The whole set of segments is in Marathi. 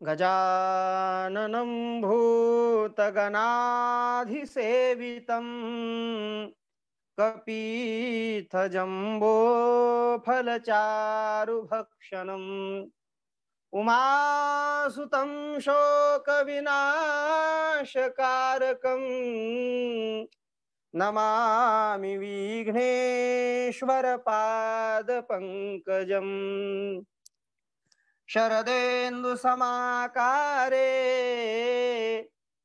गजाननं भूतगणाधिसेवितं कपीथजम्बोफलचारुभक्षणम् उमासुतं शोकविनाशकारकं नमामि विघ्नेश्वरपादपङ्कजम् शरदेन्दुसमाकारे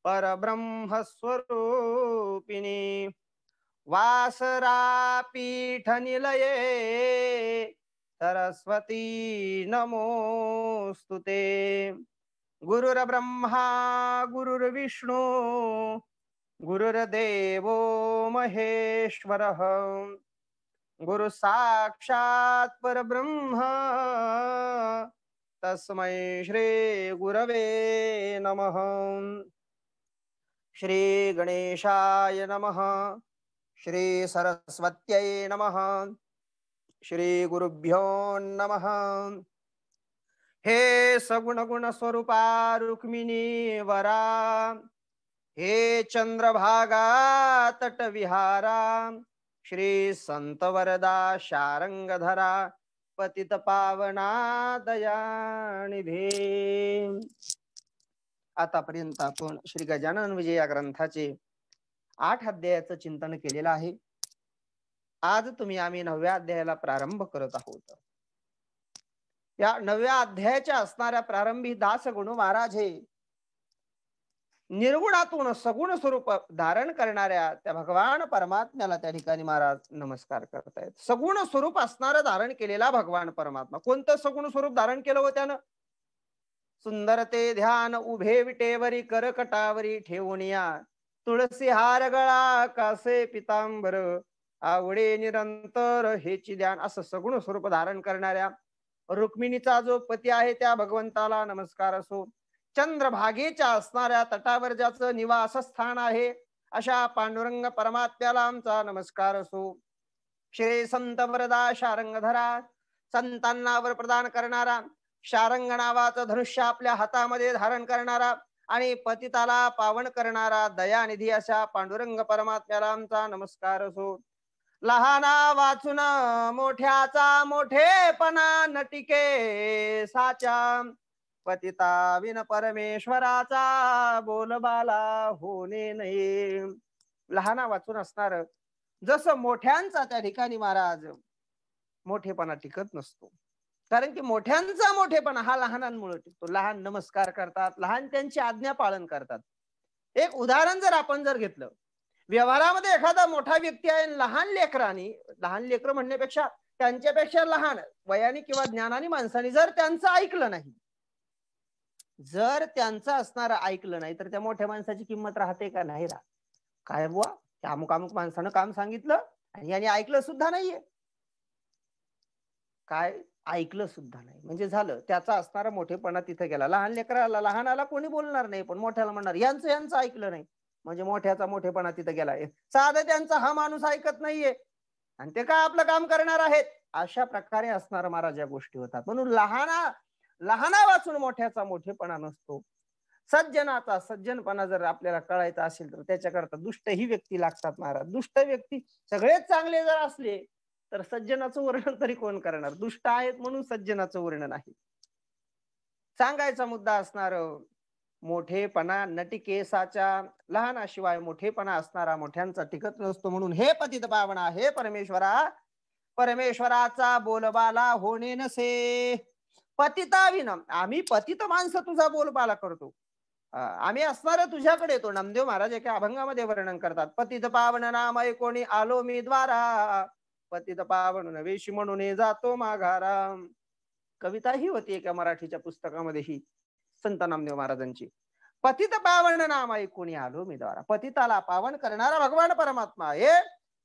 परब्रह्मस्वरूपिणी वासरापीठनिलये सरस्वती नमोस्तुते। गुरुर्ब्रह्मा गुरुर्विष्णू गुरुर्देवो महेश्वरः गुरु साक्षात् परब्रह्म तस्मै श्री गुरवे नमः। श्री गणेशाय नमः। श्री सरस्वत्यै नमः। श्री गुरुभ्यो नमः। हे सगुण गुण स्वरूपा रुक्मिणी वरा, हे चंद्रभागा तटविहारा, श्री संत वरदा शारंगधरा, पतित पावना दयानिधे। आतापर्यंत आपण श्री गजानन विजय या ग्रंथाचे 8 अध्यायाचं चिंतन केलेलं आहे. आज आम्ही 9व्या अध्यायाला प्रारंभ करत आहोत. या 9व्या अध्यायाच्या असणाऱ्या प्रारंभी दासगुण महाराज हे निर्गुणातून सगुण स्वरूप धारण करणाऱ्या त्या भगवान परमात्म्याला त्या ठिकाणी महाराज नमस्कार करतायत. सगुण स्वरूप असणारं धारण केलेला भगवान परमात्मा. कोणतं सगुण स्वरूप धारण केलं हो त्यानं? सुंदर ते ध्यान उभे विटेवरी करकटावरी ठेवून या, तुळसी हार गळा कासे पितांबर, आवडे निरंतर हेची ध्यान. असं सगुण स्वरूप धारण करणाऱ्या रुक्मिणीचा जो पती आहे त्या भगवंताला नमस्कार असो. चंद्रभागेच्या असणाऱ्या तटावर ज्याचं निवासस्थान आहे अशा पांडुरंग परमात्म्याला आमचा नमस्कार असो. श्री संत वरदा शारंगधरा, संतांना वर प्रदान करणारा, शारंग नावाचं धनुष्य आपल्या हातामध्ये धारण करणारा आणि पतिताला पावन करणारा दयानिधी अशा पांडुरंग परमात्म्याला आमचा नमस्कार असो. लहाना वाचून मोठ्याचा मोठेपणा नटिके साचा, पतिता विन परमेश्वराचा बोलबाला होणे नाही. लहाना वाचून असणार जसं मोठ्यांचा त्या ठिकाणी महाराज मोठेपणा टिकत नसतो. कारण की मोठ्यांचा मोठेपणा हा लहानांमुळे टिकतो. लहान नमस्कार करतात, लहान त्यांची आज्ञा पालन करतात. एक उदाहरण जर आपण घेतलं, व्यवहारामध्ये एखादा मोठा व्यक्ती आहे, लहान लेकरांनी, लहान लेकर म्हणण्यापेक्षा त्यांच्यापेक्षा लहान वयाने किंवा ज्ञानाने माणसाने जर त्यांचं ऐकलं नाही, जर त्यांचं असणारं ऐकलं नाही, तर त्या मोठ्या माणसाची किंमत राहते का? नाही राहत. काय बुवा, त्या अमुक अमुक माणसानं काम सांगितलं आणि याने ऐकलं सुद्धा नाहीये. काय ऐकलं सुद्धा नाही म्हणजे झालं, त्याचा असणारा मोठेपणा तिथे गेला. लहान लेकराला, लहानाला कोणी बोलणार नाही, पण मोठ्याला म्हणणार यांचं ऐकलं नाही म्हणजे मोठ्याचा मोठेपणा तिथे गेलाय. साधं त्यांचा हा माणूस ऐकत नाहीये आणि ते काय आपलं काम करणार आहेत, अशा प्रकारे असणारा महाराज या गोष्टी होतात. म्हणून लहाना वाचून मोठ्याचा मोठेपणा नसतो. सज्जनाचा सज्जनपणा जर आपल्याला कळायचा असेल तर त्याच्याकरता दुष्ट ही व्यक्ती लागतात महाराज. दुष्ट व्यक्ती सगळेच चांगले जर असले तर सज्जनाचं वर्णन तरी कोण करणार? दुष्ट आहेत म्हणून सज्जनाचं वर्णन आहे. सांगायचा मुद्दा असणार मोठेपणा नटिकेसाच्या, लहानाशिवाय मोठेपणा असणारा मोठ्यांचा टिकत नसतो. म्हणून हे पतित पावना, हे परमेश्वरा, परमेश्वराचा बोलबाला होणे नसे. पतिता विना, आम्ही पतित माणसं तुझा बोलबाला करतो, आम्ही असणार तुझ्याकडे येतो. नामदेव महाराज एका अभंगामध्ये वर्णन करतात, पतित पावन नाम कोणी आलो मी द्वारा, पतित पावन वेशी म्हणून जातो माघारा. कविता ही होती एका मराठीच्या पुस्तकामध्ये ही संत नामदेव महाराजांची. पतित पावन नाम कोणी आलो मी द्वारा, पतिताला पावन करणारा भगवान परमात्मा आहे.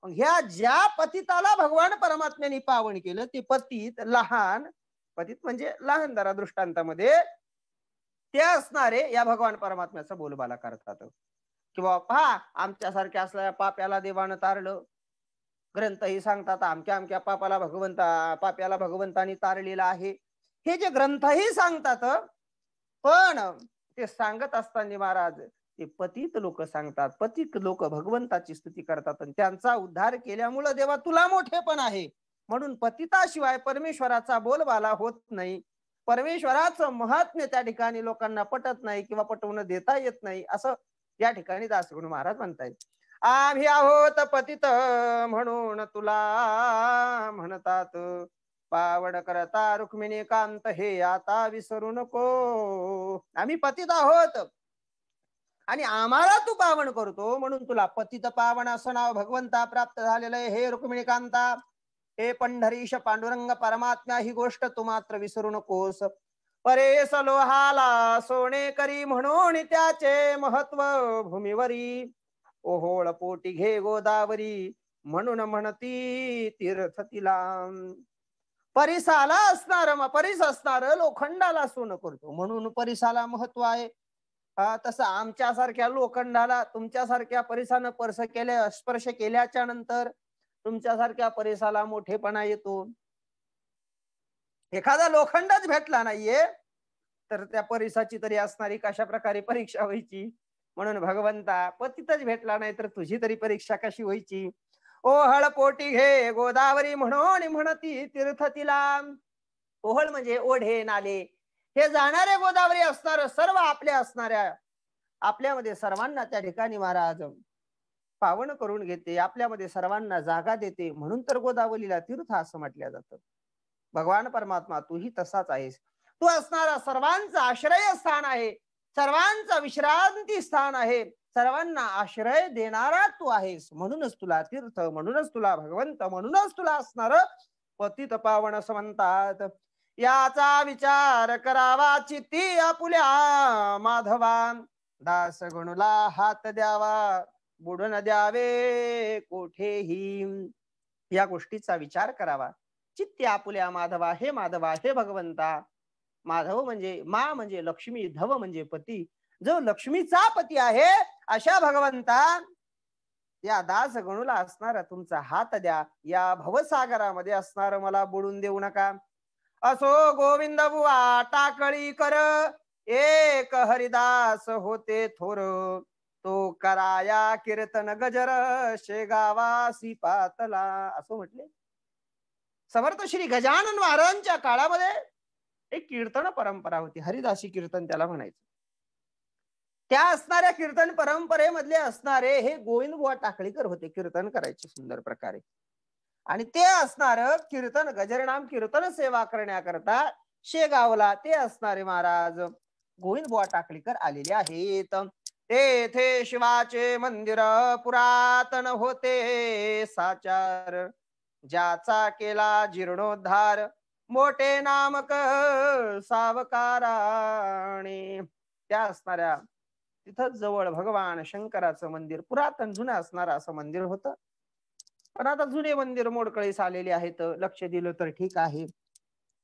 ह्या ज्या पतिताला भगवान परमात्म्याने पावन केलं ते पतित लहान, पतित म्हणजे लहान दरा दृष्टांतामध्ये ते असणारे या भगवान परमात्म्याचा बोलबाला करतात. किंवा पहा, आमच्यासारख्या असलेल्या पाप्याला देवानं तारलं. ग्रंथही सांगतात अमक्या अमक्या पाप्याला भगवंतानी तारलेला आहे. हे जे ग्रंथही सांगतात पण ते सांगत असताना महाराज ते पतित लोक सांगतात, पतित लोक भगवंताची स्तुती करतात आणि त्यांचा उद्धार केल्यामुळे देवा तुला मोठे पण आहे. म्हणून पतिताशिवाय परमेश्वराचा बोलबाला होत नाही. परमेश्वराचं महात्म्य त्या ठिकाणी लोकांना पटत नाही किंवा पटवून देता येत नाही, असं या ठिकाणी दासगुरु महाराज म्हणतायत. आम्ही आहोत पतित म्हणून तुला म्हणतात, पावड करता रुक्मिणी कांत हे आता विसरू नको. आम्ही पतित आहोत आणि आम्हाला तू पावन करतो म्हणून तुला पतित पावन असं नाव भगवंता प्राप्त झालेलं आहे. हे रुक्मिणी कांता, हे पंढरीश पांडुरंग परमात्मा, ही गोष्ट तू मात्र विसरू नकोस. परेश लोहाला सोने करी म्हणून त्याचे महत्व भूमीवरी, ओहोळ पोटी घे गोदावरी म्हणून म्हणती तीर्थ तिला. परिसाला असणार परिस असणार लोखंडाला सोनं करतो म्हणून परिसाला महत्व आहे. तसं आमच्यासारख्या लोखंडाला तुमच्यासारख्या परिसानं स्पर्श केल्याच्या नंतर तुमच्यासारख्या परिसाला मोठेपणा येतो. एखादा लोखंडच भेटला नाहीये तर त्या परिसाची तरी असणारी कशा प्रकारे परीक्षा व्हायची. म्हणून भगवंता पतितच भेटला नाही तर तुझी तरी परीक्षा कशी व्हायची. ओहळ पोटी घे गोदावरी म्हणून म्हणती तीर्थ तिला. ओहळ म्हणजे ओढे नाले, हे जाणारे गोदावरी असणार सर्व आपल्या असणाऱ्या आपल्यामध्ये सर्वांना त्या ठिकाणी महाराज पावन करून घेते, आपल्यामध्ये सर्वांना जागा देते. म्हणून तर गोदावरीला तीर्थ असं म्हटलं जातं. भगवान परमात्मा तूही तसाच आहेस. तू असणारा सर्वांचा आश्रय स्थान आहे, सर्वांचा विश्रांती स्थान आहे, सर्वांना आश्रय देणारा तू आहेस. म्हणूनच तुला तीर्थ, म्हणूनच तुला भगवंत, म्हणूनच तुला असणार पतित पावन असं म्हणतात. याचा विचार करावा चित्ती आपुल्या माधवा, दास गणुला हात द्यावा बुडून द्यावे कोठेही. या गोष्टीचा विचार करावा चित्ती आपुल्या माधवा. हे माधवा, हे भगवंता. माधव म्हणजे मा म्हणजे लक्ष्मी, धव म्हणजे पती. जो लक्ष्मीचा पती आहे अशा भगवंता या दास गणूला असणारा तुमचा हात द्या. या भवसागरामध्ये असणार मला बुडून देऊ नका. असो गोविंद बुवा टाकळी कर, एक हरिदास होते थोर, तो कराया कीर्तन गजर शेगावासी पातला, असं म्हटले. समर्थ श्री गजानन महाराजांच्या काळामध्ये एक कीर्तन परंपरा होती, हरिदासी कीर्तन त्याला म्हणायचं. त्या असणाऱ्या कीर्तन परंपरेमधले असणारे हे गोविंद बुवा टाकळीकर होते, कीर्तन करायचे सुंदर प्रकारे. आणि ते असणार कीर्तन गजरनाम कीर्तन सेवा करण्याकरता शेगावला ते असणारे महाराज गोविंद बुवा टाकळीकर आलेले आहेत. तेथे शिवाचे मंदिर पुरातन होते साचार, ज्याचा केला जीर्णोद्धार मोठे नामक सावकाराने. त्या असणाऱ्या तिथं जवळ भगवान शंकराचं मंदिर पुरातन जुनं असणारं असं मंदिर होतं. पण आता जुने मंदिर मोडकळीस आलेले आहेत, लक्ष दिलं तर ठीक आहे,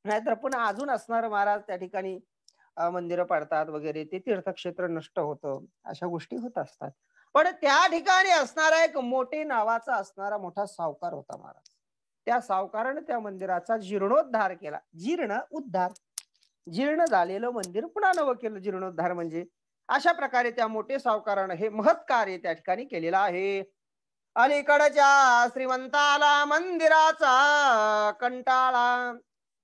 नाहीतर पुन्हा अजून असणार महाराज त्या ठिकाणी मंदिरं पाडतात वगैरे, ते तीर्थक्षेत्र नष्ट होतं, अशा गोष्टी होत असतात. पण त्या ठिकाणी असणारा एक मोठे नावाचा असणारा मोठा सावकार होता महाराज. त्या सावकाराने त्या मंदिराचा जीर्णोद्धार केला. जीर्ण उद्धार, जीर्ण झालेलं मंदिर पुन्हा नवं केलं, जीर्णोद्धार म्हणजे. अशा प्रकारे त्या मोठे सावकारानं हे महत् कार्य त्या ठिकाणी केलेलं आहे. अलीकडच्या श्रीमंताला मंदिराचा कंटाळा,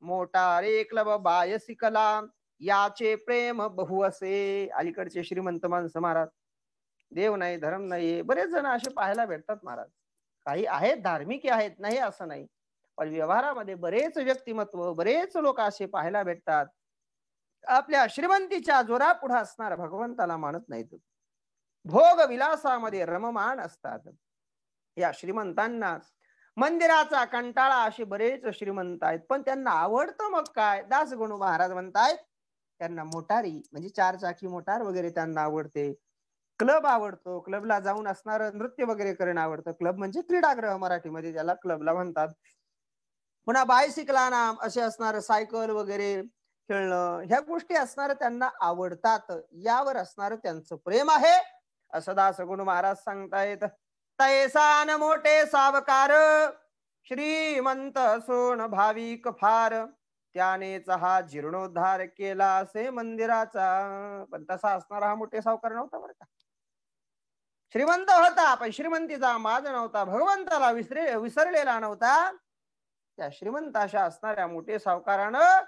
मोठा रे क्लब बायसिकला याचे प्रेम बहु असे. अलीकडचे श्रीमंत माणसं महाराज, देव नाही धर्म नाही, बरेच जण असे पाहायला भेटतात महाराज. काही आहेत धार्मिक आहेत, नाही असं नाही, पण व्यवहारामध्ये बरेच व्यक्तिमत्व, बरेच लोक असे पाहायला भेटतात आपल्या श्रीमंतीच्या जोरा पुढे असणार भगवंताला मानत नाहीत, भोग विलासामध्ये रममान असतात. या श्रीमंतांना मंदिराचा कंटाळा असे बरेच श्रीमंत आहेत, पण त्यांना आवडतं मग काय. दासगणू महाराज म्हणतायत त्यांना मोटारी म्हणजे 4 चाकी मोटार वगैरे त्यांना आवडते, क्लब आवडतो, क्लबला जाऊन असणार नृत्य वगैरे करणं आवडतं. क्लब म्हणजे क्रीडागृह मराठीमध्ये त्याला क्लबला म्हणतात. पुन्हा बायसिकला नाम असे असणार सायकल वगैरे खेळणं, ह्या गोष्टी असणार त्यांना आवडतात. यावर असणार त्यांचं प्रेम आहे असं दासगणू महाराज सांगतायत. तैसान मोठे सावकार श्रीमंत सोन भाविक फार, त्यानेच हा जीर्णोद्धार केला असे मंदिराचा. पण तसा असणारा हा मोठे सावकार नव्हता बरं का. श्रीमंत होता पण श्रीमंतीचा माज नव्हता, भगवंताला विसरलेला नव्हता. त्या श्रीमंताशा असणाऱ्या मोठे सावकारानं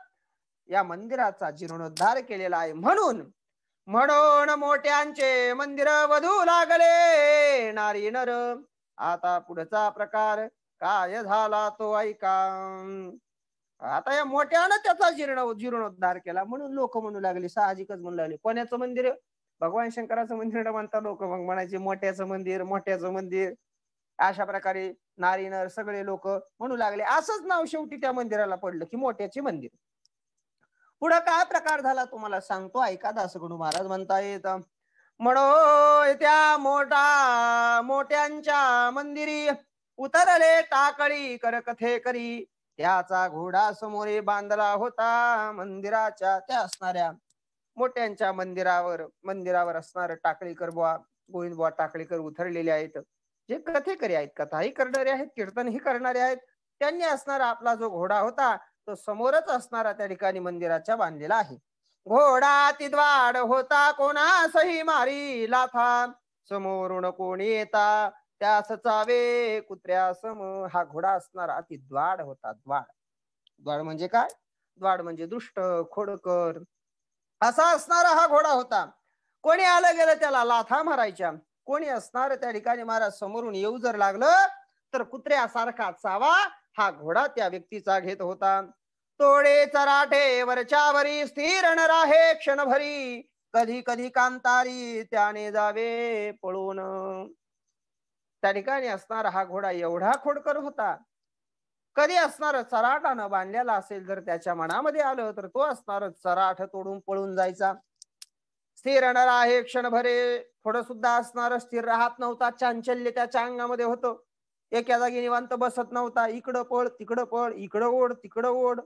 या मंदिराचा जीर्णोद्धार केलेला आहे. म्हणून म्हणून मोठ्यांचे मंदिर वधू लागले नारी नर. आता पुढचा प्रकार काय झाला तो ऐका. आता या मोठ्यानं त्याचा जीर्णोद्धार केला. म्हणून लोक म्हणू लागले, साहजिकच म्हणू लागले, कोणाचं मंदिर? भगवान शंकराचं मंदिर म्हणता लोक. मग म्हणायचे मोठ्याचं मंदिर, मोठ्याचं मंदिर. अशा प्रकारे नारी नर सगळे लोक म्हणू लागले. असंच नाव शेवटी त्या मंदिराला पडलं की मोठ्याचे मंदिर. पुढे काय प्रकार झाला तुम्हाला सांगतो ऐका. दासगणू महाराज म्हणतायत, म्हणो त्या मोठ्यांच्या मंदिरी उतरले टाकळी करकथे करी. त्याचा घोडा समोरे बांधला होता मंदिराच्या त्या असणाऱ्या मोठ्यांच्या मंदिरावर असणार टाकळीकर बुवा, गोविंद बुवा टाकळीकर उतरलेले आहेत. जे कथेकरी आहेत, कथाही करणारे आहेत, कीर्तनही करणारे आहेत. त्यांनी असणारा आपला जो घोडा होता तो समोरच असणारा त्या ठिकाणी मंदिराच्या बांधलेला आहे. घोडा तिद्वाड होता कोणासही मारी लाथा. समोरून कोणी येता त्यास चावे कुत्र्या सम. हा घोडा असणारा तिद्वाड होता. द्वाड म्हणजे काय? द्वाड म्हणजे दुष्ट, खोडकर असा असणारा हा घोडा होता. कोणी आलं गेलं त्याला लाथा मारायच्या. कोणी असणार त्या ठिकाणी महाराज समोरून येऊ जर लागलं तर कुत्र्यासारखा चावा हा घोडा त्या व्यक्तीचा घेत होता. तोडे चराठे वरच्यावरी स्थिर न राहे क्षणभरी. कधी कधी कांतारी त्याने जावे पळून. त्या ठिकाणी असणारा हा घोडा एवढा खोडकर होता. कधी असणार चराटानं बांधलेला असेल जर त्याच्या मनामध्ये आलं तर तो असणार चराठ तोडून पळून जायचा. स्थिर न राहे क्षणभरे. थोडं सुद्धा असणार स्थिर राहत नव्हता. चांचल्य त्याच्या अंगामध्ये होतं. एका जागी निवांत बसत नव्हता. इकडं पळ तिकडं पळ, इकडं ओढ तिकडं ओढ.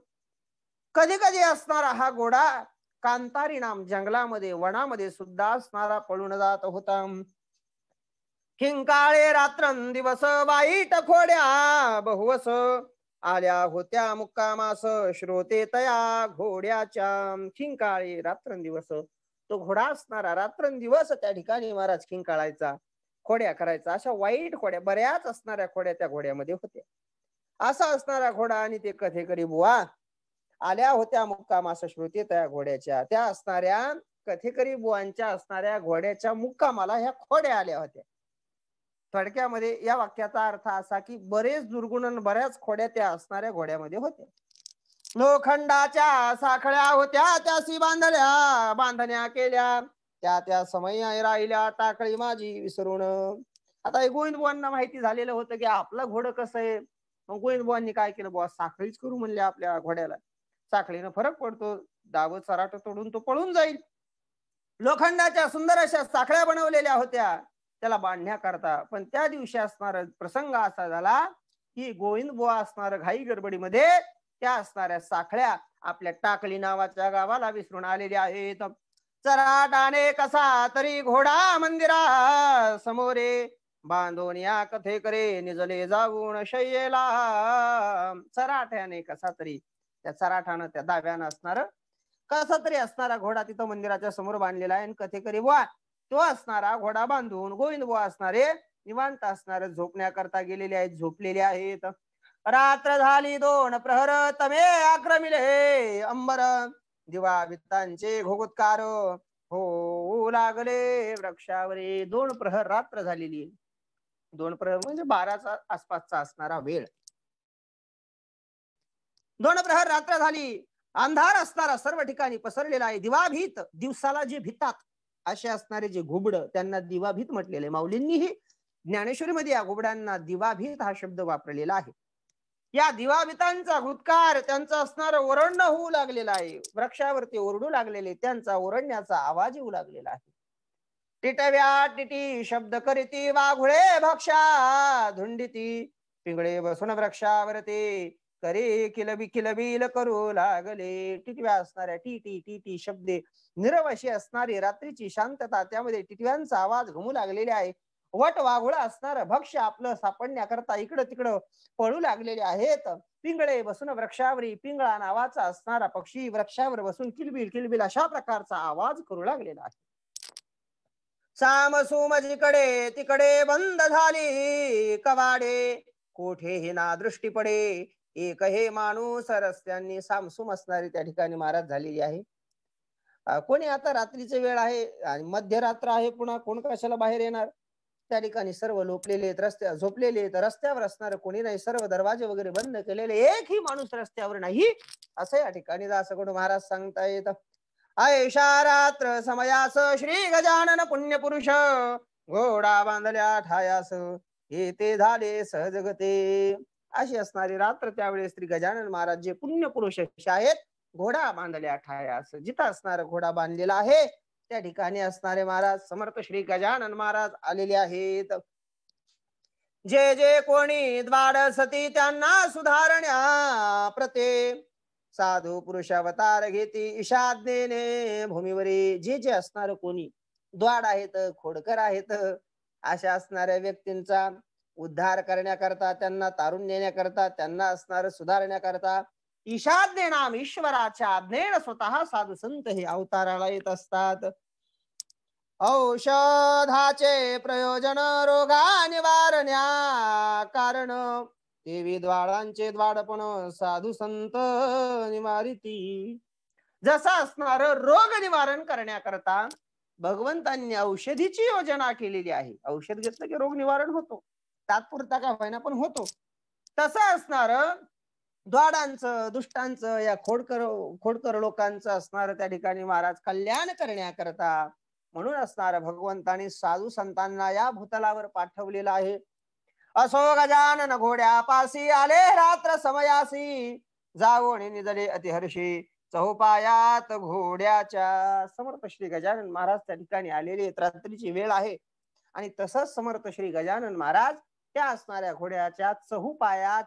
कधी कधी असणारा हा घोडा कांतारी नाम जंगलामध्ये वनामध्ये सुद्धा असणारा पळून जात होता. किंकाळे रात्रंदिवस वाईट खोड्या बहुवस. आल्या होत्या मुक्कामास श्रोते तया घोड्याच्या. किंकाळे रात्रंदिवस तो घोडा असणारा रात्रंदिवस त्या ठिकाणी महाराज किंकाळायचा, खोड्या करायचा. अशा वाईट खोड्या बऱ्याच असणाऱ्या खोड्या त्या घोड्यामध्ये होत्या. असा असणारा घोडा आणि ते कथेकरी बुवा आल्या होत्या मुक्कामास श्रोते त्या घोड्याच्या. त्या असणाऱ्या कथेकरी बुवांच्या असणाऱ्या घोड्याच्या मुक्कामाला ह्या खोड्या आल्या होत्या. थोडक्यामध्ये या वाक्याचा अर्थ असा की बरेच दुर्गुण बऱ्याच खोड्या त्या असणाऱ्या घोड्यामध्ये होत्या. लोखंडाच्या साखळ्या होत्या त्यासी बांधण्या केल्या. त्या समय राहिल्या टाकळी माझी विसरून. आता गोविंद बुवांना माहिती झालेलं होतं की आपलं घोडं कसं आहे. मग गोविंद बुवांनी काय केलं, बुवा साखळीच करू म्हणले आपल्या घोड्याला. साखळीनं फरक पडतो, दाव चराट तोडून तो पळून जाईल. लोखंडाच्या सुंदर अशा साखळ्या बनवलेल्या होत्या त्याला बांधण्याकरता. पण त्या दिवशी असणारा प्रसंग असा झाला की गोविंद बुवा असणार घाई गडबडीमध्ये त्या असणाऱ्या साखळ्या आपल्या टाकळी नावाच्या गावाला विसरून आलेल्या आहेत. चराटाने कसा तरी घोडा मंदिरा समोरे बांधून या कथे करे निजले जाऊन शय्येला. चराट्याने कसा तरी त्या चराठानं त्या दाव्यानं असणार कसा तरी असणारा घोडा तिथं मंदिराच्या समोर बांधलेला आहे. आणि कथेकरी बुवा तो असणारा घोडा बांधून गोविंद बुवा असणारे निवांत असणारे झोपण्याकरता गेलेले आहेत, झोपलेले आहेत. रात्र झाली 2 प्रहर तमे आक्रमिले अंबर. दिवा वित्तांचे घोगुत्कार हो लागले वृक्षावरे. 2 प्रहर रात्र झालेली. 2 प्रहर म्हणजे 12चा आसपासचा असणारा वेळ. 2 प्रहर रात्र झाली. अंधार असणारा सर्व ठिकाणी पसरलेला आहे. दिवाभीत दिवसाला जे भितात असे असणारे जे घुबड त्यांना दिवाभीत म्हटलेले. माऊलींनीही ज्ञानेश्वरीमध्ये या घुबडांना दिवाभीत हा शब्द वापरलेला आहे. या दिवाभीतांचा हुत्कार त्यांचा असणारा ओरडणं होऊ लागलेला आहे. वृक्षावरती ओरडू लागलेले त्यांचा ओरडण्याचा आवाज येऊ लागलेला आहे. टिटव्या टिटी शब्द करीती वाघुळे भक्षा धुंडिती. पिंगळे बसून वृक्षावरती करी किलबिल करू लागले. टिटव्या असणाऱ्या टी टी टी टी शब्दे निरवशी असणारी रात्रीची शांतता त्यामध्ये टिटव्यांचा आवाज घुमू लागलेले आहे. वट वाघुळ असणार भक्ष्य आपलं सापडण्याकरता इकडं तिकडं पळू लागलेले आहेत. पिंगळे बसून वृक्षावरी पिंगळा नावाचा असणारा पक्षी वृक्षावर बसून किलबिल किलबिल अशा प्रकारचा आवाज करू लागलेला आहे. सामसूम जिकडे तिकडे बंद झाली कवाडे, कोठे हे ना दृष्टी पडे एक हे माणूस रस्त्यांनी. सामसूम असणारी त्या ठिकाणी महाराज झालेली आहे. कोणी आता रात्रीची वेळ आहे आणि मध्यरात्र आहे, पुन्हा कोण कशाला बाहेर येणार. त्या ठिकाणी सर्व लोपलेले आहेत, रस्त्यावर झोपलेले आहेत, रस्त्यावर असणार कोणी नाही, सर्व दरवाजे वगैरे बंद केलेले, एकही माणूस रस्त्यावर नाही, असं या ठिकाणी दासगणू महाराज सांगता येत. आयशा रात्र समयास श्री गजानन पुण्यपुरुष घोडा बांधल्या ठायास येते झाले सहजगते. अशी असणारी रात्र त्यावेळेस श्री गजानन महाराज जे पुण्यपुरुष आहेत, घोडा बांधल्या ठायास, जिथं असणारा घोडा बांधलेला आहे त्या ठिकाणी असणारे महाराज समर्थ श्री गजानन महाराज आलेले आहेत. जे जे कोणी द्वाडसती त्यांना सुधारण्या प्रते, साधू पुरुष अवतार घेती ईशाज्ञेने भूमीवरी. जे जे असणार कोणी द्वाड आहेत, खोडकर आहेत, अशा असणाऱ्या व्यक्तींचा उद्धार करण्याकरता, त्यांना तारून नेण्याकरता, त्यांना असणार सुधारण्याकरता ईशाज्ञे नाम ईश्वराच्या आज्ञेने स्वतः साधू संत हे अवताराला येत असतात. औषधाचे प्रयोजन रोगा निवारण्या कारण, देवी द्वाडांचे द्वाडपण साधू संत निवारिती. जसं असणार रोग निवारण करण्याकरता भगवंतांनी औषधीची योजना केलेली आहे. औषध घेतलं की रोग निवारण होतो, तात्पुरता का होईना पण होतो. तसं असणार द्वाडांचं दुष्टांचं या खोडकर लोकांचं असणार त्या ठिकाणी महाराज कल्याण करण्याकरता म्हणून असणार भगवंतांनी साधू संतांना या भूतलावर पाठवलेलं आहे. असो गजानन घोड्यापासी आले रात्र समयासी, जावोणी निजले अतिहर्षी चौपायात घोड्याच्या. समर्थ श्री गजानन महाराज त्या ठिकाणी आलेले, रात्रीची वेळ आहे आणि तसंच समर्थ श्री गजानन महाराज त्या असणाऱ्या घोड्याच्या चहुपायात,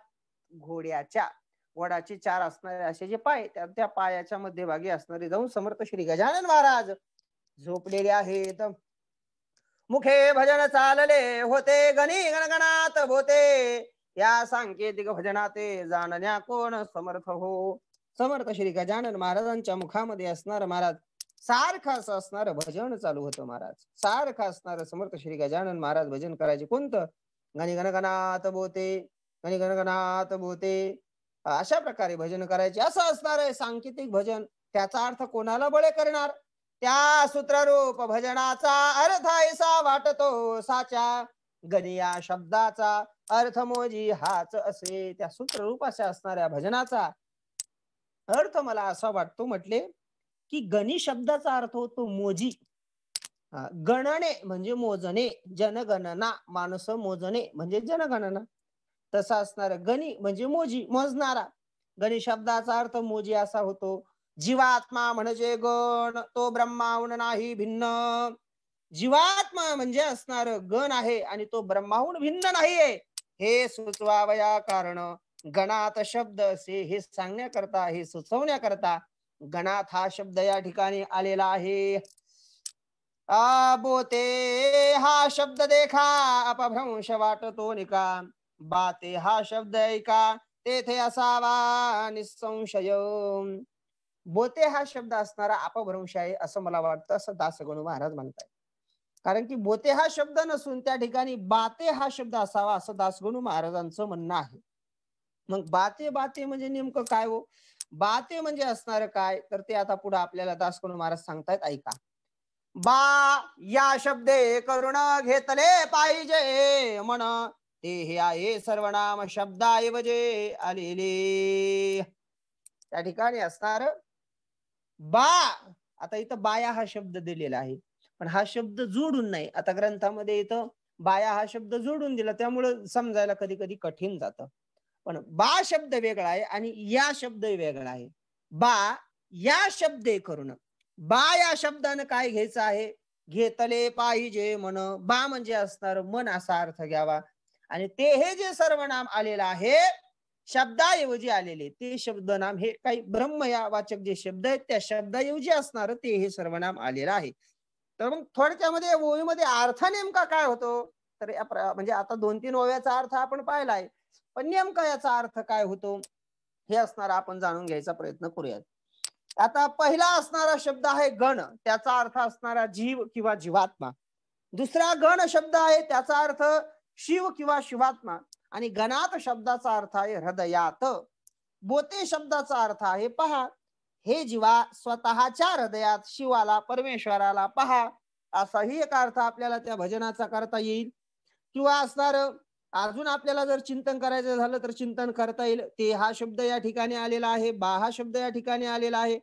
घोड्याच्या वडाची चार असणारे असे जे पाय, त्या पायाच्या मध्यभागी असणारे जाऊन समर्थ श्री गजानन महाराज झोपलेले आहेत. मुखे भजन चालले होते गणी गणगणात भोते, या सांकेतिक भजनाते जाणण्या कोण समर्थ हो. समर्थ श्री गजानन महाराजांच्या मुखामध्ये असणार महाराज सारखं असं असणार भजन चालू होतं. महाराज सारखं असणार समर्थ श्री गजानन महाराज भजन करायचे. कोणतं? गणी गणगणात बोते, गणी गणगणात बोते, अशा प्रकारे भजन करायचे. असं असणार आहे सांकेतिक भजन. त्याचा अर्थ कोणाला बळे करणार? त्या सूत्ररूप भजनाचा अर्थ ऐसा वाटतो साचा, गनिया शब्दाचा अर्थ मोजी हाच असे. त्या सूत्ररूप अशा असणाऱ्या भजनाचा अर्थ मला असा वाटतो म्हटले की गणी शब्दाचा अर्थ होतो मोजी. गणने म्हणजे मोजणे, जनगणना माणसं मोजणे म्हणजे जनगणना. तसा असणार गणी म्हणजे मोजी, मोजणारा. गणी शब्दाचा अर्थ मोजी असा होतो. जीवात्मा म्हणजे गण, तो ब्रह्माहून नाही भिन्न. जीवात्मा म्हणजे असणार गण आहे आणि तो ब्रह्माहून भिन्न नाहीये हे सुचवावया कारण गणात शब्द असे हे सांगण्याकरता, हे सुचवण्याकरता गणात हा शब्द या ठिकाणी आलेला आहे. बोते हा शब्द देखा अपभ्रंश वाटतो निका, बाते हा शब्द ऐका तेथे असावा निसंशय. बोते हा शब्द असणारा अपभ्रंश आहे असं मला वाटतं, असं दासगणू महाराज म्हणतात. कारण की बोते हा शब्द नसून त्या ठिकाणी बाते हा शब्द असावा असं दासगणू महाराजांचं म्हणणं आहे. मग बाते बाते म्हणजे नेमकं काय हो? बाते म्हणजे असणार काय तर ते आता पुढे आपल्याला दासगणू महाराज सांगतायत, ऐका. बा या शब्दे करुण घेतले पाहिजे मन, ते हे आहे सर्वनाम शब्दाऐवजे आलेले. त्या ठिकाणी असणार बा. आता इथं बाया हा शब्द दिलेला आहे पण हा शब्द जोडून नाही. आता ग्रंथामध्ये इथं बाया हा शब्द जोडून दिला त्यामुळे समजायला कधी कधी कठीण जातं. पण बा शब्द वेगळा आहे आणि या शब्द वेगळा आहे. बा या शब्दे करून, बा या शब्दानं काय घ्यायचं आहे? घेतले पाहिजे मन. बा म्हणजे असणार मन असा अर्थ घ्यावा. आणि ते हे जे सर्वनाम आलेलं आहे शब्दाऐवजी आलेले ते शब्दनाम हे काही ब्रह्म या वाचक जे शब्द आहेत त्या शब्दाऐवजी असणार ते हे सर्वनाम आलेलं आहे. तर मग थोडक्यामध्ये ओळीमध्ये अर्थ नेमका काय होतो तर म्हणजे आता 2-3 ओव्याचा अर्थ आपण पाहिलाय, पण नेमका याचा अर्थ काय होतो हे असणारा आपण जाणून घ्यायचा प्रयत्न करूयात. आता पहिला असणारा शब्द आहे गण, त्याचा अर्थ असणारा जीव किंवा जीवात्मा. दुसरा गण शब्द आहे, त्याचा अर्थ शिव किंवा शिवात्मा. आणि गणात शब्दाचा अर्थ आहे हृदयात. बोते शब्दाचा अर्थ आहे पहा. हे जीवा स्वतःच्या हृदयात शिवाला परमेश्वराला पहा, असाही एक अर्थ आपल्याला त्या भजनाचा करता येईल. किंवा असणार अजून आपल्याला जर चिंतन करायचं झालं तर चिंतन करता येईल. ते हा शब्द या ठिकाणी आलेला आहे, बा हा शब्द या ठिकाणी आलेला आहे.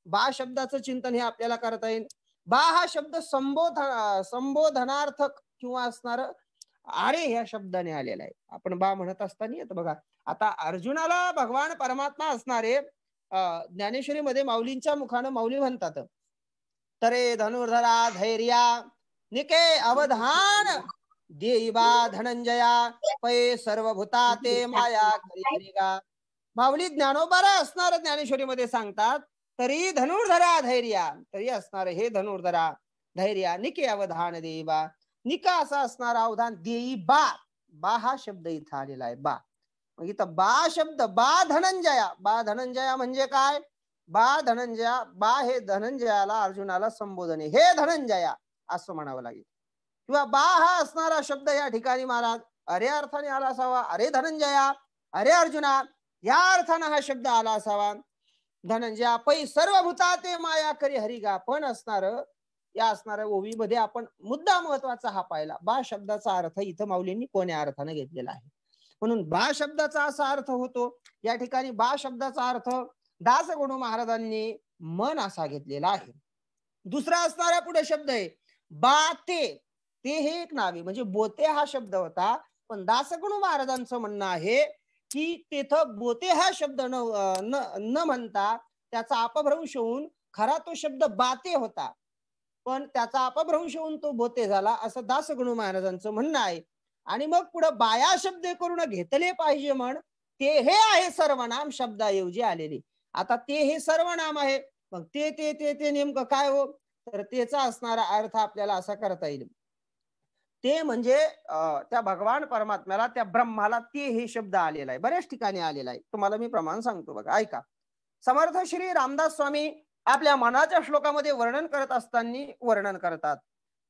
बा शब्दाचं चिंतन हे आपल्याला करता येईल. बा हा शब्द संबोधनार्थक किंवा असणार अरे ह्या शब्दाने आलेला आहे. आपण बा म्हणत असताना येत बघा. आता अर्जुनाला भगवान परमात्मा असणारे ज्ञानेश्वरीमध्ये माऊलींच्या मुखानं माऊली म्हणतात, तरे धनुर्धरा धैर्या निके अवधान देईबा धनंजया पै सर्वभूता ते माया करिगा. माऊली ज्ञानोबारा असणार ज्ञानेश्वरीमध्ये सांगतात, तरी धनुर्धरा धैर्या, तरी असणार हे धनुर्धरा धैर्या निके अवधान देईबा. निका असा असणारा अवधान देई बा. बा हा शब्द इथं आलेला आहे. बा मग इथं बा शब्द, बा धनंजया. बा धनंजया म्हणजे काय? बा धनंजया, बा हे धनंजयाला अर्जुनाला संबोधन आहे. हे धनंजया असं म्हणावं लागेल. किंवा बा हा असणारा शब्द या ठिकाणी महाराज अरे अर्थाने आला असावा. अरे धनंजया, अरे अर्जुना या अर्थानं हा शब्द आला असावा. धनंजया पै सर्व भूता ते माया करी हरिगा. पण असणार या असणाऱ्या ओवीमध्ये आपण मुद्दा महत्वाचा हा पाहिला. बा शब्दाचा अर्थ इथं माऊलींनी कोण्या अर्थाने घेतलेला आहे. म्हणून बा शब्दाचा असा अर्थ होतो या ठिकाणी. बा शब्दाचा अर्थ दासगणू महाराजांनी मन असा घेतलेला आहे. दुसरा असणारा पुढे शब्द आहे बाते. ते हे एक नाव आहे, म्हणजे बोते हा शब्द होता, पण दासगणू महाराजांचं म्हणणं आहे की तेथं बोते हा शब्द न म्हणता त्याचा अपभ्रंश होऊन खरा तो शब्द बाते होता, पण त्याचा अपभ्रंश होऊन तो बोते झाला, असं दासगणू महाराजांचं म्हणणं आहे. आणि मग पुढे बाया शब्द करून घेतले पाहिजे म्हण, ते हे आहे सर्वनाम शब्दाऐवजी आलेले. आता ते हे सर्वनाम आहे, मग ते ते ते ते नेमकं काय हो, तर त्याचा असणारा अर्थ आपल्याला असा करता येईल. ते म्हणजे त्या भगवान परमात्म्याला, त्या ब्रह्माला ते हे शब्द आलेला आहे. बऱ्याच ठिकाणी आलेला आहे. तुम्हाला मी प्रमाण सांगतो बघा, ऐका. समर्थ श्री रामदास स्वामी आपल्या मनाच्या श्लोकामध्ये वर्णन करत असताना वर्णन करतात,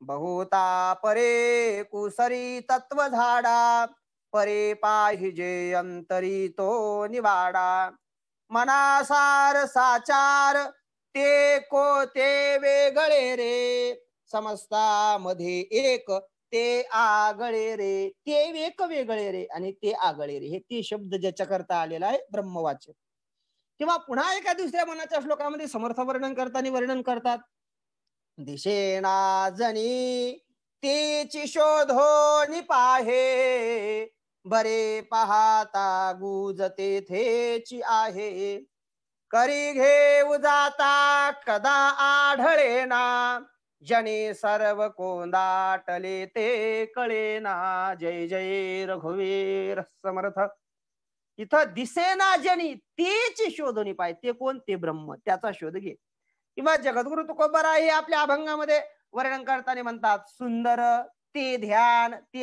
बहुता परे कुसरी तत्व झाडा, परे पाहिजे अंतरी तो निवाडा, मनासार साचार ते कोते वेगळे रे, समस्ता मध्ये एक ते आगळे रे. ते एक वेगळे रे आणि ते आगळे रे, हे ते शब्द ज्याच्या करता आलेला आहे ब्रह्मवाचक. किंवा पुन्हा एका दुसऱ्या मनाच्या श्लोकामध्ये समर्थ वर्णन करताना वर्णन करतात, दिशेना जणी तेची शोधोनी पाहे, बरे पाहता गुज तेथेची आहे, करी घेऊ जाता कदा आढळेना, जने सर्व कोंदाटले ते कळेना. जय जय रघुवीर समर्थ. इथं दिसेना जनी तेची शोधणी पाहिजे. ते कोण? ते ब्रह्म, त्याचा शोध घे. किंवा जगद्गुरु तुकोबाराय हे आपल्या अभंगामध्ये वर्णन करताना म्हणतात, सुंदर ते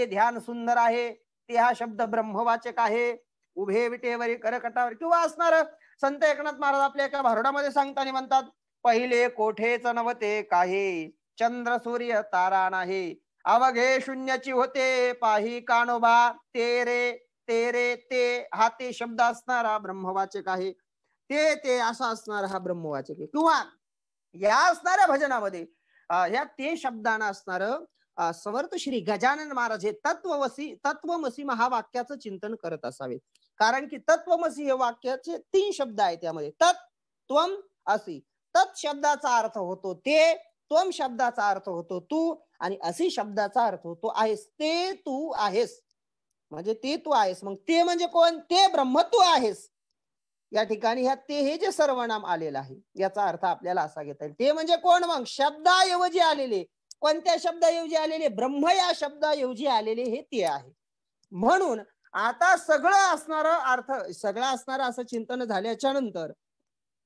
ध्यान सुंदर आहे. ते हा शब्द ब्रह्मवाचक आहे. उभे विटेवरी करकटावर. किंवा असणार संत एकनाथ महाराज आपल्या एका भारुडामध्ये सांगताना म्हणतात, पहिले कोठेच नव्हते काही, चंद्र सूर्य तारा नाही, अवघे शून्याची होते पाही कानोबा, तेरे तेरे ते हा ते शब्द असणारा ब्रह्मवाचक आहे. ते असा असणारा हा ब्रह्मवाचक आहे. किंवा या असणाऱ्या भजनामध्ये ह्या ते शब्दानं असणार समर्थ श्री गजानन महाराज हे तत्वमसी महावाक्याचं चिंतन करत असावे. कारण की तत्वमसी हे वाक्याचे 3 शब्द आहेत त्यामध्ये. तत्, त्वम, असी. तत् शब्दाचा अर्थ होतो ते, त्वम शब्दाचा अर्थ होतो तू, आणि असी शब्दाचा अर्थ होतो आहेस. ते तू आहेस, म्हणजे ते तू आहेस. मग ते म्हणजे कोण? ते ब्रह्म तू आहेस. या ठिकाणी ह्या ते हे जे सर्वनाम आलेलं आहे याचा अर्थ आपल्याला असा घेता येईल. ते म्हणजे कोण? मग शब्दाऐवजी आलेले. कोणत्या शब्दाऐवजी आलेले? ब्रह्म या शब्दाऐवजी आलेले हे ते आहे. म्हणून आता सगळं असणारं असं चिंतन झाल्याच्या नंतर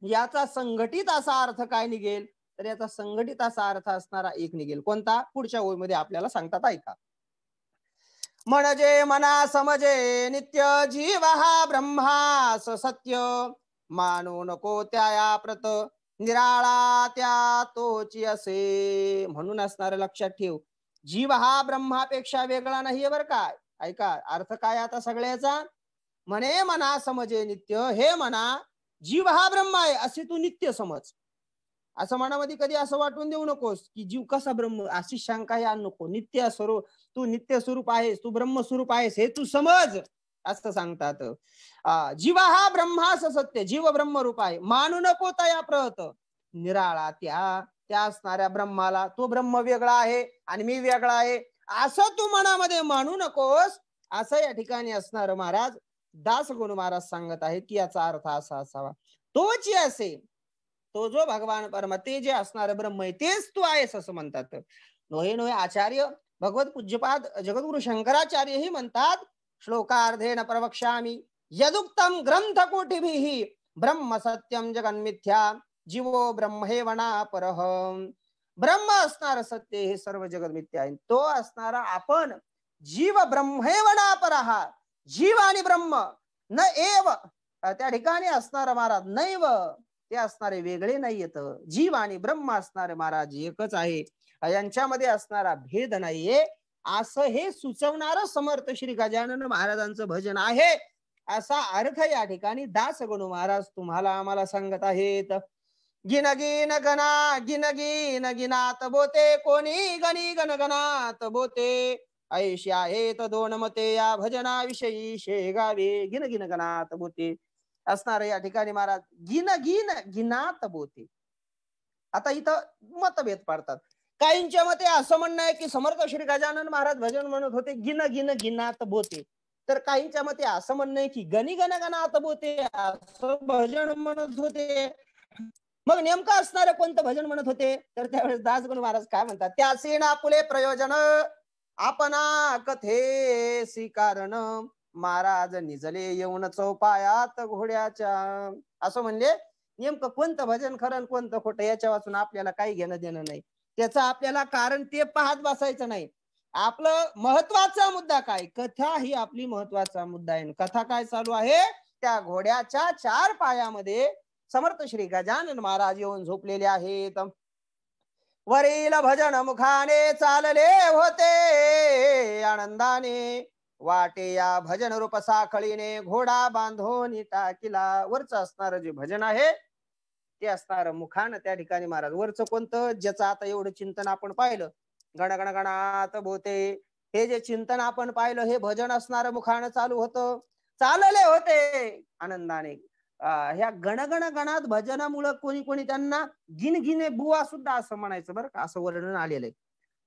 याचा संघटित असा अर्थ काय निघेल? तर याचा संघटित असा अर्थ असणारा एक निघेल. कोणता? पुढच्या ओळीमध्ये आपल्याला सांगतात, ऐका. म्हणजे मना समजे नित्य जीव हा ब्रह्मास सत्य, मानू नको त्या प्रत निराळा त्या तोची असे. म्हणून असणार लक्षात ठेव, जीव हा ब्रह्मापेक्षा वेगळा नाहीये बर का. ऐका अर्थ काय आता सगळ्याचा. म्हणे मना समजे नित्य, हे म्हणा जीव हा ब्रह्म आहे असे तू नित्य समज. असं मनामध्ये कधी असं वाटून देऊ नकोस की जीव कसा ब्रह्म, अशी शंका आणू नको. नित्य स्वरूप, तू नित्य स्वरूप आहेस, तू ब्रह्मस्वरूप आहेस हे तू समज असं सांगतात. जीवा हा ब्रह्मास सत्य, जीव ब्रह्मरूप आहे. मानू नको तया प्रत निराळा त्या असणाऱ्या ब्रह्माला. तो ब्रह्म वेगळा आहे आणि मी वेगळा आहे असं तू मनामध्ये मानू नकोस. असं या ठिकाणी असणार महाराज दास गुरु महाराज सांगत आहेत की याचा अर्थ असा असावा. तोच असे, तो जो भगवान परमा ते जे असणार ब्रह्म आहे तेच तू आहेस असं म्हणतात. नोहे नोहे आचार्य भगवत पूज्यपाद जगद्गुरु शंकराचार्यही म्हणतात, श्लोकार्धेन प्रवक्ष्यामि यदुक्तम ग्रंथ कोटिभिः ब्रह्म सत्यम जगन्मिथ्या जीवो ब्रह्मेवणा परः. ब्रह्म असणार सत्य, हे सर्व जगत मिथ्या आहे. तो असणारा आपण जीव ब्रह्मेवणा परः, जीव आणि ब्रह्म न एव, त्या ठिकाणी असणार महाराज नैव, ते असणारे वेगळे नाही येत. जीव आणि ब्रह्म असणारे महाराज एकच आहे, यांच्यामध्ये असणारा भेद नाहीये असं हे सुचवणार समर्थ श्री गजानन महाराजांचं भजन आहे. असा अर्थ या ठिकाणी दास गणू महाराज तुम्हाला आम्हाला सांगत आहेत. गिन गिन गणा गिन गिन गिनात बोते, कोणी गणी गण गणात बोते, ऐशी आहेत दोन मते या भजनाविषयी शेगावे. गिन गिन गणात बोते असणार या ठिकाणी महाराज गिन गिन गिनात बोते. आता इथं मतभेद पडतात. काहींच्या मते असं म्हणणं आहे की समर्थ श्री गजानन महाराज भजन म्हणत होते गिन गिन गिनात बोते, तर काहींच्या मते असं म्हणणं आहे की गणी गण गणात बोते असं भजन म्हणत होते. मग नेमकं असणारं कोणतं भजन म्हणत होते, तर त्यावेळेस दासगुरु महाराज काय म्हणतात, त्यासी ना पुले प्रयोजन आपणा कथेसी कारण, महाराज निजले येऊन चौपायात घोड्याच्या. असं म्हणजे नेमकं कोणतं भजन खरं कोणतं खोटं याच्या वाचून आपल्याला काही घेणं देणं नाही. त्याचं आपल्याला कारण ते पाहत बसायचं नाही. आपलं महत्वाचा मुद्दा काय, कथा ही आपली महत्वाचा मुद्दा आहे. कथा काय चालू आहे, त्या घोड्याच्या चार पायामध्ये समर्थ श्री गजानन महाराज येऊन झोपलेले आहेत. वरील भजन मुखाने चालले होते आनंदाने, वाटे या भजन रूप साखळीने घोडा बांधून टाकिला. वरचं असणारं जे भजन आहे ते असणार मुखान त्या ठिकाणी महाराज. वरचं कोणतं, ज्याचं आता एवढं चिंतन आपण पाहिलं, गण गण गणात बोते, हे जे चिंतन आपण पाहिलं हे भजन असणार मुखान चालू होतं, चालले होते आनंदाने. ह्या गणगण गणात भजनामुळं कोणी कोणी त्यांना गिनगिने बुवा सुद्धा असं म्हणायचं बरं का, असं वर्णन आलेलं आहे.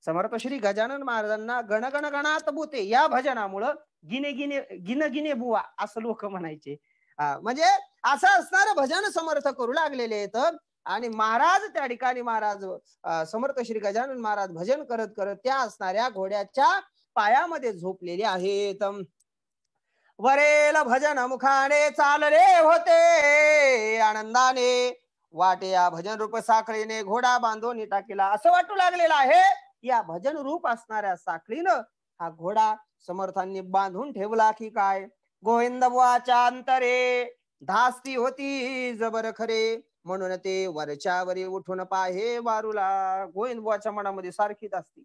समर्थ श्री गजानन महाराजांना गणगण गणात बोते या भजनामुळं गिने गिने गिने बुवा असं लोक म्हणायचे. म्हणजे असं असणारं भजन समर्थ करू लागलेले आहेत. आणि महाराज त्या ठिकाणी महाराज समर्थ श्री गजानन महाराज भजन करत करत त्या असणाऱ्या घोड्याच्या पायामध्ये झोपलेले आहेत. वरेल भजन मुखाने चालले होते आनंदाने, वाटे या भजन रूप साखळीने घोडा बांधून टाकीला. असं वाटू लागलेलं आहे या भजन रूप असणाऱ्या साखळीनं हा घोडा समर्थांनी बांधून ठेवला की काय. गोविंद बुवाच्या अंतरे धास्ती होती जबर खरे, म्हणून ते वरच्या वरी उठून पाहे वारूला. गोविंद बुवाच्या मनामध्ये सारखीच असती,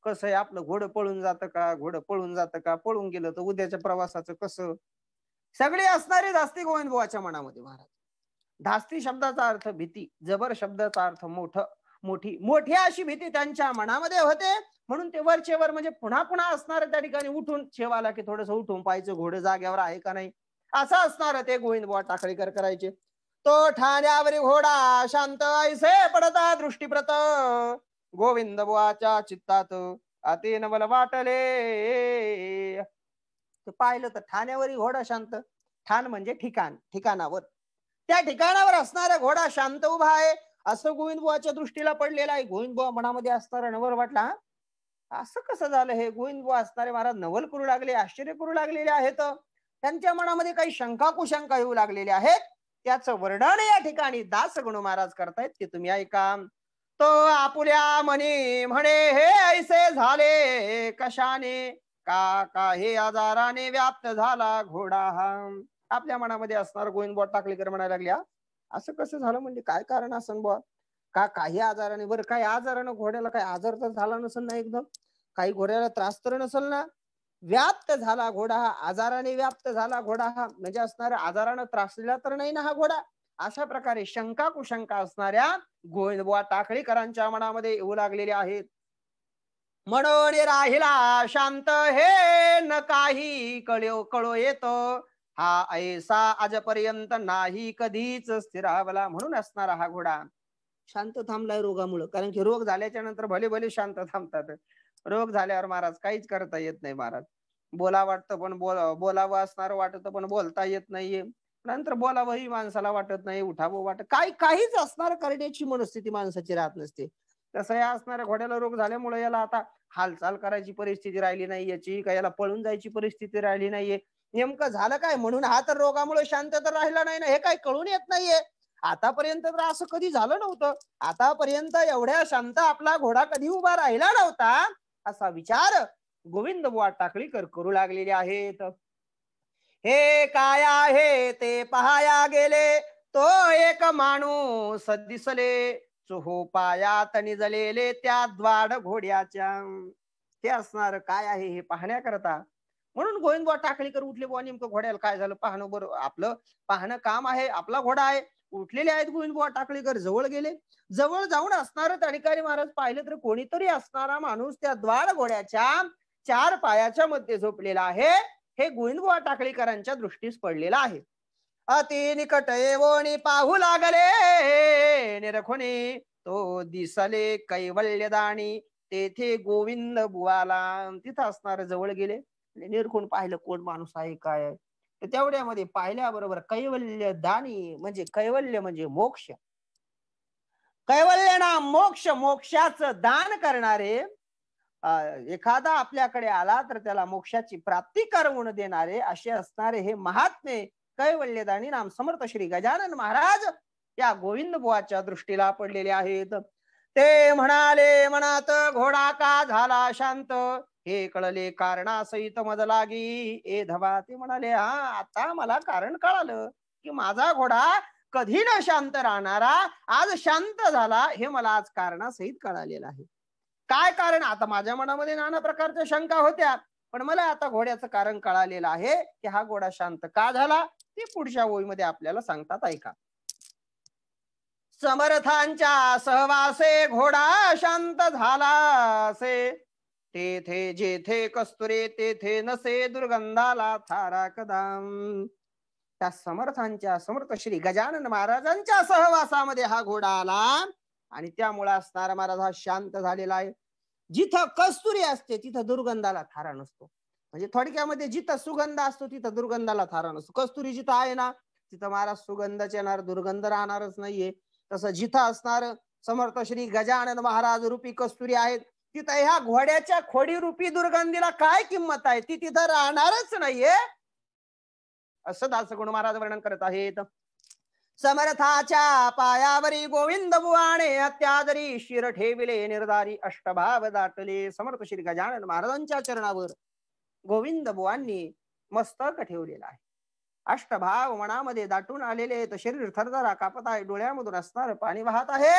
कसं आहे आपलं घोडं पळून जातं का, घोडं पळून जातं का, पळून गेलं तर उद्याच्या प्रवासाचं कसं, सगळे असणारे धास्ती गोविंद बुवाच्या मनामध्ये महाराज. धास्ती शब्दाचा अर्थ भीती, जबर शब्दाचा अर्थ मोठं मोठी, मोठी अशी भीती त्यांच्या मनामध्ये होते. म्हणून ते वरचे वर म्हणजे पुन्हा पुन्हा असणार त्या ठिकाणी उठून शेवाला की थोडस उठून पाहायचं घोडं जाग्यावर आहे का नाही, असं असणार ते गोविंद बुवा टाकळीकर करायचे. तो ठाण्यावरी घोडा शांत ऐसे पडता दृष्टीप्रत, गोविंद बुवाच्या चित्तात अति नवल वाटले. पाहिलं तर ठाण्यावरी घोडा शांत, ठाण म्हणजे ठिकाण, ठिकाणावर, त्या ठिकाणावर असणारा घोडा शांत उभा आहे असं गोविंद बुवाच्या दृष्टीला पडलेला आहे. गोविंद बुवा मनामध्ये असणारा नवल वाटला, असं कसं झालं, हे गोविंद बुवा असणारे महाराज नवल करू लागले, आश्चर्य करू लागलेले आहेत. त्यांच्या मनामध्ये काही शंका कुशंका येऊ लागलेल्या आहेत. त्याचं वर्णन या ठिकाणी दास गणू महाराज करतायत ते तुम्ही ऐका. तो आपुल्या मनी म्हणे हे ऐसे झाले कशाने, का का हे आजाराने व्याप्त झाला घोडा हा. आपल्या मनामध्ये असणार गोविंद टाकळीकर म्हणायला लागल्या, असं कसं झालं म्हणजे काय कारण असन बुवा? का काही आजाराने, बरं काही आजारानं घोड्याला काही आजार तर झाला नसेल ना एकदम? काही घोड्याला त्रास तर नसेल ना? व्याप्त झाला घोडा हा, आजाराने व्याप्त झाला घोडा हा म्हणजे असणाऱ्या आजारानं त्रासलेला तर नाही ना हा घोडा? अशा प्रकारे शंका कुशंका असणाऱ्या गोविंदबुवा टाकळीकरांच्या मनामध्ये येऊ लागलेल्या आहेत. म्हणून राहिला शांत हे न काही कळो येत, हा ऐसा आजपर्यंत नाही कधीच स्थिरावला. म्हणून असणारा हा घोडा शांत थांबलाय रोगामुळे. कारण की रोग झाल्याच्या नंतर भले भले शांत थांबतात. रोग झाल्यावर महाराज काहीच करता येत नाही महाराज. बोला वाटतं पण बोलावं असणार वाटतं पण बोलता येत नाहीये. नंतर बोलावंही माणसाला वाटत नाही, उठावं वाटत काहीच असणार करण्याची मनस्थिती माणसाची राहत नसते. तसं या असणाऱ्या घोड्याला रोग झाल्यामुळे याला आता हालचाल करायची परिस्थिती राहिली नाही याची, का याला पळून जायची परिस्थिती राहिली नाहीये. नेमकं झालं काय म्हणून हा तर रोगामुळे शांत तर राहिला नाही ना, हे काही कळून येत नाहीये. आतापर्यंत तर असं कधी झालं नव्हतं. आतापर्यंत एवढ्या शांत आपला घोडा कधी उभा राहिला नव्हता, असा विचार गोविंदबुवा टाकळीकर करू लागलेले आहेत. हे काय आहे ते पहाया गेले, तो एक माणूस दिसले, चोहो पायात निजलेले त्या द्वाड घोड्याच्या. ते असणार काय आहे हे पाहण्याकरता म्हणून गोविंदबुवा टाकळीकर उठले. बुवा नेमकं घोड्याला काय झालं पाहणं, बरं आपलं पाहणं काम आहे, आपला घोडा आहे. उठलेले आहेत गोविंदबुवा टाकळीकर, जवळ गेले. जवळ जाऊन असणार त्या ठिकाणी महाराज पाहिलं तर कोणीतरी असणारा माणूस त्या द्वाड घोड्याच्या 4 पायाच्या मध्ये झोपलेला आहे. हे गोविंदबुवा टाकळीकरांच्या दृष्टीस पडलेलं आहे. अति निकट येवोनी पाहू लागले, निरखुनी तो दिसले कैवल्यदानी, तेथे गोविंद बुवाला. तिथं असणार जवळ गेले, निरखून पाहिलं कोण माणूस आहे काय आहे. तर तेवढ्यामध्ये पाहिल्याबरोबर कैवल्य दानी म्हणजे कैवल्य म्हणजे मोक्ष, कैवल्य ना मोक्ष, मोक्षाचं दान करणारे, एखादा आपल्याकडे आला तर त्याला मोक्षाची प्राप्ती करून देणारे असे असणारे हे महात्मे कैवल्यदानी नाम समर्थ श्री गजानन महाराज या गोविंद बुवाच्या दृष्टीला पडलेले आहेत. ते म्हणाले मनात, घोडा का झाला शांत, हे कळले कारणासहित मज लागी ए धबा. ते म्हणाले, हा आता मला कारण कळालं की माझा घोडा कधी न शांत राहणारा आज शांत झाला, हे मला आज कारणासहित कळालेलं आहे. काय कारण? आता माझ्या मनामध्ये नाना प्रकारच्या शंका होत्या, पण मला आता घोड्याचं कारण कळालेलं आहे की हा घोडा शांत का झाला, ते पुढच्या ओळीमध्ये आपल्याला सांगतात, ऐका. समर्थांच्या सहवासे घोडा शांत झाला असे, तेथे जेथे कस्तुरे तेथे नसे दुर्गंधाला थारा कदाम. त्या समर्थांच्या, समर्थ श्री गजानन महाराजांच्या सहवासामध्ये हा घोडा आला आणि त्यामुळे असणारा महाराज हा शांत झालेला आहे. जिथं कस्तुरी असते तिथं दुर्गंधाला थारा नसतो. म्हणजे थोडक्यामध्ये जिथं सुगंध असतो तिथं दुर्गंधाला थारा नसतो. कस्तुरी जिथं आहे ना तिथं महाराज सुगंधच येणार, दुर्गंध राहणारच नाहीये. तसं जिथं असणार समर्थ श्री गजानन महाराज रूपी कस्तुरी आहेत, तिथं ह्या घोड्याच्या खोडी रूपी दुर्गंधीला काय किंमत आहे, ती तिथं राहणारच नाहीये, असं दासगुण महाराज वर्णन करत आहेत. समर्थाच्या पायावरी गोविंद बुवाने अत्यादरी शिर ठेविले, निर्धारी अष्टभाव दाटले. समर्थ श्री गजानन महाराजांच्या चरणावर गोविंद बुवांनी मस्तक ठेवलेला आहे. अष्टभाव मनामध्ये दाटून आलेले, तर शरीर थरथरा कापत आहे, डोळ्यामधून असणार पाणी वाहत आहे.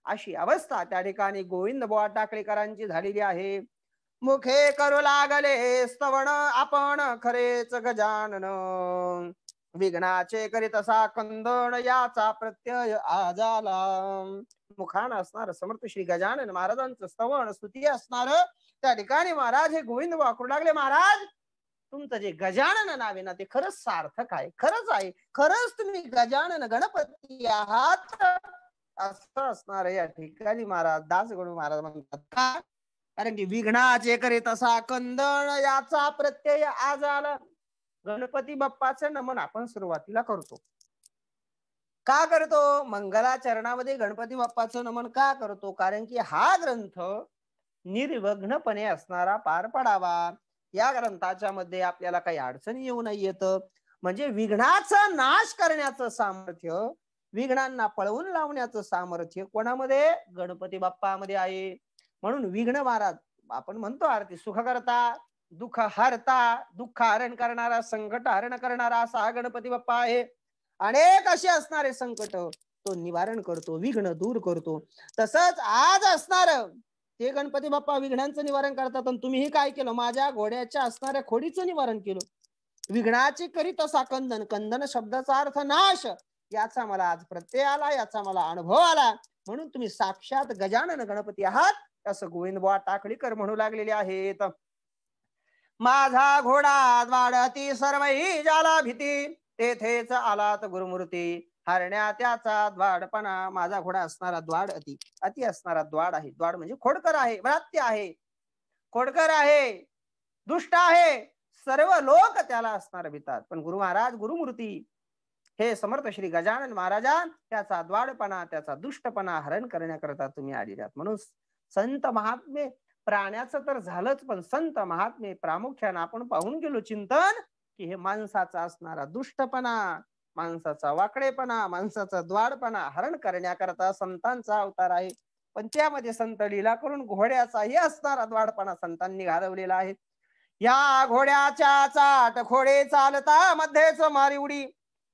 अशी अवस्था त्या ठिकाणी गोविंद बुवा टाकळीकरांची झालेली आहे. मुखे करू लागले स्तवन आपण खरेच गजानन, विघ्नाचे करीत असा कंदन याचा प्रत्यय आजाला. मुखान असणार समर्थ श्री गजानन महाराजांचं स्तवन स्तुती असणार त्या ठिकाणी महाराज हे गोविंद वाकरू लागले, महाराज तुमचं जे गजानन नाव आहे ना ते खरंच सार्थक आहे, खरंच आहे, खरंच तुम्ही गजानन गणपती आहात, असं असणार या ठिकाणी महाराज दासगणू महाराज म्हणतात. का? कारण की विघ्नाचे करीत असा कंदन याचा प्रत्यय आज आला. गणपती बाप्पाचं नमन आपण सुरुवातीला करतो. का करतो? मंगलाचरणामध्ये गणपती बाप्पाचं नमन का करतो? कारण की हा ग्रंथ निर्विघ्नपणे असणारा पार पडावा. या ग्रंथाच्या मध्ये आपल्याला काही अडचणी येऊ नये येत. म्हणजे विघ्नाचा नाश करण्याचं सामर्थ्य, विघ्नांना पळवून लावण्याचं सामर्थ्य कोणामध्ये? गणपती बाप्पामध्ये आहे. म्हणून विघ्न महाराज आपण म्हणतो आरती सुख करता, दुःख हरता, दुःख हरण करणारा, संकट हरण करणारा असा हा गणपती बाप्पा आहे. अनेक असे असणारे संकट तो निवारण करतो, विघ्न दूर करतो. तसंच आज असणार ते गणपती बाप्पा विघ्नांचं निवारण करतात. आणि तुम्हीही काय केलं? माझ्या घोड्याच्या असणाऱ्या खोडीचं निवारण केलं. विघ्नाची करीत असा कंदन, कंदन शब्दाचा अर्थ नाश. याचा मला आज प्रत्यय आला, याचा मला अनुभव आला. म्हणून तुम्ही साक्षात गजानन गणपती आहात असं गोविंदबुवा टाकळीकर म्हणू लागलेले आहेत. माझा घोडा द्वाडती सर्वही जाला भीती, तेथेच आलात गुरुमूर्ती हरण्या त्याचा द्वाडपणा. माझा घोडा असणारा द्वाड अति, अति असणारा द्वाड आहे. द्वाड म्हणजे खोडकर आहे, व्रात्य आहे, खोडकर आहे, दुष्ट आहे. सर्व लोक त्याला असणार भीतात. पण गुरु महाराज गुरुमूर्ती हे समर्थ श्री गजानन महाराजां त्याचा द्वाडपणा, त्याचा दुष्टपणा हरण करण्याकरता तुम्ही आलेले आहात. म्हणून संत महात्मे प्राण्याचं तर झालंच, पण संत महात्मे प्रामुख्याने आपण पाहून गेलो चिंतन की हे माणसाचा असणारा दुष्टपणा, माणसाचा वाकडेपणा, माणसाचा द्वाडपणा हरण करण्याकरता संतांचा अवतार आहे. पण त्यामध्ये संत लीला करून घोड्याचाही असणारा द्वाडपणा संतांनी घालवलेला आहे. या घोड्याच्या चाट खोडे चालता मध्येच मारी उडी,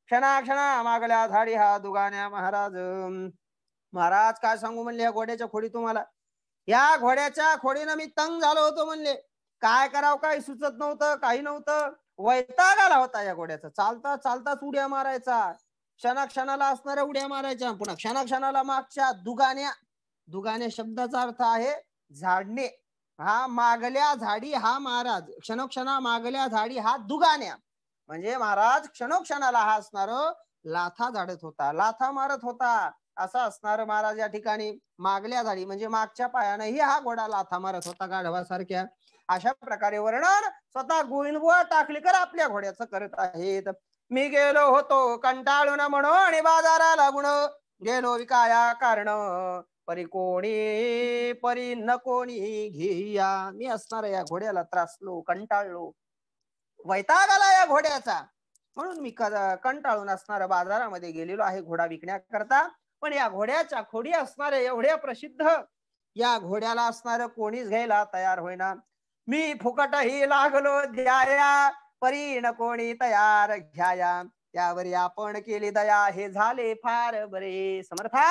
क्षणा मागल्या झाडी हा दुगाण्या. महाराज महाराज काय सांगू म्हणले या घोड्याच्या खोडी तुम्हाला. या घोड्याच्या खोडीनं मी तंग झालो होतो म्हणले. काय करावं काही सुचत नव्हतं, काही नव्हतं. वैताग आला होता या घोड्याचा. चालता चालताच उड्या मारायचा, क्षणाला असणाऱ्या उड्या मारायच्या, पुन्हा क्षणाला मागच्या दुगाण्या. दुगाण्या शब्दाचा अर्थ आहे झाडणे. हा मागल्या झाडी हा महाराज, क्षणोक्षणा मागल्या झाडी हा दुगाण्या. म्हणजे महाराज क्षणोक्षणाला हा असणार लाथा झाडत होता, लाथा मारत होता असं असणार महाराज. या ठिकाणी मागल्या झाडी म्हणजे मागच्या पायानेही हा घोडा लाथा मारत होता गाढवासारख्या. अशा प्रकारे वर्णन स्वतः गोविंदबुवा टाकळीकर आपल्या घोड्याचं करत आहेत. मी गेलो होतो कंटाळून म्हणून बाजाराला लागून, गेलो विकाया कारण परी कोणी परी न कोणी घेया. मी असणार या घोड्याला त्रासलो, कंटाळलो, वैताग आला या घोड्याचा. म्हणून मी कंटाळून असणाऱ्या बाजारामध्ये गेलेलो आहे घोडा विकण्याकरता. पण या घोड्याच्या खोडी असणाऱ्या एवढ्या प्रसिद्ध, या घोड्याला असणार कोणीच घ्यायला तयार होईना. मी फुकटही लागलो द्याया, परी न कोणी तयार घ्याया. त्यावरी आपण केली दया, हे झाले फार बरे. समर्था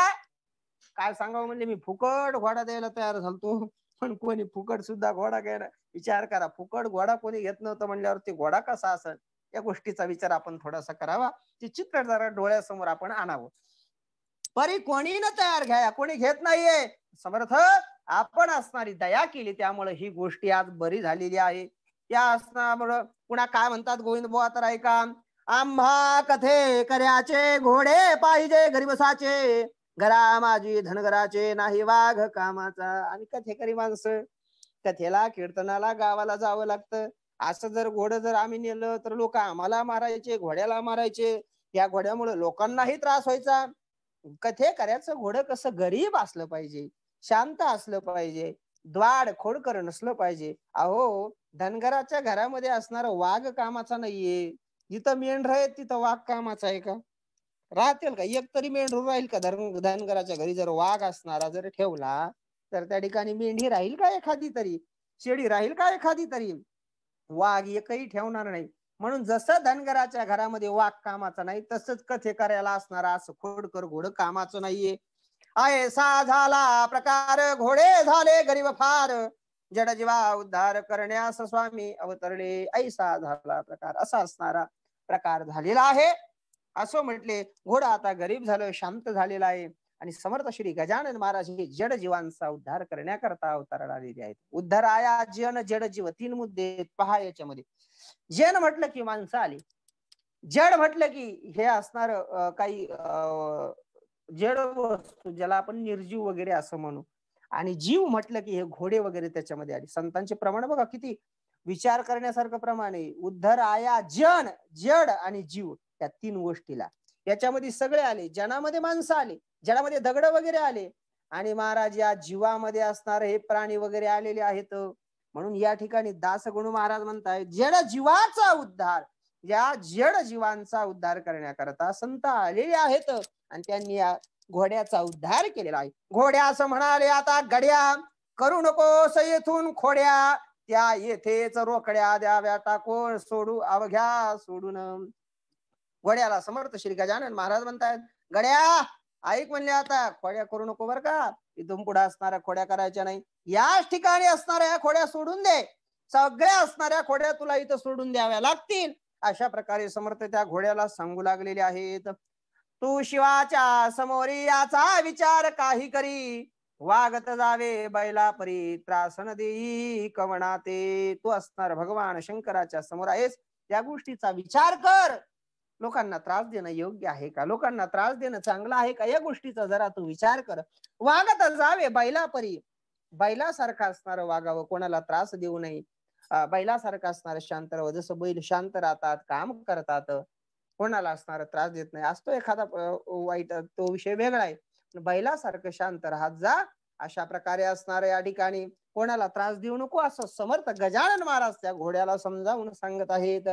काय सांगावं म्हणजे मी फुकट घोडा द्यायला तयार झालतो, पण कोणी फुकट सुद्धा घोडा घ्यायला. विचार करा, फुकट घोडा कोणी घेत नव्हतं म्हणल्यावर ते घोडा कसा असेल या गोष्टीचा विचार आपण थोडासा करावा. ते चित्र जरा डोळ्यासमोर आपण आणावं. परी कोणी न तयार घ्या, कोणी घेत नाहीये. समर्थ आपण असणारी दया केली त्यामुळे ही गोष्टी आज बरी झालेली आहे. या असण्यामुळं पुन्हा काय म्हणतात गोविंदबुवा तर ऐका. आम्हा कथे कर्याचे घोडे पाहिजे गरीबसाचे, घरा माझी धनगराचे नाही वाघ कामाचा. आणि कथेकरी माणसं, कथेला कीर्तनाला गावाला जावं लागतं. असं जर घोडं जर आम्ही नेलं तर लोक आम्हाला मारायचे, घोड्याला मारायचे. या घोड्यामुळे लोकांनाही त्रास व्हायचा. कथेकऱ्याचं घोडं कसं गरीब असलं पाहिजे, शांत असलं पाहिजे, द्वाड खोडकर नसलं पाहिजे. अहो धनगराच्या घरामध्ये असणारा वाघ कामाचा नाहीये. जिथं मेंढर आहे तिथं वाघ कामाचा आहे का? राहतील का? एक तरी मेंढरू राहील का? धनगराच्या घरी जर वाघ असणारा जर ठेवला तर त्या ठिकाणी मेंढी राहील का एखादी तरी? शेळी राहील का एखादी तरी? वाघ एकही ठेवणार नाही. म्हणून जसं धनगराच्या घरामध्ये वाघ कामाचा नाही, तसंच कथेकऱ्याला असणारा असं खोडकर घोडं कामाचं नाहीये. ऐसा झाला प्रकार घोडे झाले गरीब फार, जड जीवा उद्धार करण्यास स्वामी अवतरले. ऐसा झाला प्रकार, असा असणारा प्रकार झालेला आहे. असं म्हटले घोडा आता गरीब झालं, शांत झालेला आहे. आणि समर्थ श्री गजानन महाराज हे जड जीवांचा उद्धार करण्याकरता अवतार आलेले आहेत. उद्धार आया जन जड जीव, 3 मुद्दे पहा याच्यामध्ये. जन म्हटलं की माणसं आली, जड म्हटलं की हे असणार काही जड वस्तू ज्याला आपण निर्जीव वगैरे असं म्हणू. आणि जीव म्हटलं की हे घोडे वगैरे त्याच्यामध्ये आले. संतांचे प्रमाण बघा किती विचार करण्यासारखं प्रमाण आहे. उद्धर आया जन, जड आणि जीव, या 3 गोष्टीला याच्यामध्ये सगळे आले. जनामध्ये माणसं आले, जडामध्ये दगड वगैरे आले, आणि महाराज या जीवामध्ये असणारे हे प्राणी वगैरे आलेले आहेत. म्हणून या ठिकाणी दासगुणू महाराज म्हणताय जड जीवाचा उद्धार, या जड जीवांचा उद्धार करण्याकरता संत आलेले आहेत. आणि त्यांनी या घोड्याचा उद्धार केलेला आहे. घोड्या असं म्हणाले आता गड्या, करू नकोस येथून खोड्या, त्या येथेच रोकड्या द्याव्या टाकून सोडू अवघ्या सोडून. घोड्याला समर्थ श्री गजानन महाराज म्हणतायत, गड्या ऐक म्हणले, आता खोड्या करू नको बर का, इथून पुढे असणाऱ्या खोड्या करायच्या नाही, याच ठिकाणी असणाऱ्या खोड्या सोडून दे, सगळ्या असणाऱ्या खोड्या तुला इथं सोडून द्याव्या लागतील. अशा प्रकारे समर्थ त्या घोड्याला सांगू लागलेले आहेत. तू शिवाच्या समोरी याचा विचार काही करी, वागत जावे बैला परी, त्रास न देई कवना ते. तू असणार भगवान शंकराच्या समोर आहेस, त्या गोष्टीचा विचार कर. लोकांना त्रास देणं योग्य आहे का, लोकांना त्रास देणं चांगलं आहे का, या गोष्टीचा जरा तू विचार कर. वागत जावे बैला परी, बैलासारखं असणार वागावं, कोणाला त्रास देऊ नये. बैलासारखं असणार शांत राहावं, जसं बैल शांत राहतात, काम करतात, कोणाला असणार त्रास देत नाही. असतो एखादा वाईट, तो विषय वेगळा आहे. बैलासारखं शांत राहत जा, अशा प्रकारे असणार या ठिकाणी कोणाला त्रास देऊ नको, असं समर्थ गजानन महाराज त्या घोड्याला समजावून सांगत आहेत.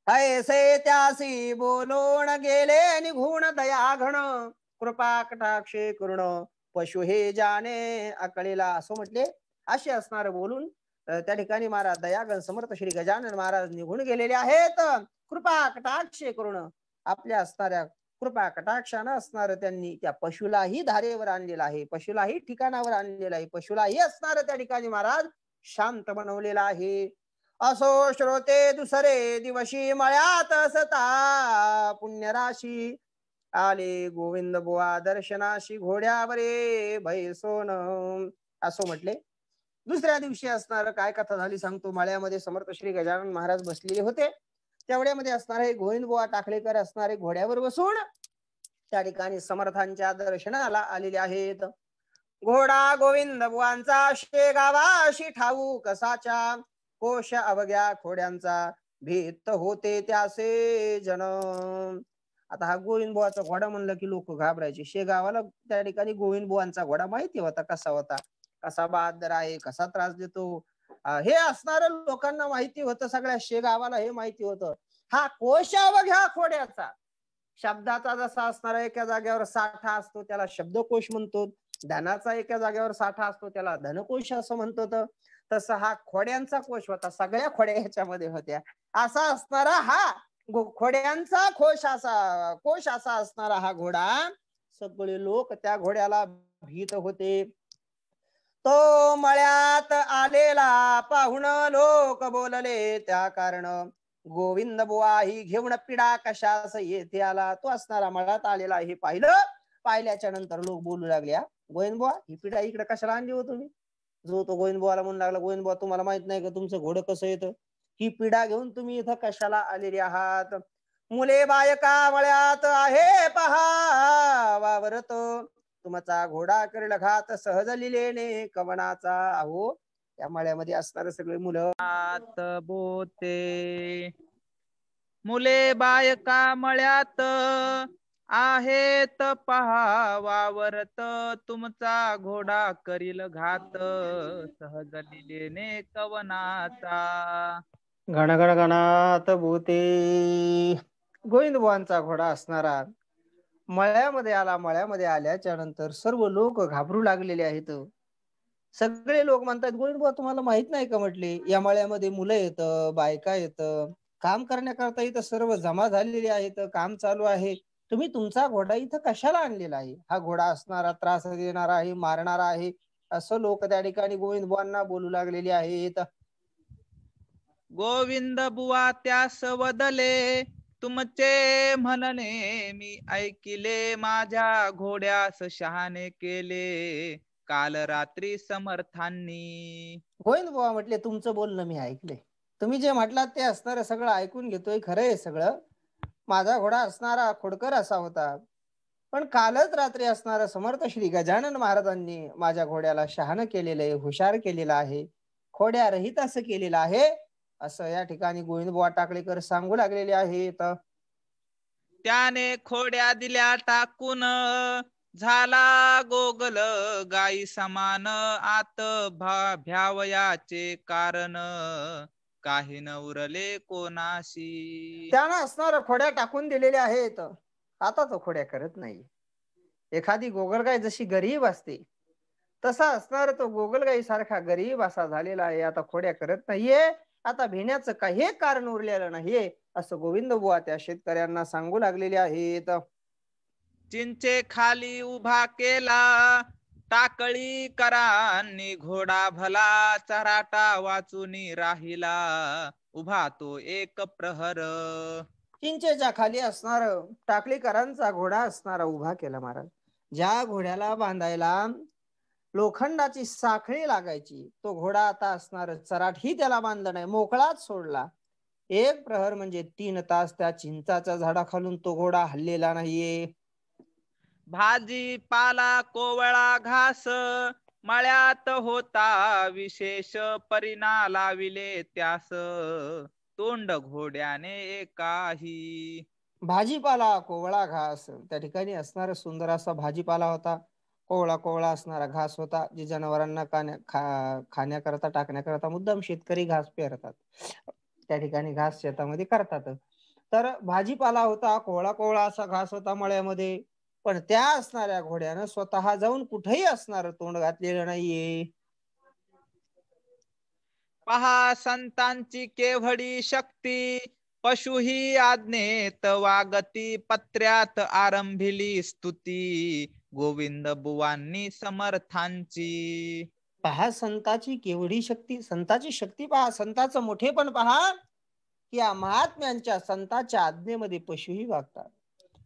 ऐसे त्यासी बोलून गेले निघून दया घण, कृपा कटाक्षे करुण पशु हे जाणे अकळीला. असं म्हटले. असे असणार बोलून त्या ठिकाणी महाराज दयागण समर्थ श्री गजानन महाराज निघून गेलेले आहेत. कृपा कटाक्षे करुण, आपल्या असणाऱ्या कृपा कटाक्षानं असणार त्यांनी त्या पशुलाही धारेवर आणलेला आहे, पशुलाही ठिकाणावर आणलेला आहे, पशुलाही असणार त्या ठिकाणी महाराज शांत बनवलेला आहे. असो श्रोते दुसरे दिवशी मळ्यात असता, पुण्यराशी आले गोविंद बुवा दर्शनाशी, घोड्यावरे भैसोन. असो म्हटले. दुसऱ्या दिवशी असणार काय कथा झाली सांगतो. मळ्यामध्ये समर्थ श्री गजानन महाराज बसलेले होते. तेवढ्यामध्ये असणारे गोविंद बुवा टाकळेकर असणारे घोड्यावर बसून त्या ठिकाणी समर्थांच्या दर्शनाला आलेले आहेत. घोडा गोविंद बुवांचा शेगावाशी ठाऊ कसाच्या, कोश अवघ्या खोड्यांचा भीत होते त्यासे जन. आता हा गोविंद बुवाचा घोडा म्हणलं की लोक घाबरायचे. शेगावाला त्या ठिकाणी गोविंद बुवांचा घोडा माहिती होता कसा होता, कसा बहादर आहे, कसा त्रास देतो, हे असणाऱ्या लोकांना माहिती होतं. सगळ्या शेगावाला हे माहिती होतं. हा कोश अवघ्या खोड्याचा, शब्दाचा जसा असणारा एका जागेवर साठा असतो त्याला शब्दकोश म्हणतो, धनाचा एका जागेवर साठा असतो त्याला धनकोश असं म्हणतो. तसा हा खोड्यांचा कोश होता, सगळ्या खोड्या ह्याच्यामध्ये होत्या. असा असणारा हा खोड्यांचा कोश असा असणारा हा घोडा. सगळे लोक त्या घोड्याला भीत होते. तो मळ्यात आलेला पाहुण लोक बोलले त्या कारण, गोविंद बुवा ही घेऊन पिढा कशास येथे आला. तो असणारा मळ्यात आलेला हे पाहिल्याच्या नंतर लोक बोलू लागल्या, गोविंद बुवा ही पिढा इकडे कशाला आणली हो तुम्ही. जो तो गोविंद बुवाला म्हणू लागला, गोविंद बुवा तुम्हाला माहित नाही का तुमचं घोडं कसं येतं, ही पिढा घेऊन तुम्ही इथं कशाला आलेली आहात. मुले बायका मळ्यात आहे पहा वावरत, तुमचा घोडा करेल घात सहज लिलेने कवनाचा. अहो त्या मळ्यामध्ये असणार सगळे मुलं बोते, मुले बायका मळ्यात आहेत पहा वावरत, तुमचा घोडा करील घात सहज लिलेने कवनाचा. घणघण घणात भूते. गोविंद बुवांचा घोडा असणारा मळ्यामध्ये आला. मळ्यामध्ये आल्याच्या नंतर सर्व लोक घाबरू लागलेले आहेत. सगळे लोक म्हणतात, गोविंद बुवा तुम्हाला माहित नाही का म्हटले, या मळ्यामध्ये मुलं येतं, बायका येतं, काम करण्याकरता इथं सर्व जमा झालेले आहेत, काम चालू आहे, तुम्ही तुमचा घोडा इथं कशाला आणलेला आहे. हा घोडा असणारा त्रास देणारा आहे, मारणारा आहे, असं लोक त्या ठिकाणी गोविंद बुवांना बोलू लागलेले आहेत. गोविंद बुवा त्यास वदले, तुमचे म्हणणे मी ऐकिले, माझ्या घोड्यास शहाणे केले काल रात्री समर्थांनी. गोविंद बुवा म्हटले, तुमचं बोलणं मी ऐकले, तुम्ही जे म्हटलात ते असणारं सगळं ऐकून घेतोय, खरं आहे सगळं. माझा घोडा असणारा खोडकर असा होता, पण कालच रात्री असणारा समर्थ श्री गजानन महाराजांनी माझ्या घोड्याला शहाणं केलेलं आहे, हुशार केलेला आहे, खोड्या रहित असं केलेलं आहे, असं या ठिकाणी गोविंद बुवा टाकळेकर सांगू लागलेले आहेत. त्याने खोड्या दिल्या टाकून, झाला गोगल गाई समान, आत भ्यावयाचे कारण काही न उरले कोणाशी. त्यानं असणाऱ्या खोड्या टाकून दिलेल्या आहेत, आता तो खोड्या करत नाही. एखादी गोगलगाय जशी गरीब असते तसा असणार तो गोगलगाई सारखा गरीब असा झालेला आहे. आता खोड्या करत नाहीये. आता भिण्याचं काही कारण उरलेलं नाहीये, असं गोविंद बुवा त्या शेतकऱ्यांना सांगू लागलेले आहेत. चिंचे खाली उभा केला टाकळी करांनी घोडा भला चराटा वाचूनी राहिला उभा तो एक प्रहर. चिंचेच्या खाली असणार टाकळीकरांचा घोडा असणारा उभा केला महाराज. ज्या घोड्याला बांधायला लोखंडाची साखळी लागायची तो घोडा आता असणार चराट ही त्याला बांधलं नाही, मोकळाच सोडला. एक प्रहर म्हणजे 3 तास त्या चिंचाच्या झाडाखालून तो घोडा हल्लेला नाहीये. भाजी पाला कोवळा घास मळ्यात होता विशेष परिणा लाविले त्यास तोंड घोड्याने काही. भाजीपाला कोवळा घास त्या ठिकाणी असणारा सुंदर असा भाजीपाला होता. कोवळा कोवळा असणारा घास होता, जे जनावरांना खाण्याकरता टाकण्याकरता मुद्दाम शेतकरी घास पेरतात. त्या ठिकाणी घास शेतामध्ये करतात. तर भाजीपाला होता, कोवळा कोवळा असा घास होता मळ्यामध्ये. पण त्या असणाऱ्या घोड्यानं स्वतः जाऊन कुठेही असणार तोंड घातलेलं नाहीये. पहा संतांची केवढी शक्ती पशुही आज्ञेत वागती पत्र्यात आरंभिली स्तुती गोविंद बुवांनी समर्थांची. पहा संताची केवढी शक्ती, संताची शक्ती पहा, संताचं मोठेपण पहा, की या महात्म्यांच्या संतांच्या आज्ञेमध्ये पशुही वागतात.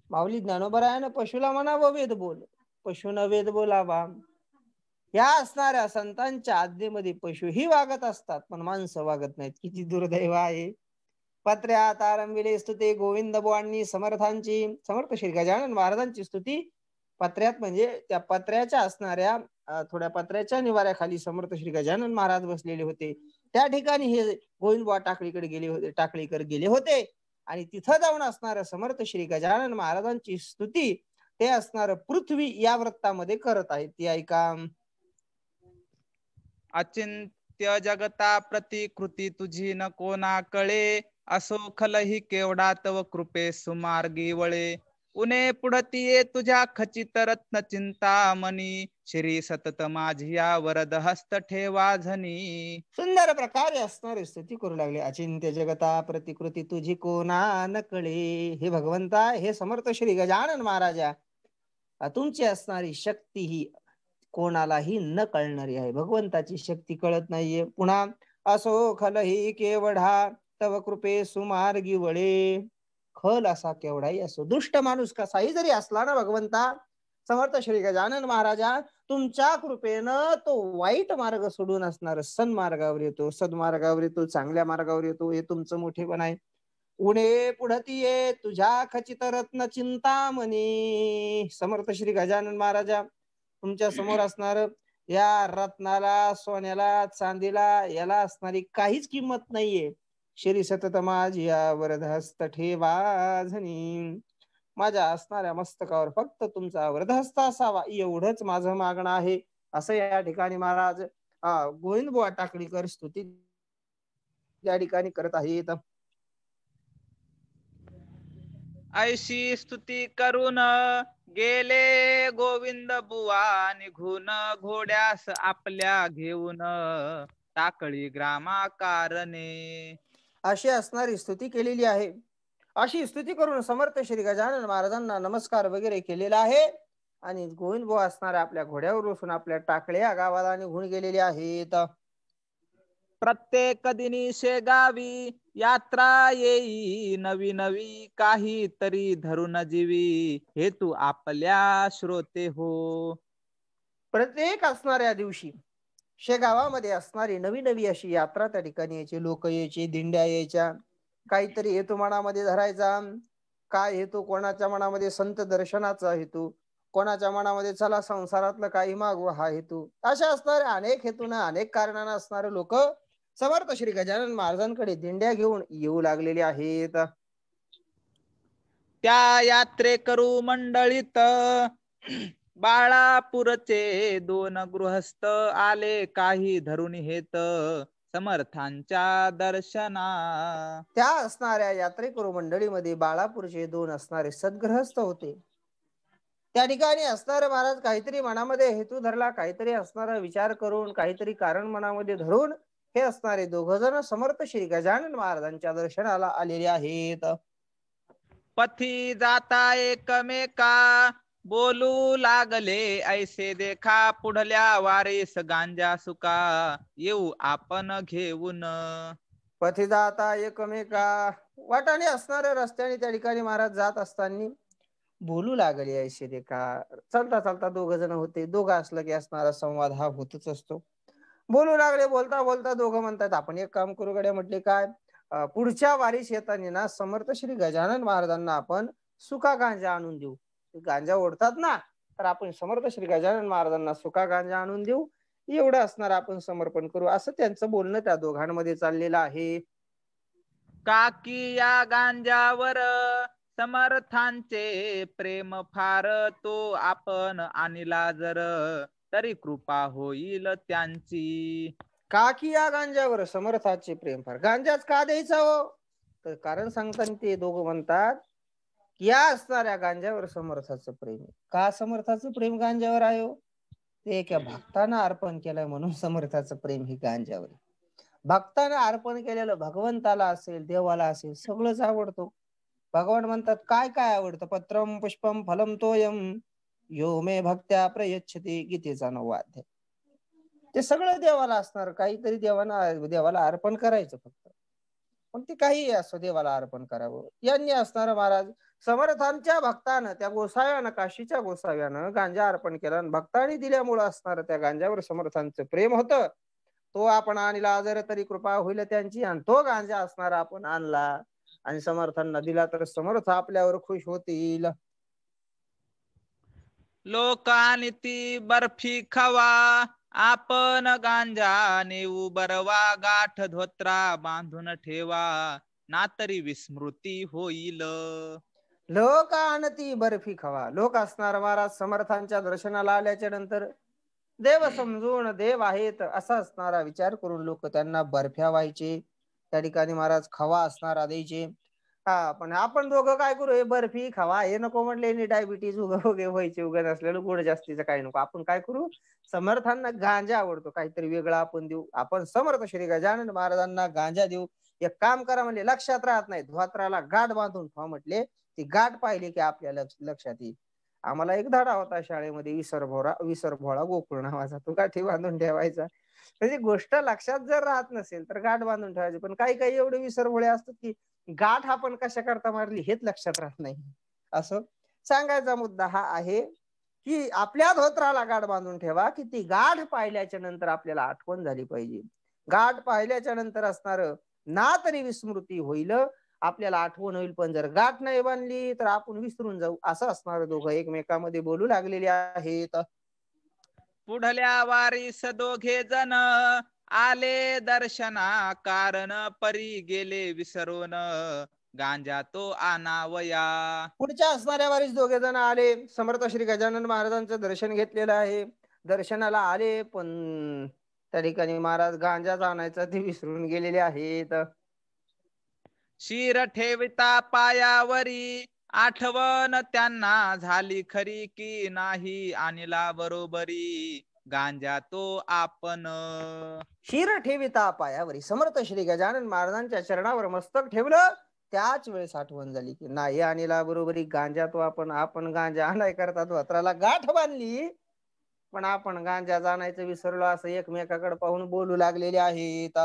माऊली ज्ञानोबरायानं पशुला म्हणावं वेद बोल, पशुनं वेद बोलावा. या असणाऱ्या संतांच्या आज्ञेमध्ये पशुही वागत असतात, पण माणसं वागत नाहीत. किती दुर्दैव आहे. पत्र्यात आरंभिले स्तुती गोविंद बुवांनी समर्थांची. समर्थ श्री गजानन महाराजांची स्तुती पत्र्यात म्हणजे त्या पत्र्याच्या असणाऱ्या थोड्या पत्र्याच्या निवाऱ्याखाली समर्थ श्री गजानन महाराज बसलेले होते. त्या ठिकाणी हे गोविंद बुवा टाकळीकडे गेले होते, टाकळीकर गेले होते आणि तिथं जाऊन असणारं समर्थ श्री गजानन महाराजांची स्तुती ते असणार पृथ्वी या वृत्तामध्ये करत आहेत. ती ऐका. अचिंत्य जगता प्रतिकृती तुझी न कोणा कळे असो खलही केवढा तव कृपे सुमार्गी वळे उने पुढती ये तुझ्या खचित रत्न चिंतामणी श्री सतत माझिया वरद हस्त ठेवा झनी. सुंदर प्रकारे असणारी स्तुती करू लागले. अचिंत्य जगता प्रतिकृती तुझी कोणा न कळे. हे भगवंता, हे समर्थ श्री गजानन महाराजा, तुमची असणारी शक्ती ही कोणालाही न कळणारी आहे. भगवंताची शक्ती कळत नाहीये. पुन्हा असो खलही केवढा तव कृपे सुमार्गी वळे. खल असा केवढाही असो, दुष्ट माणूस कसाही जरी असला ना भगवंता, समर्थ श्री गजानन महाराजा, तुमच्या कृपेनं तो वाईट मार्ग सोडून असणार सन्मार्गावर येतो, सद्मार्गावर येतो, चांगल्या मार्गावर येतो. हे तुमचं मोठेपण आहे. उणे पुढती ये तुझ्या खचित रत्न चिंतामणी. समर्थ श्री गजानन महाराजा, तुमच्या समोर असणार या रत्नाला, सोन्याला, चांदीला याला असणारी काहीच किंमत नाहीये. श्री सतत माझिया वरद हस्त ठेवा झनी. माझ्या असणाऱ्या मस्तकावर फक्त तुमचा वरदहस्त असावा, एवढंच माझं मागणं आहे. असं या ठिकाणी महाराज गोविंद बुवा टाकळीकर स्तुती या ठिकाणी करत आहेत. ऐशी स्तुती करून गेले गोविंद बुवा निघून घोड्यास आपल्या घेऊन टाकळी ग्रामाकारणे. अशी असणारी स्तुती केलेली आहे. अशी स्तुती करून समर्थ श्री गजानन महाराजांना नमस्कार वगैरे केलेला आहे आणि गोविंद बुवा असणाऱ्या आपल्या घोड्यावर बसून आपल्या टाकळ्या गावाला निघून गेलेले आहेत. प्रत्येक दिनी शेगावी यात्रा येई नवी नवी काहीतरी धरून जीवी हेतू आपल्या श्रोते हो. प्रत्येक असणाऱ्या दिवशी शेगावामध्ये असणारी नवी नवी अशी यात्रा त्या ठिकाणी यायची, लोक यायचे, दिंड्या यायच्या. काहीतरी हेतू मनामध्ये धरायचा. काय हेतू? कोणाच्या मनामध्ये संत दर्शनाचा हेतू, कोणाच्या मनामध्ये चला संसारातलं काही मागू हा हेतू. अशा असणाऱ्या अनेक हेतून अनेक कारणानं असणारे लोक समर्थ श्री गजानन महाराजांकडे दिंड्या घेऊन येऊ लागलेले आहेत. त्या यात्रेकरू मंडळीत बाळापूरचे 2 गृहस्थ आले काही धरून हेत समर्थांच्या दर्शना. त्या असणाऱ्या यात्रेकरू मंडळीमध्ये बाळापूरचे 2 असणारे सद्गृहस्थ होते. त्या ठिकाणी असणारे महाराज काहीतरी मनामध्ये हेतू धरला, काहीतरी असणारा विचार करून, काहीतरी कारण मनामध्ये धरून हे असणारे दोघ जण समर्थ श्री गजानन महाराजांच्या दर्शनाला आलेले आहेत. पथी जाता एकमेका बोलू लागले ऐसे देखा पुढल्या वारीस गांजा सुका येऊ आपण घेऊन. पथी जाता एकमेका वाटाने असणाऱ्या रस्त्याने त्या ठिकाणी महाराज जात असताना बोलू लागले ऐसे देखा. चालता चालता दोघ जण होते. दोघं असलं की असणारा संवाद हा होतच असतो. बोलू लागले. बोलता बोलता दोघं म्हणतात आपण एक काम करू गड्या. म्हटले काय? पुढच्या वारीस येताना ना समर्थ श्री गजानन महाराजांना आपण सुका गांजा आणून देऊ. गांजा ओढतात ना, तर आपण समर्थ श्री गजानन महाराजांना सुका गांजा आणून देऊ. एवढं असणार आपण समर्पण करू, असं त्यांचं बोलणं त्या दोघांमध्ये चाललेलं आहे. काकी या गांजावर समर्थांचे प्रेम फार तो आपण आणला जर तरी कृपा होईल त्यांची. का की या गांजावर समर्थाचे प्रेम फार. गांजाच का द्यायचा हो? तर कारण सांगताना ते दोघं म्हणतात या असणाऱ्या गांजावर समर्थाचं प्रेम. का समर्थाचं प्रेम गांजावर आहे हो? ते एका भक्तानं अर्पण केलंय म्हणून समर्थाचं प्रेम ही गांजावर. भक्तानं अर्पण केलेलं भगवंताला असेल, देवाला असेल, सगळंच आवडतो. भगवान म्हणतात काय काय आवडतं? पत्रम पुष्पम फलम तोयम यो मे भक्त्या प्रयच्छते. गीतेचा 9वा अध्याय. ते सगळं देवाला असणार. काहीतरी देवाला अर्पण करायचं फक्त. पण ते काही असो देवाला अर्पण करावं. यांनी असणार महाराज समर्थांच्या भक्तानं, त्या गोसाव्यानं, काशीच्या गोसाव्यानं गांजा अर्पण केला आणि भक्तांनी दिल्यामुळं असणार त्या गांजावर समर्थांचं प्रेम होतं. तो आपण आणला जर तरी कृपा होईल त्यांची. आणि तो गांजा असणारा आपण आणला आणि समर्थांना दिला तर समर्थ आपल्यावर खुश होतील. लोकांनी ती बर्फी खावा आपण गांजा नेऊ बरवा गाठ धोत्रा बांधून ठेवा ना तरी विस्मृती होईल. लोक आणती बर्फी खावा. लोक असणार महाराज समर्थांच्या दर्शनाला आल्याच्या नंतर देव समजून देव आहेत असा असणारा विचार करून लोक त्यांना बर्फ्या व्हायचे. त्या ठिकाणी महाराज खवा असणारा द्यायचे. हा, पण आपण दोघं काय करू? हे बर्फी खावा हे नको म्हटले. डायबिटीज उगे व्हायचे. उगा नसलेलं गोड जास्तीचं काही नको. आपण काय करू? समर्थांना गांजा आवडतो, काहीतरी वेगळं आपण देऊ. आपण समर्थ श्री गजानन महाराजांना गांजा देऊ. एक काम करा म्हणले, लक्षात राहत नाही, धोत्राला गाठ बांधून ठेवा म्हटले. ती गाठ पाहिली की आपल्या लक्षात येईल. आम्हाला एक धडा होता शाळेमध्ये, विसरभोळा गोकुळ नावाचा. तो गाठी बांधून ठेवायचा. म्हणजे गोष्ट लक्षात जर राहत नसेल तर गाठ बांधून ठेवायची. पण काही काही एवढे विसरभोळे असतात की गाठ आपण कशा करता मारली हेच लक्षात राहत नाही. असं सांगायचा मुद्दा हा आहे की आपल्या धोत्राला गाठ बांधून ठेवा की ती गाठ पाहिल्याच्या नंतर आपल्याला आठवण झाली पाहिजे. गाठ पाहिल्याच्या नंतर असणार ना तरी विस्मृती होईल, आपल्याला आठवण होईल. पण जर गाठ नाही बांधली तर आपण विसरून जाऊ. असं असणार. दोघं एकमेकांमध्ये बोलू लागलेले आहेत. पुढल्या वारीस दोघे जण आले दर्शना कारण परी गेले विसरून गांजा तो आणावया. पुढच्या असणाऱ्या वारीस दोघे जण आले. समर्थ श्री गजानन महाराजांचं दर्शन घेतलेलं आहे. दर्शनाला आले पण त्या ठिकाणी महाराज गांजा आणायचा ते विसरून गेलेले आहेत. शिर ठेविता पायावरी आठवण त्यांना झाली खरी की नाही आणला बरोबरी गांजा तो आपण. शिर ठेविता पायावरी. समर्थ श्री गजानन महाराजांच्या चरणावर मस्तक ठेवलं त्याच वेळेस आठवण झाली की नाही आणला बरोबरी गांजा तो आपण गांजा आणाय करता धोत्राला गाठ बांधली पण आपण गांजा जाणायचं विसरलो. असं एकमेकाकडे पाहून बोलू लागलेले आहेत.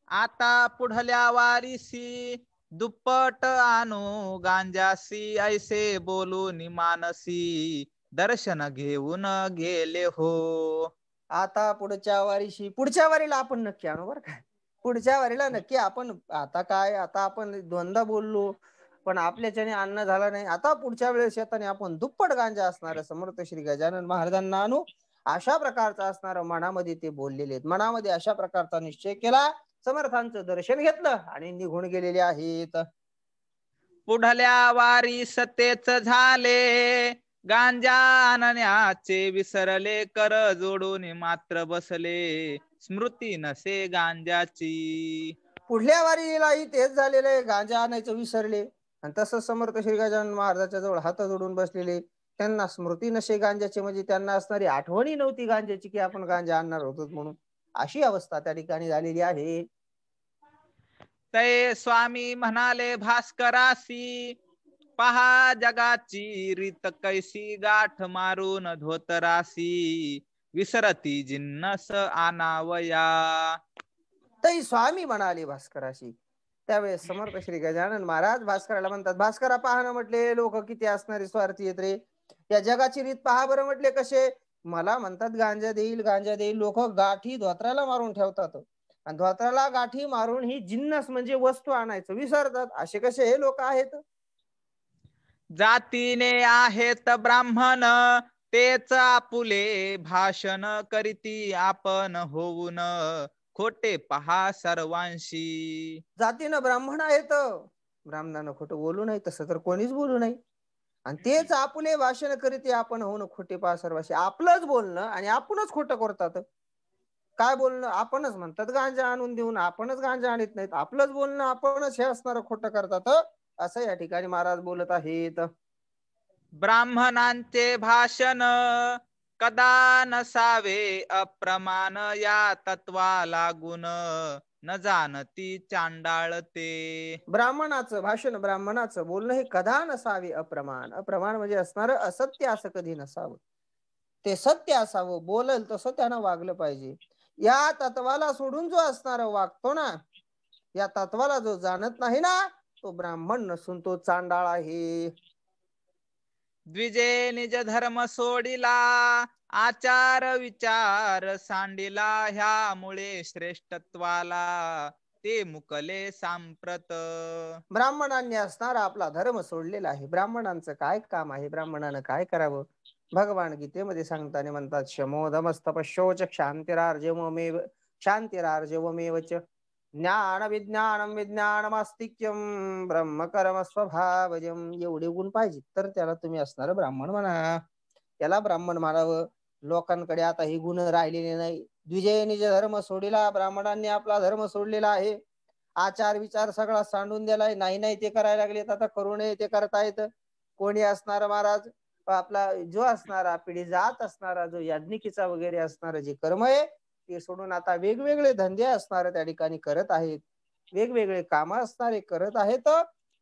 आता पुढल्या वारीसी दुप्पट आणू गांजासी ऐसे बोलून मानसी दर्शन घेऊन गेले हो. आता पुढच्या वारीला आपण नक्की आणू बरं का. पुढच्या वारीला नक्की आपण. आता आपण दोनदा बोललो पण आपल्याच्याने अन्न झालं नाही. आता पुढच्या वेळेस येताना आपण दुप्पट गांजा असणार समर्थ श्री गजानन महाराजांना आणू. अशा प्रकारचा असणार मनामध्ये ते बोललेले आहेत. मनामध्ये अशा प्रकारचा निश्चय केला. समर्थांचं दर्शन घेतलं आणि निघून गेलेले आहेत. पुढल्या वारीस तेच झाले गांजा आणण्याचे विसरले कर जोडून मात्र बसले स्मृती नसे गांजाची. पुढल्या वारीलाही तेच झालेले. गांजा आणायचं विसरले आणि तसंच समर्थ श्री गजानन महाराजाच्या जवळ हात जोडून बसलेले. त्यांना स्मृती नसे गांजाची, म्हणजे त्यांना असणारी आठवणी नव्हती गांजाची की आपण गांजा आणणार होतो म्हणून. अशी अवस्था त्या ठिकाणी झालेली आहे. ते स्वामी म्हणाले भास्करासी, पहा जगाची रीत कैसी, गाठ मारून धोतरासी, विसरती जिन्नस आनावया. तै स्वामी म्हणाले भास्कराशी. त्यावेळेस समर्थ श्री गजानन महाराज भास्कराला म्हणतात, भास्करा पहा ना म्हटले, लोक किती असणारे स्वार्थी येत रे. या जगाची रीत पहा बरं म्हटले कसे. मला म्हणतात गांजा देईल गांजा देईल, लोक गाठी धोत्राला मारून ठेवतात आणि धोत्राला गाठी मारून ही जिन्नस म्हणजे वस्तू आणायचं विसरतात. असे कसे हे लोक आहेत. जातीने आहेत ब्राह्मण, तेच आपुले भाषण करीती, आपण होऊन खोटे पहा सर्वांशी. जातीनं ब्राह्मण आहेत, ब्राह्मणानं खोटं बोलू नाही, तसं तर कोणीच बोलू नाही. आणि तेच आपुले भाषण करीत आपण होऊन खोटे पहा सर्वांशी. आपलंच बोलणं आणि आपणच खोटं करतात. काय बोलणं, आपणच म्हणतात गांजा आणून देऊन, आपणच गांजा आणत नाहीत. आपलंच बोलणं आपणच हे असणार खोटं करतात, असं या ठिकाणी महाराज बोलत आहेत. ब्राह्मणांचे भाषण कदा नसावे अप्रमाण, या तत्वा लागून न जाणती चांडाळ ते. ब्राह्मणाचं भाषण, ब्राह्मणाचं बोलणं हे कदा नसावे अप्रमाण. अप्रमाण म्हणजे असणार असत्य असं कधी नसावं, ते सत्य असावं. बोलल तसं त्यानं वागलं पाहिजे. या तत्वाला सोडून जो असणार वागतो ना, या तत्वाला जो जाणत नाही ना, तो ब्राह्मण नसून तो चांडाळ आहे. द्विजे निज धर्म सोडिला, आचार विचार सांडिला, ह्यामुळे श्रेष्ठत्वाला ते मुकले सांप्रत. ब्राह्मणांनी असणारा आपला धर्म सोडलेला आहे. ब्राह्मणांचं काय काम आहे, ब्राह्मणानं काय करावं. भगवान गीतेमध्ये सांगताना म्हणतात, शमोदमस्तपशोच क्षांतिरार्जवमेव क्षांतिरार्जवमेवच, ज्ञान विज्ञानम विज्ञानमास्तिक्यम ब्रह्मकर्म स्वभावजम. एवढे गुण पाहिजे तर त्याला तुम्ही असणार ब्राह्मण म्हणा. त्याला ब्राह्मण म्हणावं. लोकांकडे आता हे गुण राहिलेले नाही. द्विजय निज धर्म सोडिला, ब्राह्मणांनी आपला धर्म सोडलेला आहे. आचार विचार सगळा सांडून दिलाय. नाही नाही ते करायला लागलेत, आता करू नये ते करतायत. कोणी असणार महाराज, आपला जो असणारा पिढी जात असणारा जो याज्ञिकीचा वगैरे असणारा जे कर्म आहे ते सोडून आता वेगवेगळे धंदे असणारे त्या ठिकाणी करत आहेत, वेगवेगळे काम असणारे करत आहेत,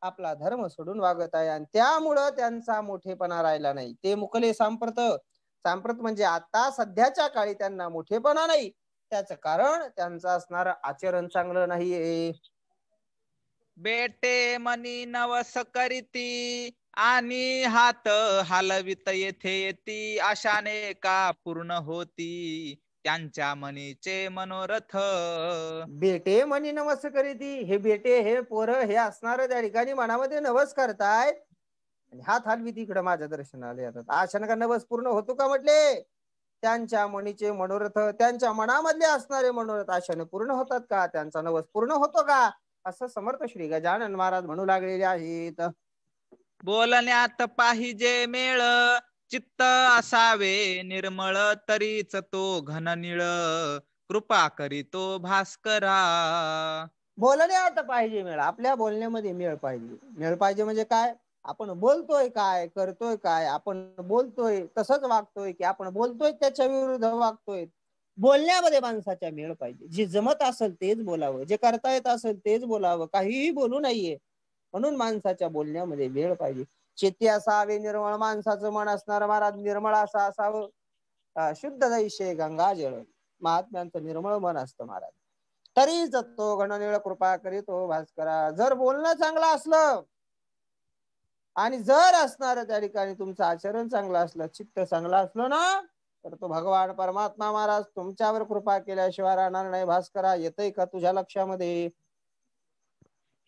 आपला धर्म सोडून वागत आहे. आणि त्यामुळं त्यांचा मोठेपणा राहिला नाही. ते मुकले सांप्रत. सांप्रत म्हणजे आता सध्याच्या काळी त्यांना मोठेपणा नाही. त्याचं कारण त्यांचं असणारं आचरण चांगलं नाहीये. बेटे मनी नवस करीती, आणि हात हलवित येथे येती, आशाने का पूर्ण होती त्यांच्या मनीचे मनोरथ. बेटे म्हणी नवस करीती. हे बेटे हे पोरं हे असणार त्या ठिकाणी मनामध्ये नवस करतायत आणि हात हलवी तिकडे माझ्या दर्शनाला येतात. आशाने का नवस पूर्ण होतो का म्हटले. त्यांच्या मनीचे मनोरथ, त्यांच्या मनामधले असणारे मनोरथ आशाने पूर्ण होतात का, त्यांचा नवस पूर्ण होतो का, असं समर्थ श्री गजानन महाराज म्हणू लागलेले आहेत. बोलण्यात पाहिजे मेळ, चित्त असावे निर्मळ, तरीच तो घननिळ, कृपा करीतो भास्करा. बोलण्यात पाहिजे मेळ, आपल्या बोलण्यामध्ये मेळ पाहिजे. मेळ पाहिजे म्हणजे काय, आपण बोलतोय काय, करतोय काय, आपण बोलतोय तसंच वागतोय की आपण बोलतोय त्याच्या विरुद्ध वागतोय. बोलण्यामध्ये माणसाच्या मेळ पाहिजे. जे जमत असेल तेच बोलावं, जे करता येत असेल तेच बोलावं, काहीही बोलू नाहीये. म्हणून माणसाच्या बोलण्यामध्ये मेळ पाहिजे. चित्ती असावे निर्मळ, माणसाचं मन असणार महाराज निर्मळ असं असावं. शुद्ध दैशे गंगाजळ, महात्म्यांचं निर्मळ मन असतं महाराज. तरीच तो घननिळ कृपा करीतो भास्करा. जर बोलणं चांगलं असलं आणि जर असणार त्या ठिकाणी तुमचं आचरण चांगलं असलं, चित्त चांगलं असलं ना, तर तो भगवान परमात्मा महाराज तुमच्यावर कृपा केल्याशिवाय राहणार नाही. भास्करा, येतंय का तुझ्या लक्षामध्ये.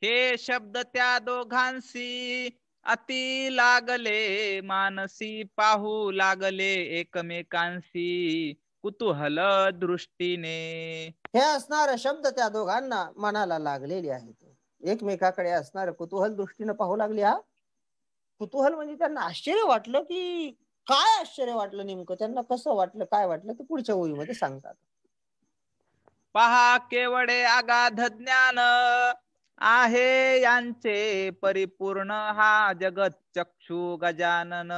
हे शब्द त्या दोघांशी अति लागले मानसी, पाहू लागले एकमेकांशी कुतूहल दृष्टीने. हे असणार शब्द त्या दोघांना मनाला लागलेले आहेत. एकमेकाकडे असणार कुतूहल दृष्टीने पाहू लागले. हा कुतूहल म्हणजे त्यांना आश्चर्य वाटलं, की काय आश्चर्य वाटलं नेमकं, त्यांना कसं वाटलं, काय वाटलं ते पुढच्या ओळीमध्ये सांगतात. पहा केवढे अगाध ज्ञान आहे यांचे परिपूर्ण, हा जगत चक्षु गजानन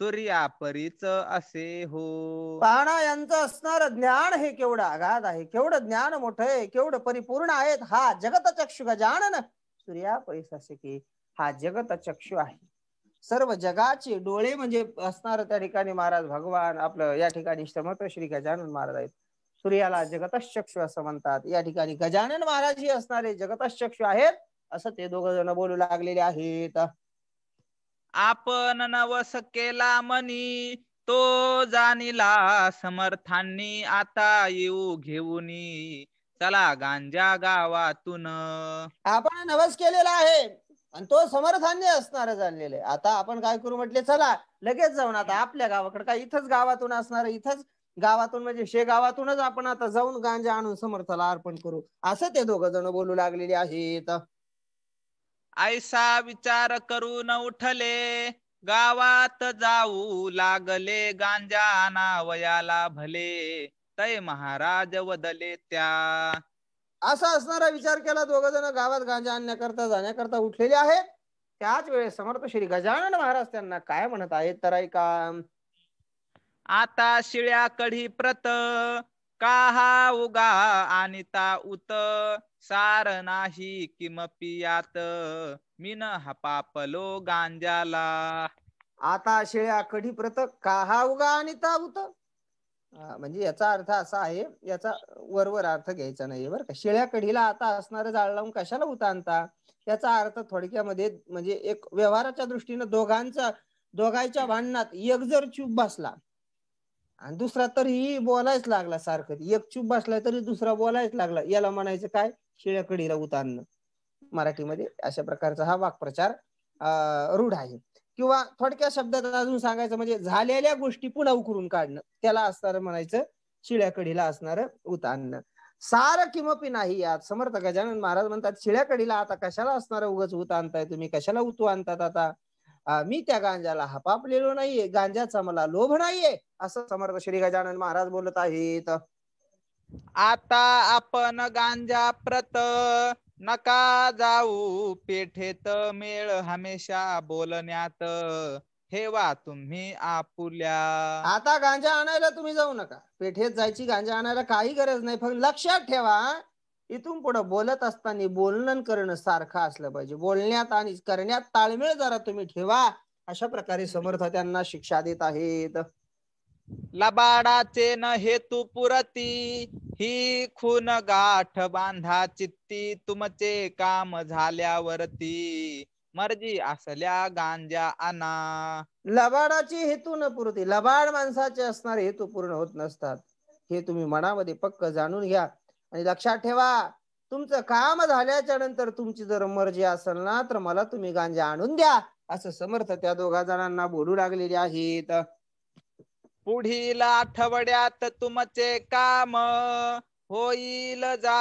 सूर्यापरीच असे हो. पाहणा यांचं असणार ज्ञान हे केवढं अगाध आहे, केवढं ज्ञान मोठं आहे, केवढं परिपूर्ण आहेत. हा जगत चक्षु गजानन सूर्यापरीस असे की हा जगत चक्षु आहे. सर्व जगाचे डोळे म्हणजे असणार त्या ठिकाणी महाराज भगवान आपलं या ठिकाणी समर्थ श्री गजानन महाराज आहेत. सूर्याला जगतचक्षु असं म्हणतात. या ठिकाणी गजानन महाराज ही असणारे जगतचक्षु आहेत असं ते दोघ जण बोलू लागलेले आहेत. आपण नवस केला मनी तो जाणीला समर्थांनी आता येऊ घेऊनी चला गांजा गावातून. आपण नवस केलेला आहे आणि तो समर्थांनी असणार जाणलेले. आता आपण काय करू म्हटले, चला लगेच जाऊन आता आपल्या गावाकडे काय इथंच गावातून असणार, इथंच गावातून म्हणजे शेगावातूनच आपण आता जाऊन गांजा आणून समर्थाला अर्पण करू असं ते दोघ जण बोलू लागलेले आहेत. ऐसा विचार करून उठले गावात जाऊ लागले गांजा आणावयाला भले तय महाराज वदले त्या. असा असणारा विचार केला. दोघ जण गावात गांजा आणण्याकरता जाण्याकरता उठलेले आहेत. त्याच वेळेस समर्थ श्री गजानन महाराज त्यांना काय म्हणत आहेत तर ऐका. आता शिळ्या कढी प्रत काहा उगा आणिता उत सार नाही किमपि यात मीन हपापलो गांजाला. आता शिळ्या कढी प्रत काहा उगा आणि ताऊत, म्हणजे याचा अर्थ असा आहे, याचा वरवर अर्थ घ्यायचा नाहीये बरं का. शिळ्या कढीला आता असणारं जाळ लावून कशाला उता आणता, याचा अर्थ थोडक्यामध्ये म्हणजे एक व्यवहाराच्या दृष्टीने दोघांच्या भांडणात एक जर चूप बसला आणि दुसरा तरीही बोलायच लागला सारखं, एक चूप बसलाय तरी दुसरा बोलायच लागला, याला म्हणायचं काय, शिळ्या कढीला उतारणं. मराठीमध्ये अशा प्रकारचा हा वाक्प्रचार रूढ आहे. किंवा थोडक्या शब्दात अजून सांगायचं म्हणजे झालेल्या गोष्टी पुन्हा उकरून काढणं, त्याला असणार म्हणायचं शिळ्या कढीला असणार उतारणं. सार किमपि नाही यात. समर्थ गजानन महाराज म्हणतात शिळ्या कढीला आता कशाला असणार उगाच उत आणताय तुम्ही, कशाला उतू आणतात आता. मी त्या गांजाला हपापलेलो नाहीये, गांजाचा मला लोभ नाहीये असं समर्थ श्री गजानन महाराज बोलत आहेत. आता आपण गांजा प्रत नका जाऊ पेठेत मेळ हमेशा बोलण्यात ठेवा तुम्ही आपुल्या. आता गांजा आणायला तुम्ही जाऊ नका, पेठेत जायची गांजा आणायला काही गरज नाही. फक्त लक्षात ठेवा इथून पुढे बोलत असताना बोलणं करणं सारखं असलं पाहिजे. बोलण्यात आणि करण्यात ताळमेळ जरा तुम्ही ठेवा. अशा प्रकारे समर्थ त्यांना शिक्षा देत आहेत. लबाडाचे न हेतू पुरती ही खून गाठ बांधा चित्ती तुमचे काम झाल्यावरती मर्जी असल्या गांजा आणा. लबाडाची हेतू न पुरती, लबाड माणसाचे असणारे हेतू पूर्ण होत नसतात, हे तुम्ही मनामध्ये पक्क जाणून घ्या. आणि लक्षात ठेवा तुमचं काम झाल्याच्या नंतर तुमची जर मर्जी असेल ना तर मला तुम्ही गांजा आणून द्या असं समर्थ त्या दोघा जणांना बोलू लागलेले आहेत. पुढील आठवड्यात तुमचे काम होईल जा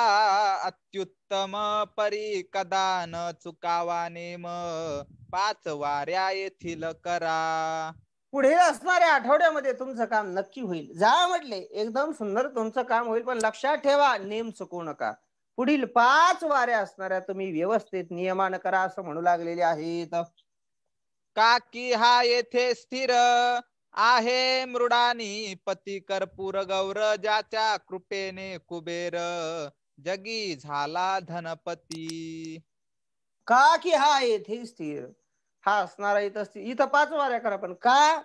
अत्युत्तम परी कदा न चुकावा नेम 5 वाऱ्या येथील करा. पुढे असणाऱ्या आठवड्यामध्ये तुमचं काम नक्की होईल. जा म्हटले एकदम सुंदर तुमचं काम होईल, पण लक्षात ठेवा नेम चुकवू नका. पुढील 5 वाऱ्या असणाऱ्या तुम्ही व्यवस्थित नियमानं करा असं म्हणू लागलेले आहेत. का की हा येथे स्थिर आहे मृडानी पती कर्पूर गौर ज्याच्या कृपेने कुबेर जगी झाला धनपती. का की हा येथे स्थिर, हा असणारा इथं स्थिर. इथं 5 वाऱ्या करा, पण का,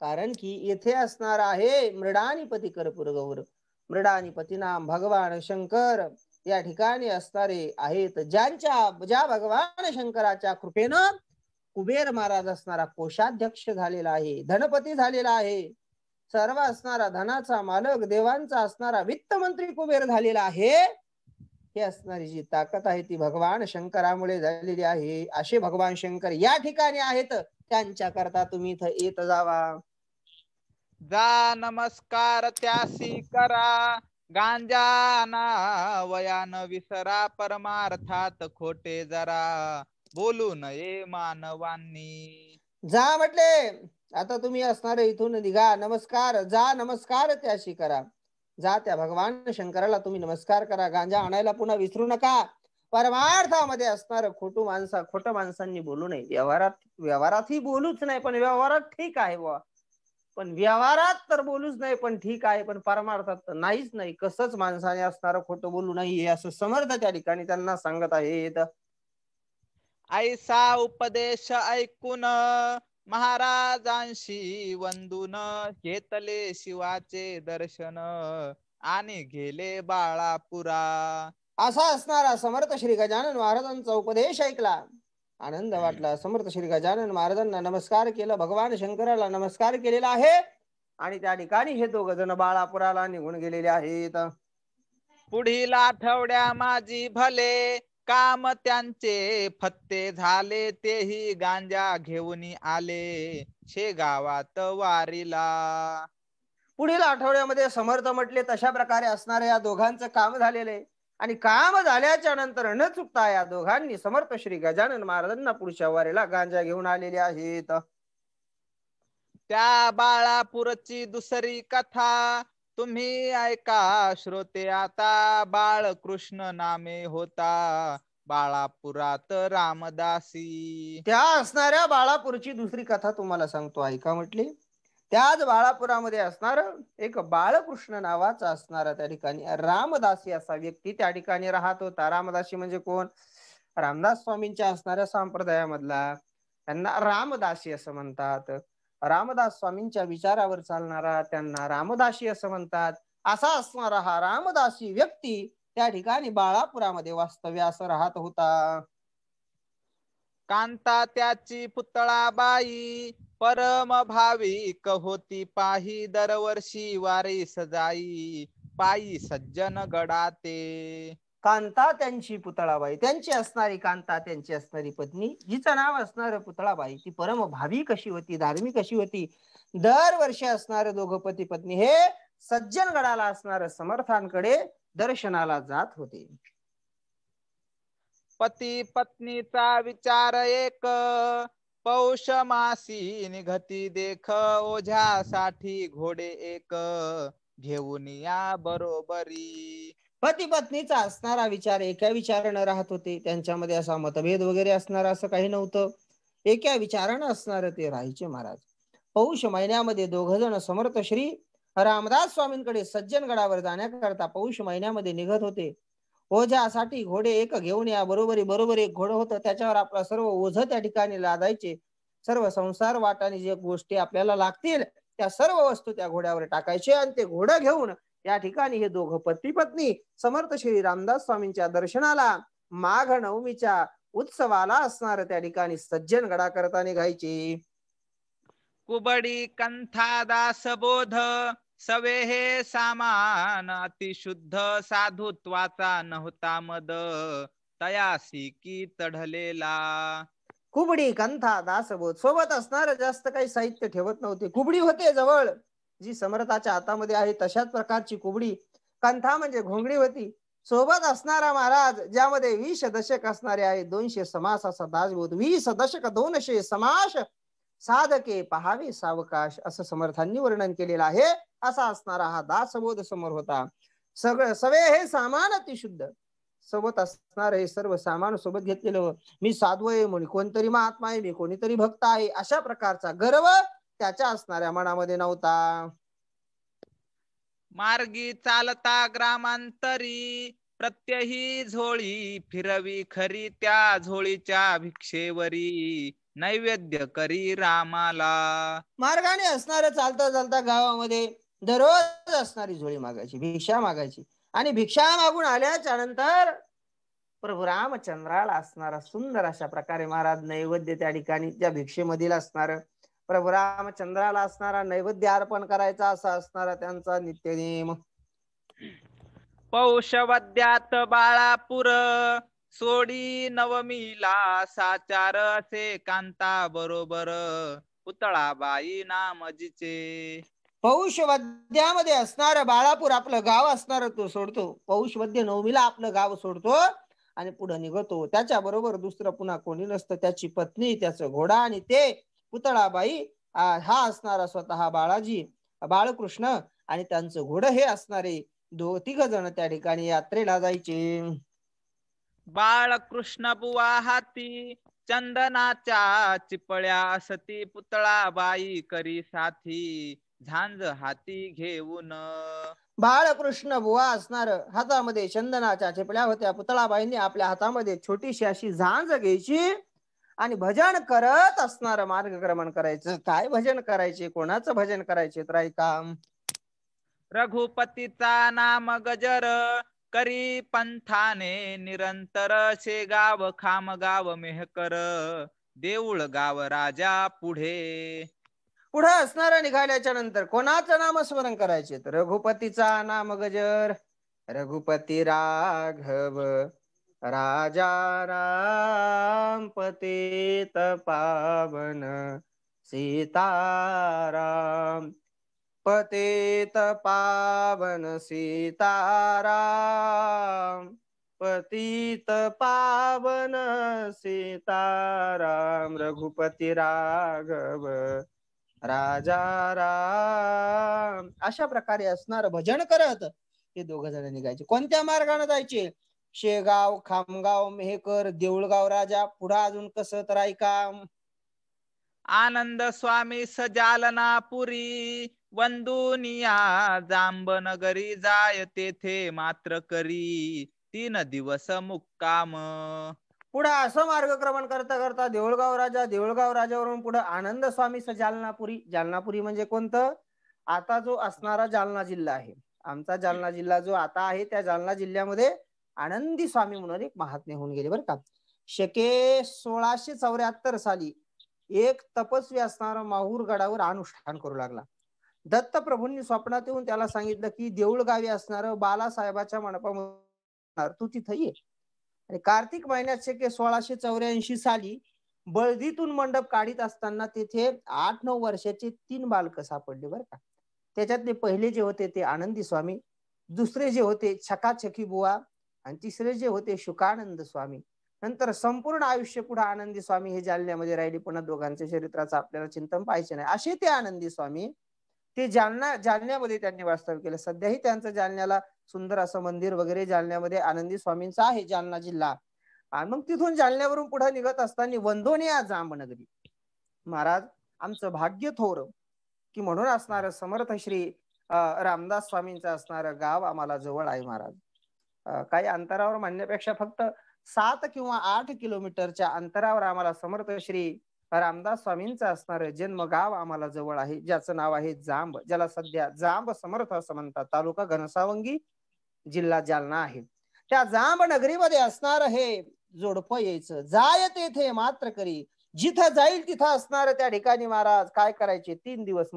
कारण की येथे असणार आहे मृडानीपती कर्पूर गौर. मृडानीपती नाम भगवान शंकर या ठिकाणी असणारे आहेत, ज्या भगवान शंकराच्या कृपेनं कुबेर महाराज असणारा कोषाध्यक्ष झालेला आहे, धनपती झालेला आहे. सर्व असणारा धनाचा मालक देवांचा असणारा वित्तमंत्री कुबेर झालेला आहे. हे असणारी जी ताकद आहे ती भगवान शंकरामुळे झालेली आहे. असे भगवान शंकर या ठिकाणी आहेत, त्यांच्या करता तुम्ही इथं येत जावा. जा नमस्कार त्यासी करा गांजा ना वयान विसरा परमार्थात खोटे जरा बोलू नये मानवांनी. जा म्हटले आता तुम्ही असणारे इथून निघा. नमस्कार, जा नमस्कार त्याशी करा. जा त्या भगवान शंकराला तुम्ही नमस्कार करा. गांजा आणायला पुन्हा विसरू नका. परमार्थामध्ये असणार खोटं माणसांनी बोलू नये. व्यवहारातही बोलूच नाही, पण व्यवहारात ठीक आहे बुवा, पण व्यवहारात तर बोलूच नाही, पण ठीक आहे, पण परमार्थात तर नाहीच नाही. कसंच माणसाने असणारं खोटं बोलू नाही असं समर्थ त्या ठिकाणी त्यांना सांगत आहेत. ऐसा उपदेश ऐकून महाराजांशी वंदून घेतले शिवाचे दर्शन आणि गेले बाळापुरा. असा असणारा समर्थ श्री गजानन महाराजांचा उपदेश ऐकला, आनंद वाटला. समर्थ श्री गजानन महाराजांना नमस्कार केला, भगवान शंकराला नमस्कार केलेला आहे आणि त्या ठिकाणी हे दोघ जण बाळापुराला निघून गेलेले आहेत. पुढील आठवड्या माझी भले काम त्यांचे फत्ते झाले, तेही गांजा घेऊन आले शेगावात वारीला. पुढील आठवड्यामध्ये समर्थ म्हटले तशा प्रकारे असणाऱ्या या दोघांचं काम झालेले आणि काम झाल्याच्या नंतर न चुकता या दोघांनी समर्थ श्री गजानन महाराजांना पुढच्या वारीला गांजा घेऊन आलेले आहेत. त्या बाळापूरची दुसरी कथा तुम्ही ऐका श्रोते आता. बाळकृष्ण नामे होता बाळापुरात रामदासी. त्या असणाऱ्या बाळापूरची दुसरी कथा तुम्हाला सांगतो, ऐका म्हटली. त्याच बाळापुरामध्ये असणार एक बाळकृष्ण नावाचा असणारा त्या ठिकाणी रामदासी असा व्यक्ती त्या ठिकाणी राहत होता. रामदासी म्हणजे कोण? रामदास स्वामींच्या असणाऱ्या संप्रदायामधला, त्यांना रामदासी असं म्हणतात. रामदास स्वामींच्या विचारावर चालणारा त्यांना रामदासी असं म्हणतात. असा असणारा हा रामदासी व्यक्ती त्या ठिकाणी बाळापुरामध्ये वास्तव्यास राहत होता. कांता त्याची पुतळाबाई परम भाविक होती पाही, दरवर्षी वारी सजाई पायी सज्जन गडाते. कांता त्यांची पुतळाबाई, त्यांची असणारी कांता, त्यांची असणारी पत्नी, जिचं नाव असणार पुतळाबाई, ती परम भाविक कशी होती, धार्मिक कशी होती. दरवर्षी असणारे दोघं पती पत्नी हे सज्जनगडाला असणार समर्थांकडे दर्शनाला जात होते. पती पत्नीचा विचार एक पौष मासी निघती देख, ओझ्यासाठी घोडे एक घेऊन या बरोबरी. पती पत्नीचा असणारा विचार एका विचारानं राहत होते. त्यांच्यामध्ये असा मतभेद वगैरे असणार असं काही नव्हतं. एका विचारानं असणार ते राहायचे महाराज. पौष महिन्यामध्ये दोघ जण समर्थ श्री रामदास स्वामींकडे सज्जनगडावर जाण्याकरता पौष महिन्यामध्ये निघत होते. ओझ्यासाठी घोडे एक घेऊन या बरोबर बरोबर एक घोडं होतं, त्याच्यावर आपला सर्व ओझ त्या ठिकाणी लादायचे. सर्व संसार वाटाने जे गोष्टी आपल्याला लागतील त्या सर्व वस्तू त्या घोड्यावर टाकायचे आणि ते घोडं घेऊन या ठिकाणी हे दोघं पती पत्नी समर्थ श्री रामदास स्वामींच्या दर्शनाला माघ नवमीच्या उत्सवाला असणार त्या ठिकाणी सज्जनगडा करता निघायचे. कुबडी कंथा दास बोध सवे हे सामान अतिशुद्ध, साधुत्वाचा नव्हता मद तयासी की चढलेला. कुबडी कंथा दासबोध सोबत असणार जास्त काही साहित्य ठेवत नव्हते. कुबडी होते जवळ, जी समर्थाच्या हातामध्ये आहे तशाच प्रकारची कुबडी. कंथा म्हणजे घोंगडी होती. सोबत असणारा महाराज ज्यामध्ये 20 दशक असणारे आहे, 200 समास असा दासबोध. 20 दशक 200 समास साधके पहावे सावकाश असं समर्थांनी वर्णन केलेलं आहे. असा असणारा हा दासबोध समोर होता. सगळं सवे हे सामान अतिशुद्ध, सोबत असणार हे सर्व सामान सोबत घेतलेलं. मी साधू आहे म्हणे, कोणतरी महात्मा आहे, मी कोणीतरी भक्त आहे, अशा प्रकारचा गर्व त्याच्या असणाऱ्या मनामध्ये नव्हता. मार्गी चालता ग्रामांतरी प्रत्यही झोळी फिरवी खरी, त्या झोळीच्या भिक्षेवरी नैवेद्य करी रामाला. मार्गाने असणारं चालता चालता गावामध्ये दररोज असणारी झोळी मागायची, भिक्षा मागायची आणि भिक्षा मागून आल्याच्या नंतर प्रभू रामचंद्राला असणारा सुंदर अशा प्रकारे महाराज नैवेद्य त्या ठिकाणी त्या भिक्षेमधील असणार प्रभू रामचंद्राला असणारा नैवेद्य अर्पण करायचा असा असणारा त्यांचा नित्यनेम. पौषवद्यात बाळापूर सोडी नवमीला साचार, असे कांता बरोबर पुतळाबाई नामजीचे. पौष वद्यामध्ये असणार बाळापूर आपलं गाव असणार तो सोडतो. पौष वद्य नवमीला आपलं गाव सोडतो आणि पुढे निघतो. त्याच्या बरोबर दुसरं पुन्हा कोणी नसतं. त्याची पत्नी, त्याचं घोडा आणि ते पुतळाबाई हा असणारा स्वतः बाळाजी बाळकृष्ण आणि त्यांचं घोडं हे असणारे तिघ जण त्या ठिकाणी यात्रेला जायचे. बाळकृष्ण बुवा हाती चंदनाच्या चिपळ्या असती, पुतळाबाई करी साथी झांज हाती घेऊन. बाळकृष्ण बुवा असणार हातामध्ये चंदनाच्या चेपल्या होत्या. पुतळाबाईंनी आपल्या हातामध्ये छोटीशी अशी झांज घ्यायची आणि भजन करत असणार मार्गक्रमण करायचं. काय भजन करायचे, कोणाचं भजन करायचे तर ऐका. रघुपतीचा नाम गजर करी पंथाने निरंतर. शेगाव खामगाव मेहकर देऊळ गाव राजा पुढे. पुढे असणार निघाल्याच्या नंतर कोणाचं नामस्मरण करायचे तर रघुपतीचा नाम गजर, रघुपती राघव राजा राम पतित पावन सीताराम, पतित पावन सीताराम, पतित पावन सीताराम, रघुपती राघव राजा राम. अशा प्रकारे असणार भजन करत हे दोघ जण निघायचे. कोणत्या मार्गाने जायचे? शेगाव, खामगाव, मेहकर, देऊळगाव राजा. पुढे अजून कसं तर ऐका. आनंद स्वामी सजालनापुरी वंदुनिया जांबनगरी. जाय तेथे मात्र करी 3 दिवस मुक्काम. पुढे असं मार्गक्रमण करता करता देऊळगाव राजा, देऊळगाव राजावरून पुढे आनंद स्वामी जालनापुरी. जालनापुरी म्हणजे कोणतं? आता जो असणारा जालना जिल्हा आहे, आमचा जालना जिल्हा जो आता आहे, त्या जालना जिल्ह्यामध्ये आनंदी स्वामी म्हणून एक महात्मे होऊन गेले बरं का. शके 1674 साली एक तपस्वी असणारा माहूर गडावर अनुष्ठान करू लागला. दत्तप्रभूंनी स्वप्नात येऊन त्याला सांगितलं की देऊळगावी असणार बालासाहेबाच्या मंडपामध्ये तू तिथं ये. आणि कार्तिक महिन्यात शके 1684 साली बळदीतून मंडप काढीत असताना तिथे 8-9 वर्षाचे 3 बालक सापडले बरं का. त्याच्यातले पहिले जे होते ते आनंदी स्वामी, दुसरे जे होते छकाछकी बुवा, आणि तिसरे जे होते शुकानंद स्वामी. नंतर संपूर्ण आयुष्य पुढे आनंदी स्वामी हे जालन्यामध्ये राहिले. पुन्हा दोघांच्या चरित्राचं आपल्याला चिंतन पाहायचे नाही. असे ते आनंदी स्वामी ते जालन्यामध्ये त्यांनी वास्तव्य केलं. सध्याही त्यांचं जालन्याला सुंदर असं मंदिर वगैरे जालन्यामध्ये आनंदी स्वामींचं आहे, जालना जिल्हा. आणि मग तिथून जालन्यावरून पुढे निघत असताना वंदोनिया जांबनगरी. महाराज आमचं भाग्य थोर की म्हणून असणार समर्थ श्री रामदास स्वामींचं असणार गाव आम्हाला जवळ आहे महाराज. काही अंतरावर म्हणण्यापेक्षा फक्त 7 किंवा 8 किलोमीटरच्या अंतरावर आम्हाला समर्थ श्री रामदास स्वामींचं असणार जन्मगाव आम्हाला जवळ आहे, ज्याचं नाव आहे जांब, ज्याला सध्या जांब समर्थ असं म्हणतात. तालुका घनसावंगी, जिल्हा जालना आहे. त्या जांब नगरीमध्ये असणार हे जोडपं यायचं. जाय तेथे मात्र करी. जिथं जाईल तिथं असणार त्या ठिकाणी महाराज काय करायचे? 3 दिवस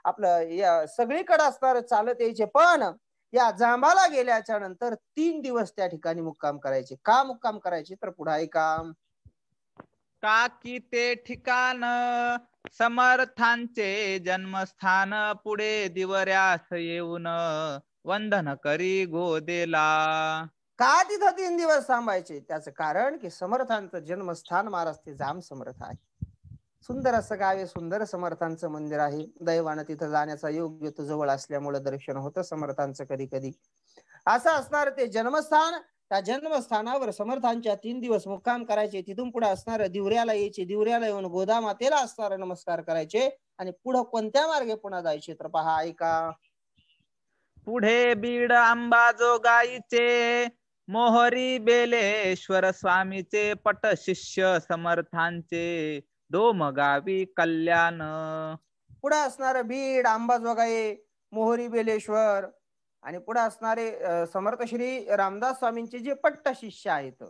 आपलं सगळीकडे असणार चालत यायचे. पण या जांबाला गेल्याच्या नंतर 3 दिवस त्या ठिकाणी मुक्काम करायचे. का मुक्काम करायचे तर पुढे ऐका. का की ते ठिकाण समर्थांचे जन्मस्थान. पुढे दिवऱ्यास येऊन वंदन करी गोदेला. का तिथं 3 दिवस थांबायचे? त्याचं कारण की समर्थांचं जन्मस्थान महाराज ते जांब समर्थ आहे. सुंदर असं गाव आहे, सुंदर समर्थांचं मंदिर आहे. दैवानं तिथं जाण्याचा योग येतो, जवळ असल्यामुळे दर्शन होतं समर्थांचं कधी कधी. असं असणार ते जन्मस्थान. त्या जन्मस्थानावर समर्थांच्या 3 दिवस मुक्काम करायचे. तिथून पुढे असणार दिवऱ्याला यायचे. दिवऱ्याला येऊन गोदामातेला असणार नमस्कार करायचे. आणि पुढे कोणत्या मार्गे पुन्हा जायचे तर पहा ऐका. पुढे बीड अंबाजोगाईचे मोहरी बेलेश्वर स्वामीचे. पट शिष्य समर्थांचे डोमगावी कल्याण. पुढे असणार बीड, अंबाजोगाई, मोहरी बेलेश्वर आणि पुढे असणारे समर्थ श्री रामदास स्वामींचे जे पट्ट शिष्य आहेत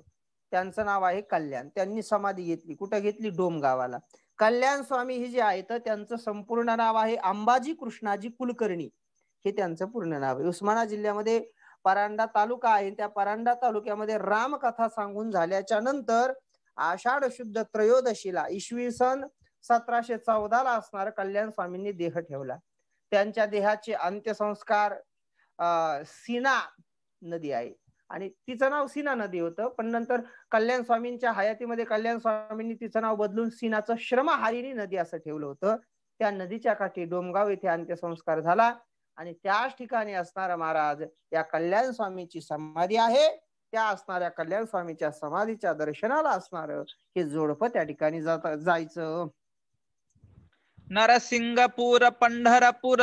त्यांचं नाव आहे कल्याण. त्यांनी समाधी घेतली. कुठं घेतली? डोमगावाला. कल्याण स्वामी हे जे आहेत त्यांचं संपूर्ण नाव आहे अंबाजी कृष्णाजी कुलकर्णी, हे त्यांचं पूर्ण नाव आहे. उस्मानाबाद जिल्ह्यामध्ये परांडा तालुका आहे. त्या परांडा तालुक्यामध्ये रामकथा सांगून झाल्याच्या नंतर आषाढ शुद्ध त्रयोदशीला इसवी सन 1714 असणार कल्याण स्वामींनी देह ठेवला. त्यांच्या देहाचे अंत्यसंस्कार सीना नदी आहे आणि तिचं नाव सीना नदी होतं. पण नंतर कल्याण स्वामींच्या हयातीमध्ये कल्याण स्वामींनी तिचं नाव बदलून सीनाचं श्रमहारिणी नदी असं ठेवलं होतं. त्या नदीच्या काठी डोमगाव येथे अंत्यसंस्कार झाला आणि त्याच ठिकाणी असणारा महाराज या कल्याण स्वामीची समाधी आहे. त्या असणाऱ्या कल्याण स्वामीच्या समाधीच्या दर्शनाला असणार हे जोडपं त्या ठिकाणी जायचं. नरसिंगपूर पंढरपूर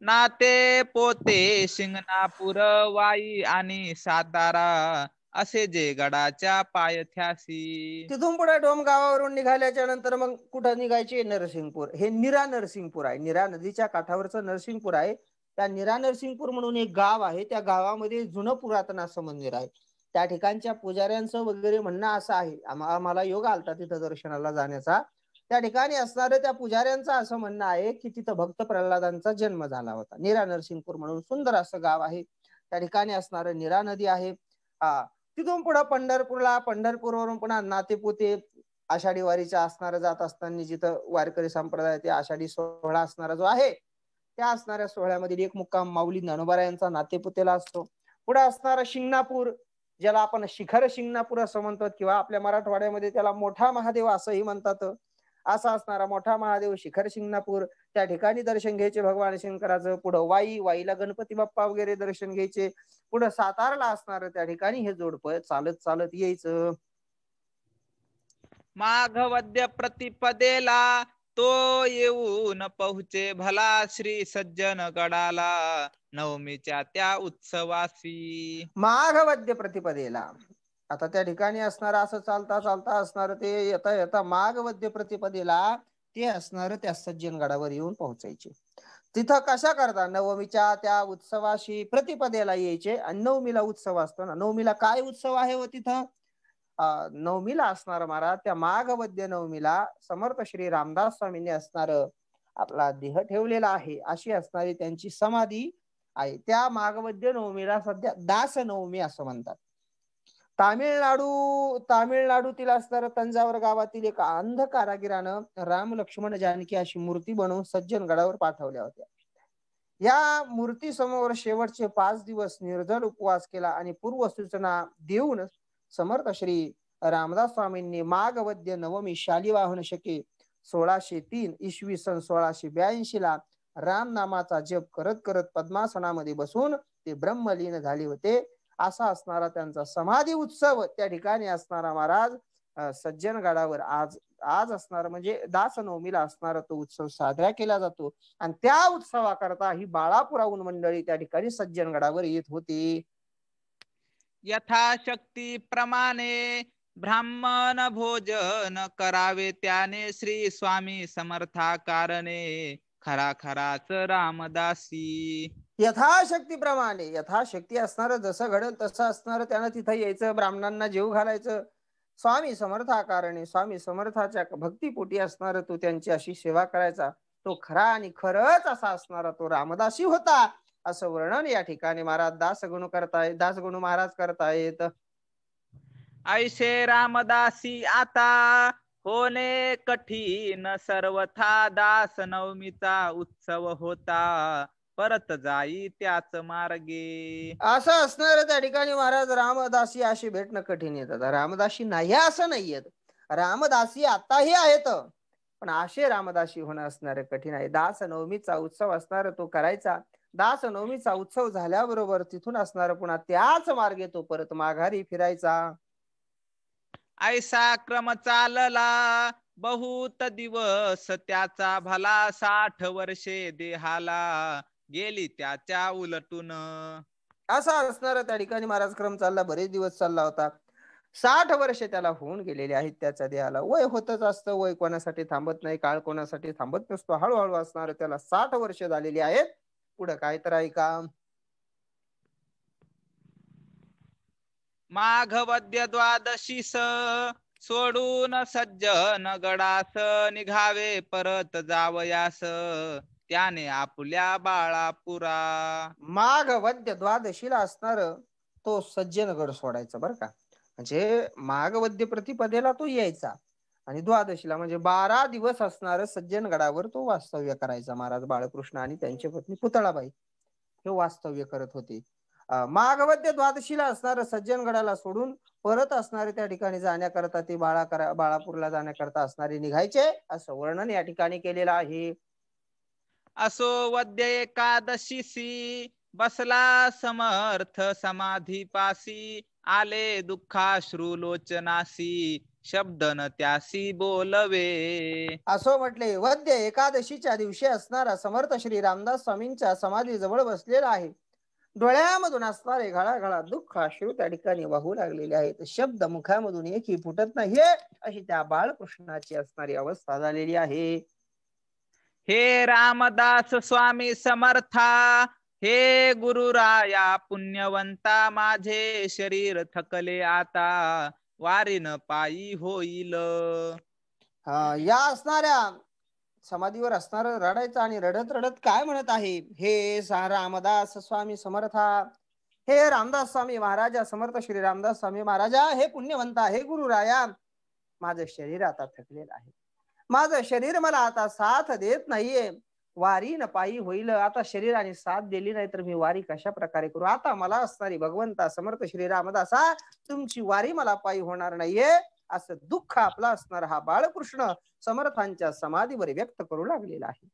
नाते पोते शिंगणापूर वाई आणि सातारा असे जे गडाच्या पायथ्यासी. तिथून पुढे डोम गावावरून निघाल्याच्या नंतर मग कुठं निघायचे? नरसिंगपूर. हे नीरा नरसिंगपूर आहे. नीरा नदीच्या काठावरचं नरसिंगपूर आहे. त्या नीरा नरसिंगपूर म्हणून एक गाव आहे. त्या गावामध्ये जुनं पुरातन असं मंदिर आहे. त्या ठिकाणच्या पुजाऱ्यांचं वगैरे म्हणणं असं आहे, आम्हाला योग आलता तिथं दर्शनाला जाण्याचा. त्या ठिकाणी असणारं त्या पुजाऱ्यांचं असं म्हणणं आहे की तिथं भक्त प्रल्हादांचा जन्म झाला होता. नीरा नरसिंगपूर म्हणून सुंदर असं गाव आहे. त्या ठिकाणी असणारं नीरा नदी आहे. तिथून पुढे पंढरपूरवरून पुन्हा नातेपुते आषाढी वारीच्या असणारं जात असताना जिथं वारकरी संप्रदाय ते आषाढी सोहळा असणारा जो आहे, त्या असणाऱ्या सोहळ्यामध्ये एक मुक्काम माऊली ज्ञानोबा यांचा नातेपुतेला असतो. पुढे असणारा शिंगणापूर, ज्याला आपण शिखर शिंगणापूर असं म्हणतो, किंवा आपल्या मराठवाड्यामध्ये त्याला मोठा महादेव असंही म्हणतात. असा असणारा मोठा महादेव शिखर शिंगणापूर, त्या ठिकाणी दर्शन घ्यायचे भगवान शंकराचं. पुढं वाईला गणपती बाप्पा वगैरे दर्शन घ्यायचे. पुढे सातारला असणार त्या ठिकाणी हे जोडपं चालत चालत यायचं. माघवद्य प्रतिपदेला तो येऊन पोहोचे भला श्री सज्जन गडाला नवमीच्या त्या उत्सवासी. माघवद्य प्रतिपदेला, आता त्या ठिकाणी असणार असं चालता चालता असणार ते येता येता माघवद्य प्रतिपदेला ते असणार त्या सज्जन गडावर येऊन पोहोचायचे. तिथं कशा करता? नवमीच्या त्या उत्सवाशी प्रतिपदेला यायचे. आणि नवमीला उत्सव असतो ना. नवमीला काय उत्सव आहे व तिथं? नवमीला असणार महाराज, त्या माघवद्य नवमीला समर्थ श्री रामदास स्वामींनी असणार आपला देह ठेवलेला आहे, अशी असणारी त्यांची समाधी आहे. त्या माघवद्य नवमीला सध्या दास नवमी असं म्हणतात. तामिळनाडूतील असणार तंजावर गावातील एका अंध कारागिरानं राम लक्ष्मण जानकी अशी मूर्ती बनवून सज्जन गडावर पाठवल्या होत्या. या मूर्ती समोर शेवटचे 5 दिवस निर्जल उपवास केला आणि पूर्व सूचना देऊन समर्थ श्री रामदास स्वामींनी माघवद्य नवमी शालिवाहन शके 1603 इसवी सन 1682 ला राम नामाचा जप करत करत पद्मासनामध्ये बसून ते ब्रह्मलीन झाले होते. असा असणारा त्यांचा समाधी उत्सव त्या ठिकाणी असणारा महाराज सज्जन गडावर आज असणार म्हणजे दास नवमीला असणारा तो उत्सव साजरा केला जातो. आणि त्या उत्सवाकरता ही बाळापुराहून मंडळी त्या ठिकाणी सज्जन गडावर येत होती. यथाशक्ती प्रमाणे ब्राह्मण भोजन करावे त्याने श्री स्वामी समर्था कारणे खरा खराच रामदासी. यथाशक्तीप्रमाणे, यथाशक्ती असणार जसं घडेल तसं असणार त्यानं तिथं यायचं, ब्राह्मणांना जेव घालायचं. स्वामी समर्थाकारणे, स्वामी समर्थाच्या भक्तीपोटी असणार तो त्यांची अशी सेवा करायचा. तो खरा आणि खरंच असा असणारा तो रामदासी होता, असं वर्णन या ठिकाणी महाराज दासगणू महाराज करतायत. ऐशे रामदासी आता होणे कठीण सर्वथा दास नवमीचा उत्सव होता परत जाई त्याच मार्गे. असं असणार त्या ठिकाणी महाराज रामदासी अशी भेटणं कठीण येतात. रामदासी नाही असं नाहीयेत, रामदासी आताही आहेत, पण असे रामदासी होणं असणार कठीण आहे. दास नवमीचा उत्सव असणार तो करायचा. दास नवमीचा उत्सव झाल्याबरोबर तिथून असणार पुन्हा त्याच मार्गे तो परत माघारी फिरायचा. ऐसा क्रम चालला बहुत दिवस त्याचा भला 60 वर्षे देहाला गेली त्याच्या उलटून. असा असणार त्या ठिकाणी महाराज क्रम चालला, बरेच दिवस चालला होता. 60 वर्ष त्याला होऊन गेलेले आहेत त्याच्या देहाला. वय होतच असतं, वय कोणासाठी थांबत नाही, काळ कोणासाठी थांबत नसतो. हळूहळू असणार त्याला 60 वर्ष झालेली आहेत. पुढे काय तर ऐका. माघवद्य द्वादशीस सोडून सज्जन गडास निघावे परत जावयास त्याने आपल्या बाळापुरा. माघवद्य द्वादशीला असणार तो सज्जनगड सोडायचा बरं का. म्हणजे माघवद्य प्रतिपदेला तो यायचा आणि द्वादशीला म्हणजे 12 दिवस असणार सज्जनगडावर तो वास्तव्य करायचा. महाराज बाळकृष्ण आणि त्यांची पत्नी पुतळाबाई हे वास्तव्य करत होते. माघवद्य द्वादशीला असणार सज्जनगडाला सोडून परत असणारे त्या ठिकाणी जाण्याकरता ते बाळापूरला जाण्याकरता असणारे निघायचे, असं वर्णन या ठिकाणी केलेलं आहे. असो वद्य एकादशीसी बसला समर्थ समाधीपासी आले दुःखाश्रू लोचनासी शब्द न त्यासी बोलवे. असो म्हटले. वद्य एकादशीच्या दिवशी असणारा समर्थ श्री रामदास स्वामींच्या समाधी जवळ बसलेला आहे. डोळ्यामधून असणारे घळाघळा दुःख अश्रू त्या ठिकाणी वाहू लागलेले आहेत. शब्द मुखामधून एकही फुटत नाहीये, अशी त्या बाळकृष्णाची असणारी अवस्था झालेली आहे. हे रामदास स्वामी समर्था, हे गुरुराया पुण्यवंता, माझे शरीर थकले आता, वारीन पायी होईल. या असणाऱ्या समाधीवर असणार रडायचं आणि रडत रडत काय म्हणत आहे. हे रामदास स्वामी समर्था, हे रामदास स्वामी महाराजा, समर्थ श्री रामदास स्वामी महाराजा, हे पुण्यवंता, हे गुरुराया, माझं शरीर आता थकलेलं आहे. माझं शरीर मला आता साथ देत नाहीये. वारी न पायी होईल. आता शरीराने साथ दिली नाही तर मी वारी कशा प्रकारे करू. आता मला असणारी भगवंता समर्थ श्री रामदासा, तुमची वारी मला पायी होणार नाहीये, असं दुःख आपला असणार हा बाळकृष्ण समर्थांच्या समाधीवर व्यक्त करू लागलेला आहे.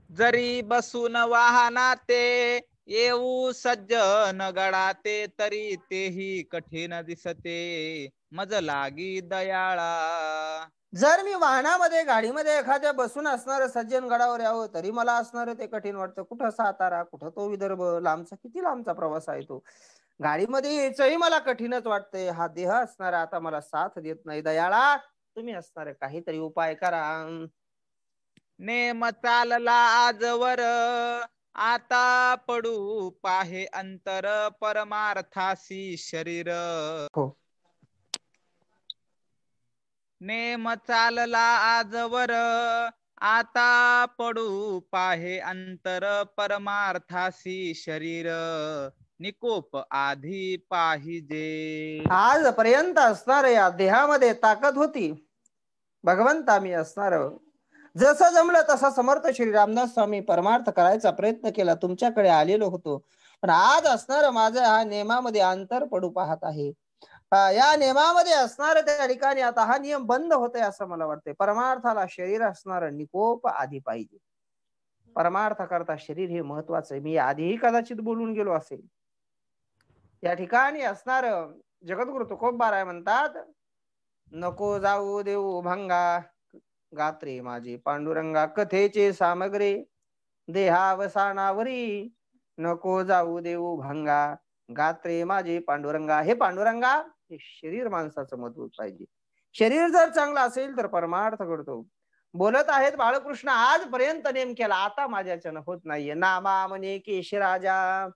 जरी बसून वाहना ते, येऊ सज्जन गडाते, तरी तेही कठीण दिसते, मज लागी दयाळा. जर मी वाहनामध्ये गाडीमध्ये एखाद्या बसून असणार सज्जन गडावर यावं तरी मला असणार ते कठीण वाटतं. कुठं सातारा, कुठं तो विदर्भ, लांबचा किती लांबचा प्रवास आहे तो. गाडीमध्ये यायचंही मला कठीणच वाटतंय. हा देह असणारा आता मला साथ देत नाही. दयाळा, तुम्ही असणारे काहीतरी उपाय करा. नेम चालला आजवर, आता पडू पाहे अंतर, परमार्थासी शरीर. हो. नेम चालला आजवर, आता पडू पाहे अंतर, परमार्थासी शरीर, निकोप आधी पाहिजे. आजपर्यंत असणार या देहामध्ये ताकद होती. भगवंता मी असणार, जसं जमलं तसा समर्थ श्री रामदास स्वामी परमार्थ करायचा प्रयत्न केला, तुमच्याकडे आलेलो होतो. पण आज असणार माझं हा नियमामध्ये अंतर पडू पाहत आहे. या नियमामध्ये असणार त्या ठिकाणी आता हा नियम बंद होतोय असं मला वाटतंय. परमार्थाला शरीर असणार निकोप आधी पाहिजे. परमार्थ करता शरीर हे महत्वाचं आहे. मी आधीही कदाचित बोलून गेलो असेल. या ठिकाणी असणार जगद्गुरु तुकोबाराय म्हणतात, नको जाऊ देऊ भंगा, गात्रे माझे पांडुरंगा, कथेचे सामग्री देहावसानावरी, नको जाऊ देऊ भंगा, गात्रे माझे पांडुरंगा. हे पांडुरंगा, हे शरीर माणसाचं मजबूत पाहिजे. शरीर जर चांगलं असेल तर परमार्थ घडतो. बोलत आहेत बाळकृष्ण, आजपर्यंत नेम केला, आता माझ्याच्यानं होत नाहीये. नामा म्हणे केशराजा,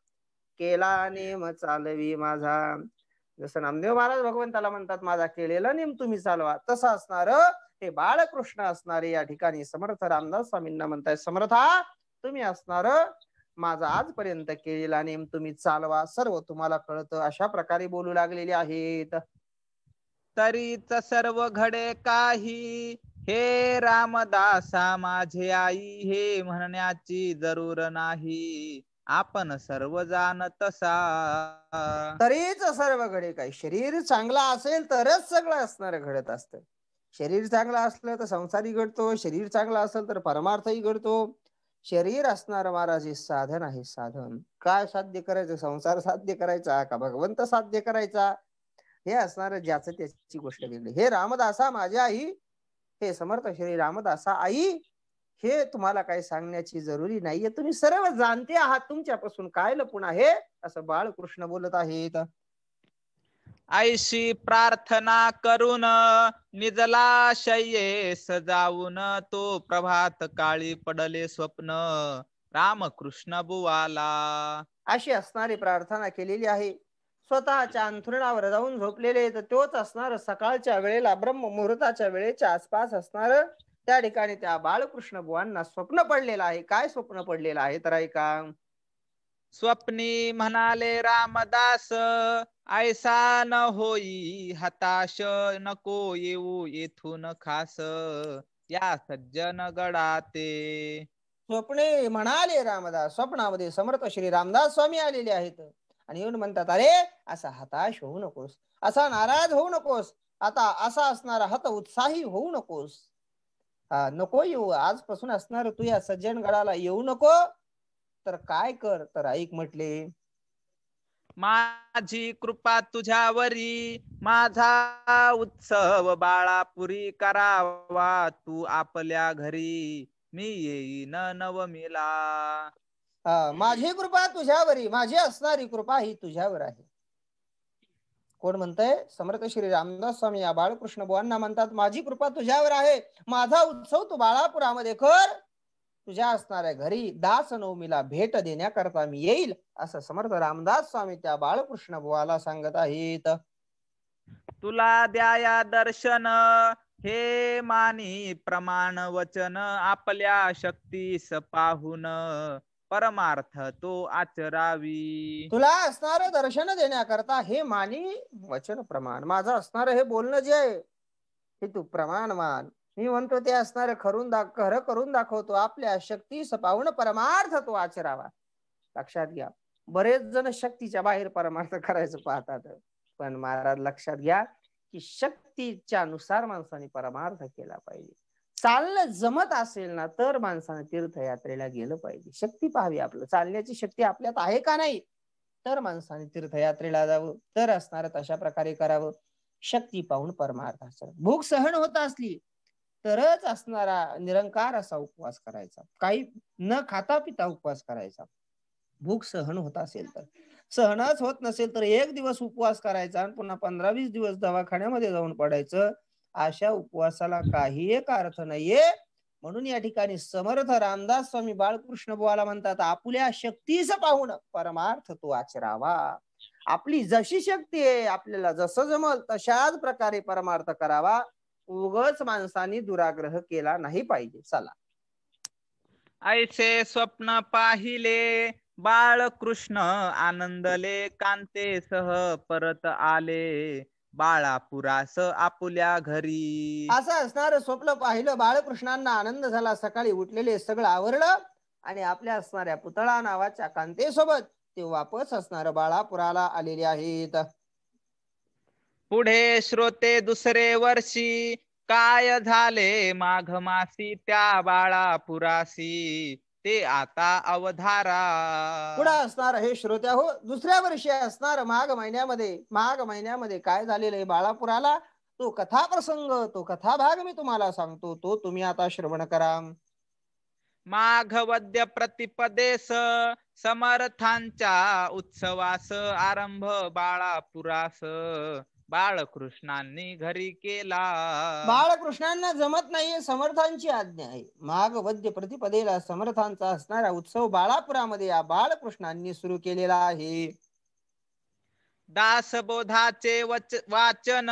केला नेम चालवी माझा. जसं नामदेव महाराज भगवंताला म्हणतात, माझा केलेला नेम तुम्ही चालवा, तसं असणार हे बाळकृष्ण असणारे या ठिकाणी समर्थ रामदास स्वामींना म्हणताय, समर्था तुम्ही असणार माझा आजपर्यंत केलेला नेम तुम्ही चालवा, सर्व तुम्हाला कळतं, अशा प्रकारे बोलू लागलेले आहेत. तरीच सर्व घडे काही, हे रामदासा माझे आई, हे म्हणण्याची जरूर नाही, आपण सर्व जाणत सा. तरीच सर्व घडे काही. शरीर चांगला असेल तरच सगळं असणार घडत असतं. शरीर चांगलं असलं तर संसारी घडतो, शरीर चांगला असेल तर परमार्थही घडतो. शरीर असणार महाराज हे साधन आहे. साधन काय साध्य करायचं, संसार साध्य करायचा का भगवंत साध्य करायचा, हे असणार ज्याचं त्याची गोष्ट वेगळी. हे रामदासा माझ्या आई, हे समर्थ श्री रामदासा आई, हे तुम्हाला काही सांगण्याची जरुरी नाहीये, तुम्ही सर्व जाणते आहात, तुमच्यापासून काय लपून आहे, असं बाळकृष्ण बोलत आहेत. ऐशी प्रार्थना करून निजला शय्येस जाऊन, तो प्रभात काळी पडले स्वप्न, रामकृष्ण बुवाला. अशी असणारी प्रार्थना केलेली आहे. स्वतःच्या अंथरुणावर जाऊन झोपलेले तर तोच असणार सकाळच्या वेळेला ब्रह्म मुहूर्ताच्या वेळेच्या आसपास असणार त्या ठिकाणी त्या बाळकृष्ण बुवांना स्वप्न पडलेलं आहे. काय स्वप्न पडलेलं आहे तर ऐका. स्वप्नी म्हणाले रामदास, ऐसा न होई हताश, नको येऊ येथून खास, या सज्जन गडाते. स्वप्ने म्हणाले रामदास, स्वप्नामध्ये समर्थ श्री रामदास स्वामी आलेले आहेत आणि येऊन म्हणतात, अरे असा हताश होऊ नकोस, असा नाराज होऊ नकोस, आता असा असणारा हत उत्साही होऊ नकोस. नको येऊ, आजपासून असणार तू या सज्जन गडाला येऊ नको. तर काय कर तर ऐक म्हटले. माझी कृपा तुझ्यावरी, माझा उत्सव बाळापुरी करावा. तू आपल्या घरी, मी येईन नवमीला. माझी कृपा तुझ्यावरी, माझी असणारी कृपा ही तुझ्यावर आहे. कोण म्हणतंय? समर्थ श्री रामदास स्वामी या बाळकृष्ण बुवांना म्हणतात, माझी कृपा तुझ्यावर आहे, माझा उत्सव तू बाळापुरामध्ये कर, तुझ्या असणाऱ्या घरी दास नवमीला भेट देण्याकरता मी येईल, असं समर्थ रामदास स्वामी त्या बाळकृष्ण बुवाला सांगत आहेत. तुला द्याया दर्शन, हे मानी प्रमाण वचन, आपल्या शक्तीस पाहून परमार्थ तो आचरावी. तुला असणारं दर्शन देण्याकरता हे मानी वचन प्रमाण, माझं असणारं हे बोलणं जे आहे हे तू प्रमाण मान, मी म्हणतो ते असणारं खरं करून दाखवतो, आपल्या शक्तीस पाहून परमार्थ तो आचरावा. लक्षात घ्या, बरेच जण शक्तीच्या बाहेर परमार्थ करायचं पाहतात, पण महाराज लक्षात घ्या की शक्तीच्या नुसार माणसाने परमार्थ केला पाहिजे. चालणं जमत असेल ना तर माणसाने तीर्थयात्रेला गेलं पाहिजे. शक्ती पाहावी, आपलं चालण्याची शक्ती आपल्यात आहे का नाही, तर माणसाने तीर्थयात्रेला जावं, तर असणार तशा प्रकारे करावं. शक्ती पाहून परमार्थ असेल, भूक सहन होत असली तरच असणारा निरंकार असा उपवास करायचा, काही न खाता पिता उपवास करायचा. भूक सहन होत असेल तर, सहनच होत नसेल तर एक दिवस उपवास करायचा आणि पुन्हा 15-20 दिवस दवाखान्यामध्ये जाऊन पडायचं. अशा उपवासाला काही एक अर्थ नाहीये. म्हणून या ठिकाणी समर्थ रामदास स्वामी बाळकृष्ण बुवाला म्हणतात, आपल्या शक्तीस पाहून परमार्थ तो आचरावा. आपली जशी शक्ती आहे, आपल्याला जसं जमल तशाच प्रकारे परमार्थ करावा. उगच माणसाने दुराग्रह केला नाही पाहिजे. चला, ऐसे स्वप्न पाहिले बाळकृष्ण, आनंदले कांतेसह परत आले बाळापुरास आपुल्या घरी. असं असणारं स्वप्न पाहिलं, बाळकृष्णांना आनंद झाला, सकाळी उठलेले सगळं आवरलं आणि आपल्या असणाऱ्या पुतळा नावाच्या कांतेसोबत ते वापस असणारं बाळापुराला आलेले आहेत. पुढे श्रोते दुसरे वर्षी, काय झाले माघ मासी त्या बाळापुरासी, ते आता अवधारा. पुढे असणार हे श्रोत्या हो, दुसऱ्या वर्षी असणार माघ महिन्यामध्ये काय झालेलं आहे बाळापुराला, तो कथा प्रसंग, तो कथा भाग मी तुम्हाला सांगतो, तो तुम्ही आता श्रवण करा. माघ वद्य प्रतिपदेस, समर्थांच्या उत्सवास आरंभ बाळापुरास, बाळकृष्णांनी घरी केला. बाळकृष्णांना जमत नाहीये, समर्थांची आज्ञा आहे. माघ वद्य प्रतिपदेला समर्थांचा असणारा उत्सव बाळापुरामध्ये या बाळकृष्णांनी सुरू केलेला आहे. दासबोधाचे वाचन,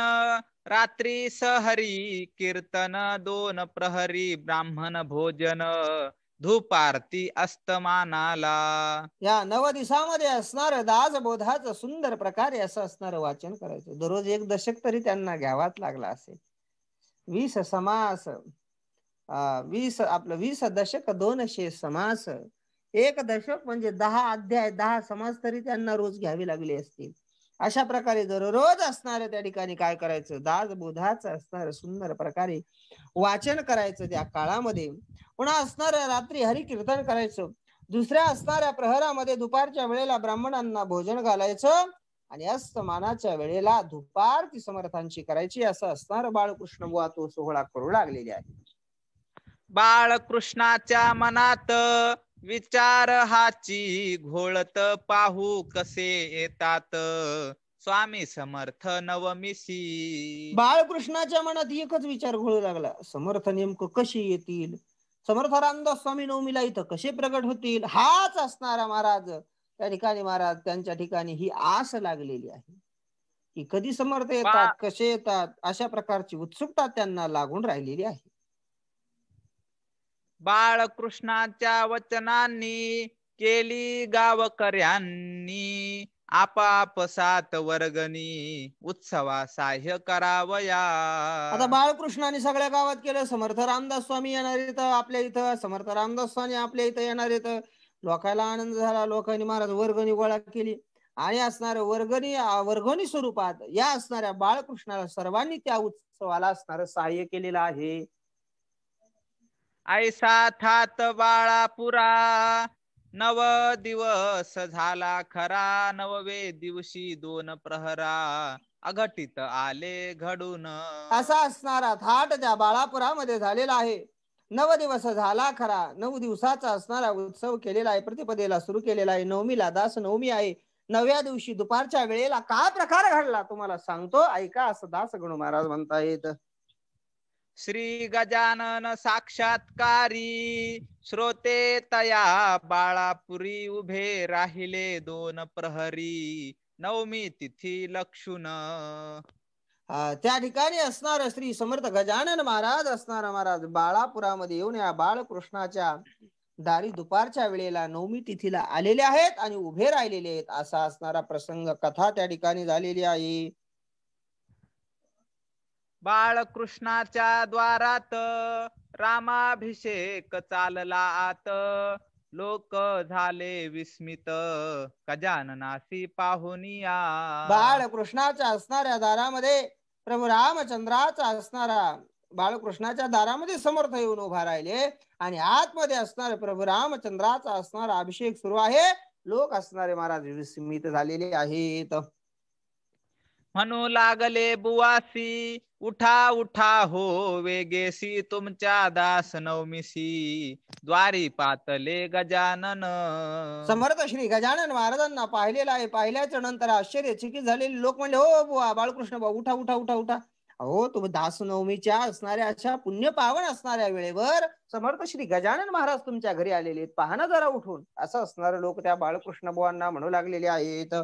रात्री सहरी कीर्तन, 2 प्रहरी ब्राह्मण भोजन, धूपारती अस्तमानाला. या 9 दिवसामध्ये असणार दासबोधाचं सुंदर प्रकारे असं असणारं वाचन करायचं. दररोज 1 दशक तरी त्यांना घ्यावाच लागला असेल. 20 समास, 20 दशक 200 समास, 1 दशक म्हणजे 10 अध्याय, 10 समास तरी त्यांना रोज घ्यावे लागले असतील. अशा प्रकारे दररोज असणारं त्या ठिकाणी काय करायचं, दासबोधाचं असणारं सुंदर प्रकारे वाचन करायचं त्या काळामध्ये. पुन्हा असणारं रात्री हरिकीर्तन करायचं. दुसऱ्या असणाऱ्या प्रहरामध्ये दुपारच्या वेळेला ब्राह्मणांना भोजन घालायचं आणि अस्तमानाच्या वेळेला धुपारती समर्थांची करायची. असं असणार बाळकृष्ण बुवा तो सोहळा करू लागलेले आहे. बाळकृष्णाच्या मनात विचार हाची घोळत, पाहू कसे येतात स्वामी समर्थ नवमीसी. बाळकृष्णाच्या मनात एकच विचार घोळू लागला, समर्थ नेमकं कशी येतील, समर्थ रामदास स्वामी नवमीला इथं कसे प्रगट होतील, हाच असणारा महाराज त्या ठिकाणी, महाराज त्यांच्या ठिकाणी ही आस लागलेली आहे की कधी समर्थ येतात, कसे येतात, अशा प्रकारची उत्सुकता त्यांना लागून राहिलेली आहे. बाळकृष्णाच्या वचनांनी केली गावकऱ्यांनी, आपापसात वर्गणी उत्सवा साह्य करावया. आता बाळकृष्णाने सगळ्या गावात केलं, समर्थ रामदास स्वामी येणार इथं आपल्या इथं, समर्थ रामदास स्वामी आपल्या इथं येणार इथं. लोकांना आनंद झाला, लोकांनी महाराज वर्गणी गोळा केली आणि असणार वर्गणी स्वरूपात या असणाऱ्या बाळकृष्णाला सर्वांनी त्या उत्सवाला असणारं सहाय्य केलेलं आहे. ऐसा थात बाळापुरा, नव दिवस झाला खरा, 9वे दिवशी 2 प्रहरा, अघटित आले घडून. असा असणारा थाट त्या बाळापुरामध्ये झालेला आहे. 9 दिवस झाला खरा, 9 दिवसाचा असणारा उत्सव केलेला आहे. प्रतिपदेला सुरू केलेला आहे. नवमीला दास नवमी आहे. 9व्या दिवशी दुपारच्या वेळेला काय प्रकार घडला तुम्हाला सांगतो, ऐका, असं दास गणू महाराज म्हणतायत. श्री गजानन साक्षात्कारी, श्रोते तया बाळापुरी, उभे राहिले 2 प्रहरी, 9वी तिथी लक्षून. त्या ठिकाणी असणार श्री समर्थ गजानन महाराज असणार महाराज बाळापुरामध्ये येऊन या बाळकृष्णाच्या दारी दुपारच्या वेळेला 9वी तिथीला आलेले आहेत आणि उभे राहिलेले आहेत. असा असणारा प्रसंग कथा त्या ठिकाणी झालेली आहे. बाळकृष्णाच्या द्वारात रामाभिषेक चालला आत, लोक झाले विस्मित, गजाननासी पाहुनिया. बाळकृष्णाच्या असणाऱ्या दारामध्ये प्रभू रामचंद्राचा असणारा बाळकृष्णाच्या दारामध्ये समर्थ येऊन उभा राहिले आणि आतमध्ये असणारे प्रभू रामचंद्राचा असणारा अभिषेक सुरू आहे. लोक असणारे महाराज विस्मित झालेले आहेत. म्हणू लागले बुवासी, उठा उठा हो वेगेसी, तुमच्या दास नवमीसी, द्वारी पातले गजानन. समर्थ श्री गजानन महाराजांना पाहिलेला आहे. पाहिल्याच्या नंतर आश्चर्यचकित झालेले लोक म्हणले, हो बुवा बाळकृष्ण बुवा, उठा उठा उठा उठा. अहो, तुम्ही दास नवमीच्या असणाऱ्या अशा पुण्य पावन असणाऱ्या वेळेवर समर्थ श्री गजानन महाराज तुमच्या घरी आलेले आहेत, पाहणं जरा उठून. असं असणारे लोक त्या बाळकृष्ण बुवांना म्हणू लागलेले आहेत.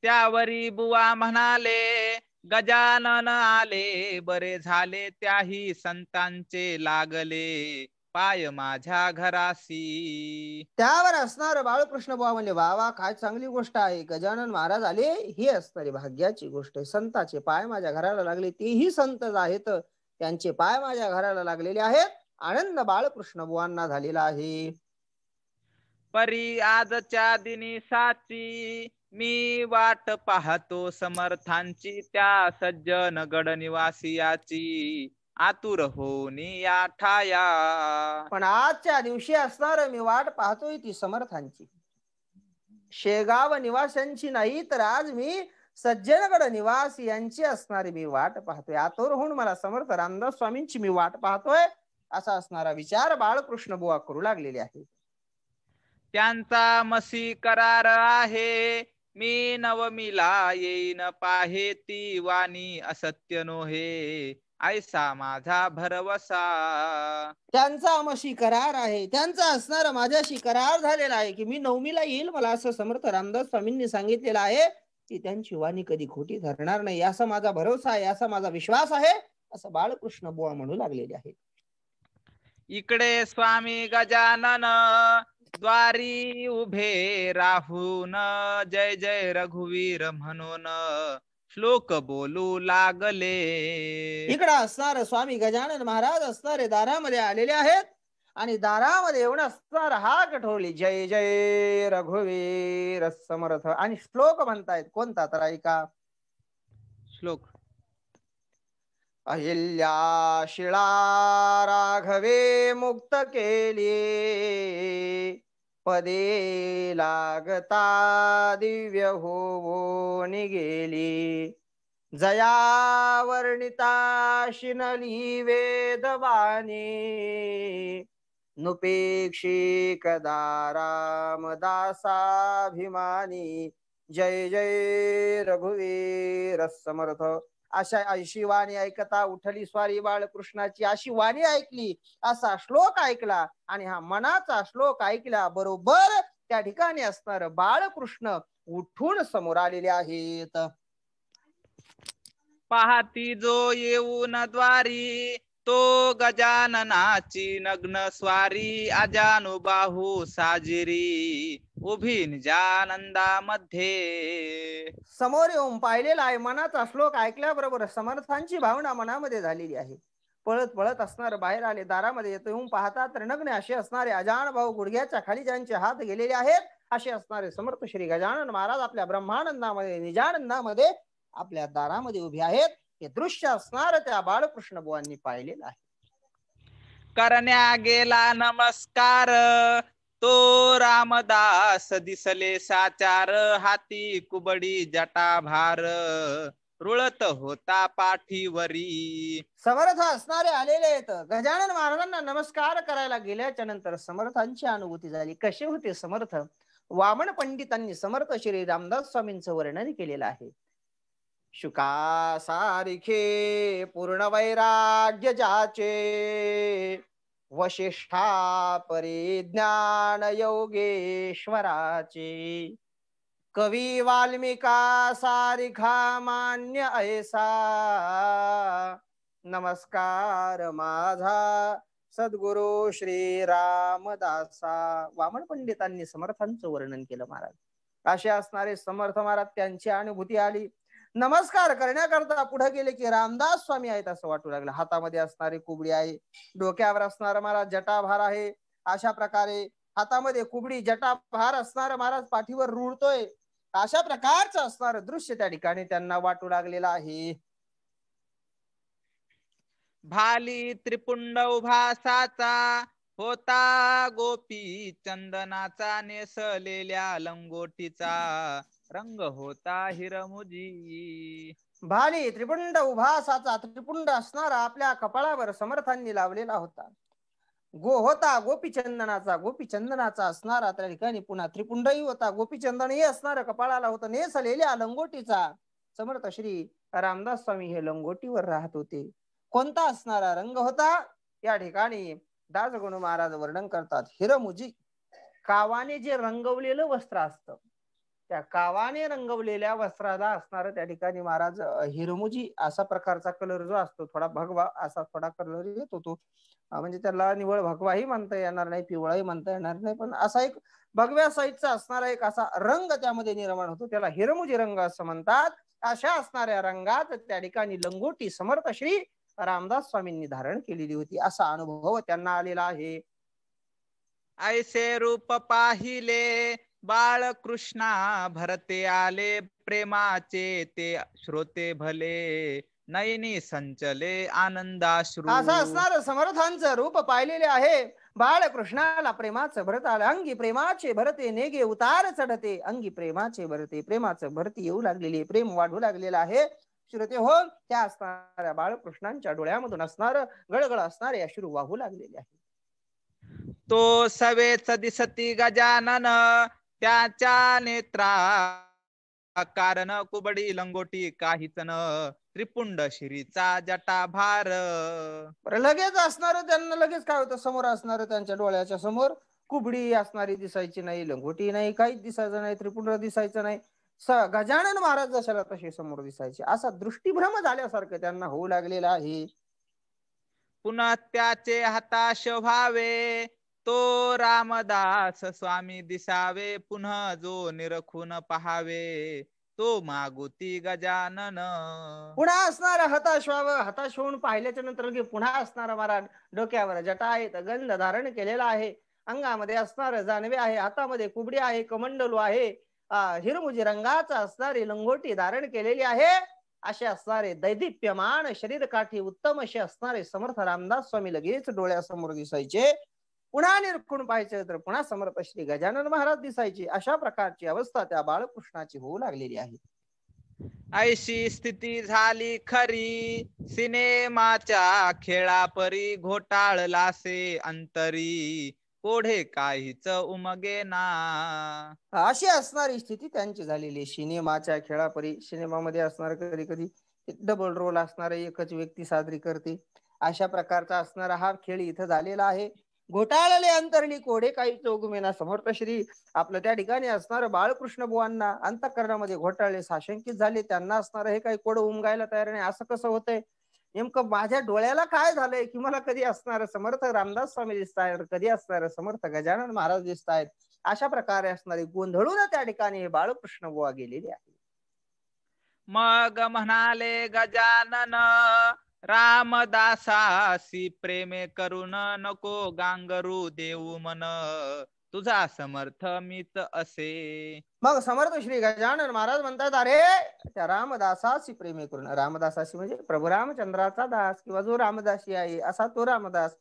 त्यावरी बुवा म्हणाले, गजानन आले बरे झाले, त्याही संतांचे लागले पाय माझ्या घरासी. त्यावर असणार बाळकृष्ण बुवा म्हणले, वा वा, काय चांगली गोष्ट आहे, गजानन महाराज आले, ही असणारी भाग्याची गोष्ट आहे. संतांचे पाय माझ्या घराला लागले, तेही संतच आहेत, त्यांचे पाय माझ्या घराला लागलेले आहेत. आनंद बाळकृष्ण बुवांना झालेला आहे. परी आजच्या दिनी साची, मी वाट पाहतो समर्थांची, त्या सज्जन गड निवासियाची, आतुर होनी या ठाया. पण आजच्या दिवशी असणार मी वाट पाहतोय ती समर्थांची, शेगाव निवाशांची नाही, तर आज मी सज्जनगड निवासी यांची असणारी मी वाट पाहतोय. आतुर होऊन मला समर्थ रामदास स्वामींची मी वाट पाहतोय, असा असणारा विचार बाळकृष्ण बुवा करू लागलेले आहे. त्यांचा मसी करार आहे, मी नवमीला येईन पाहे, ती वाणी असत्य नोहे, ऐसा माझा भरवसा. त्यांचा आमशी करार आहे, त्यांचा असणारा माझ्याशी करार झालेला आहे की मी नवमीला येईल, मला असं समर्थ रामदास स्वामींनी सांगितलेलं आहे की त्यांची वाणी कधी खोटी ठरणार नाही, असा माझा भरोसा आहे, असा माझा विश्वास आहे, असं बाळकृष्ण बुवा म्हणू लागलेले आहे. इकडे स्वामी गजानन द्वारी उभे राहून, जय जय रघुवीर म्हणून श्लोक बोलू लागले. इकडे असणार स्वामी गजानन महाराज असणारे दारामध्ये आलेले आहेत आणि दारामध्ये येऊन असणार हाक ठेवली, जय जय रघुवीर समर्थ, आणि श्लोक म्हणतायत. कोणता तर ऐका. श्लोक. अहिल्या शिळा राघवे मुक्त केली, पदे लागता दिव्य होवो निगेली, जया वर्णिता शिनली वेदवाणी, नुपेक्षी कदा रामदासाभिमानी, जय जय रघुवीर समर्थ. अशी वाणी ऐकता उठली स्वारी बाळकृष्णाची, अशी वाणी ऐकली, असा श्लोक ऐकला आणि हा मनाचा श्लोक ऐकला बरोबर त्या ठिकाणी असणार बाळकृष्ण उठून समोर आलेले आहेत. पाहती जो येऊन द्वारी, तो गजाननाची नग्न स्वारी, अजानुबाहू साजिरी, उभी निजानंदामध्ये. समोर येऊन पाहिलेला आहे, मनाचा श्लोक ऐकल्याबरोबर समर्थांची भावना मनामध्ये झालेली आहे. पळत पळत असणार बाहेर आले, दारामध्ये येऊन पाहतात तर नग्न असे असणारे अजान भाऊ, गुडघ्याच्या खाली ज्यांचे हात गेलेले आहेत असे असणारे समर्थ श्री गजानन महाराज आपल्या ब्रह्मानंदामध्ये निजानंदामध्ये आपल्या दारामध्ये उभे आहेत. हे दृश्य असणार त्या बाळकृष्ण बुवांनी पाहिलेलं आहे. करण्या गेला नमस्कार, तो रामदास दिसले साचार, हाती कुबडी जटा भार, रुळत होता पाठीवरी. समर्थ असणारे आलेले आहेत. गजानन महाराजांना नमस्कार करायला गेल्याच्या नंतर समर्थांची अनुभूती झाली. कसे होते समर्थ? वामन पंडितांनी समर्थ श्री रामदास स्वामींचं वर्णन केलेलं आहे. शुका सारिखे पूर्ण वैराग्य ज्याचे, वशिष्ठा परिज्ञान योगेश्वराचे, कवी वाल्मिका सारिखा मान्य ऐसा, नमस्कार माझा सद्गुरु श्री रामदासा. वामन पंडितांनी समर्थांचं वर्णन केलं महाराज. असे असणारे समर्थ महाराज, त्यांची अनुभूती आली. नमस्कार करण्याकरता पुढे गेले की रामदास स्वामी आहेत असं वाटू लागलं. हातामध्ये असणारी कुबडी आहे, डोक्यावर असणारा महाराज जटाभार आहे. अशा प्रकारे हातामध्ये कुबडी जटाभार असणारा महाराज पाठीवर रुळतोय. अशा प्रकारचं असणारं दृश्य त्या ठिकाणी त्यांना वाटू लागलेलं आहे. भाली त्रिपुंड उभासाचा, होता गोपी चंदनाचा, नेसलेल्या लंगोटीचा, रंग होता हिरमुजी. भाली त्रिपुंड उभासाचा, त्रिपुंड असणारा आपल्या कपाळावर समर्थांनी लावलेला होता. होता गोपीचंदनाचा, गोपीचंदनाचा असणारा त्या ठिकाणी पुन्हा त्रिपुंडही होता. गोपीचंदनही असणारं कपाळाला होतं. नेसलेल्या लंगोटीचा. समर्थ श्री रामदास स्वामी हे लंगोटीवर राहत होते. कोणता असणारा रंग होता? या ठिकाणी दासगणू महाराज वर्णन करतात. हिरमुजी, कावाने जे रंगवलेलं वस्त्र असतं, त्या कावाने रंगवलेल्या वस्त्राला असणार त्या ठिकाणी महाराज हिरमुजी असा प्रकारचा कलर जो असतो, थोडा भगवा असा थोडा कलर येतो तो. म्हणजे त्याला निवळ भगवाही म्हणता येणार नाही, पिवळाही म्हणता येणार नाही, पण असा एक भगव्या साईडचा असणारा एक असा रंग त्यामध्ये निर्माण होतो, त्याला हिरमुजी रंग असं म्हणतात. अशा असणाऱ्या रंगात त्या ठिकाणी लंगोटी समर्थ श्री रामदास स्वामींनी धारण केलेली होती. असा अनुभव त्यांना आलेला आहे. ऐसे रूप पाहिले बाळकृष्णा, भरते आले प्रेमाचे ते श्रोते भले, नयनी संचले आनंदाश्रू. असं असणार समर्थांचं रूप पाहिलेले आहे. बाळकृष्णाला प्रेमाचं भरत आलं, अंगी प्रेमाचे भरते, नेगे उतार चढते, अंगी प्रेमाचे भरते, प्रेमाचं भरती येऊ लागलेली, प्रेम वाढू लागलेलं आहे. श्रोते हो, त्या असणाऱ्या बाळकृष्णांच्या डोळ्यामधून असणार गळगळ असणारे अश्रू वाहू लागलेले आहे. तो सवेच दिसती गजानन, त्याच्या नेत्रा कारण कुबडी लंगोटी काहीच न, त्रिपुंड शिरीचा जटा भार. लगेच असणार त्यांना लगेच काय होतं, समोर असणार त्यांच्या डोळ्याच्या समोर कुबडी असणारी दिसायची नाही, लंगोटी नाही, काहीच दिसायचं नाही, त्रिपुंड दिसायचं नाही. गजानन महाराज जशाला तसे समोर दिसायचे. असा दृष्टीभ्रम झाल्यासारखं त्यांना होऊ लागलेला आहे. पुन्हा त्याचे हताश व्हावे, तो रामदास स्वामी दिसावे, पुन्हा जो निरखून पहावे, तो मागुती गजानन. पुन्हा असणारा हताश व्हावं, हताश होऊन पाहिल्याच्या नंतर पुन्हा असणारा महाराज डोक्यावर जटा आहेत, गंध धारण केलेला आहे, अंगामध्ये असणार जानवे आहे, हातामध्ये कुबडी आहे, कमंडलू आहे, हिरमुजी रंगाचा असणारी लंगोटी धारण केलेली आहे. असे असणारे दैदिप्यमान शरीर काठी उत्तम असे असणारे समर्थ रामदास स्वामी लगेच डोळ्यासमोर दिसायचे. पुन्हा निरखून पाहायचे तर पुन्हा समर्थ श्री गजानन महाराज दिसायचे. अशा प्रकारची अवस्था त्या बाळकृष्णाची होऊ लागलेली आहे. ऐशी स्थिती झाली खरी, सिनेमाच्या खेळापरी, घोटाळलासे अंतरी, कोढे काहीच उमगेना. अशी असणारी स्थिती त्यांची झालेली. सिनेमाच्या खेळापरी, सिनेमामध्ये असणार कधी कधी डबल रोल असणार एकच व्यक्ती साजरी करते, अशा प्रकारचा असणारा हा खेळ इथं झालेला आहे. घोटाळले अंतरली, कोढे काही चौगुमेना. समर्थ श्री आपलं त्या ठिकाणी असणार बाळकृष्ण बुवांना अंतःकरणामध्ये घोटाळले, साशंकित झाले. त्यांना असणार हे काही कोड उमगायला तयार नाही, असं कसं होतंय, नेमकं माझ्या डोळ्याला काय झालंय की मला कधी असणार समर्थ रामदास स्वामी दिसतायत, कधी असणार समर्थ गजानन महाराज दिसतायत. अशा प्रकारे असणारी गोंधळून त्या ठिकाणी बाळकृष्ण बुवा गेलेले आहे. मग म्हणाले गजानन, रामदासासी प्रेमे करून, नको गांगरू देऊ मन, तुझा समर्थ मीच असे. मग समर्थ श्री गजानन महाराज म्हणतात, अरे त्या रामदासाशी प्रेमे करून, रामदासाशी म्हणजे प्रभू रामचंद्राचा दास किंवा जो रामदासी आहे असा तो रामदास,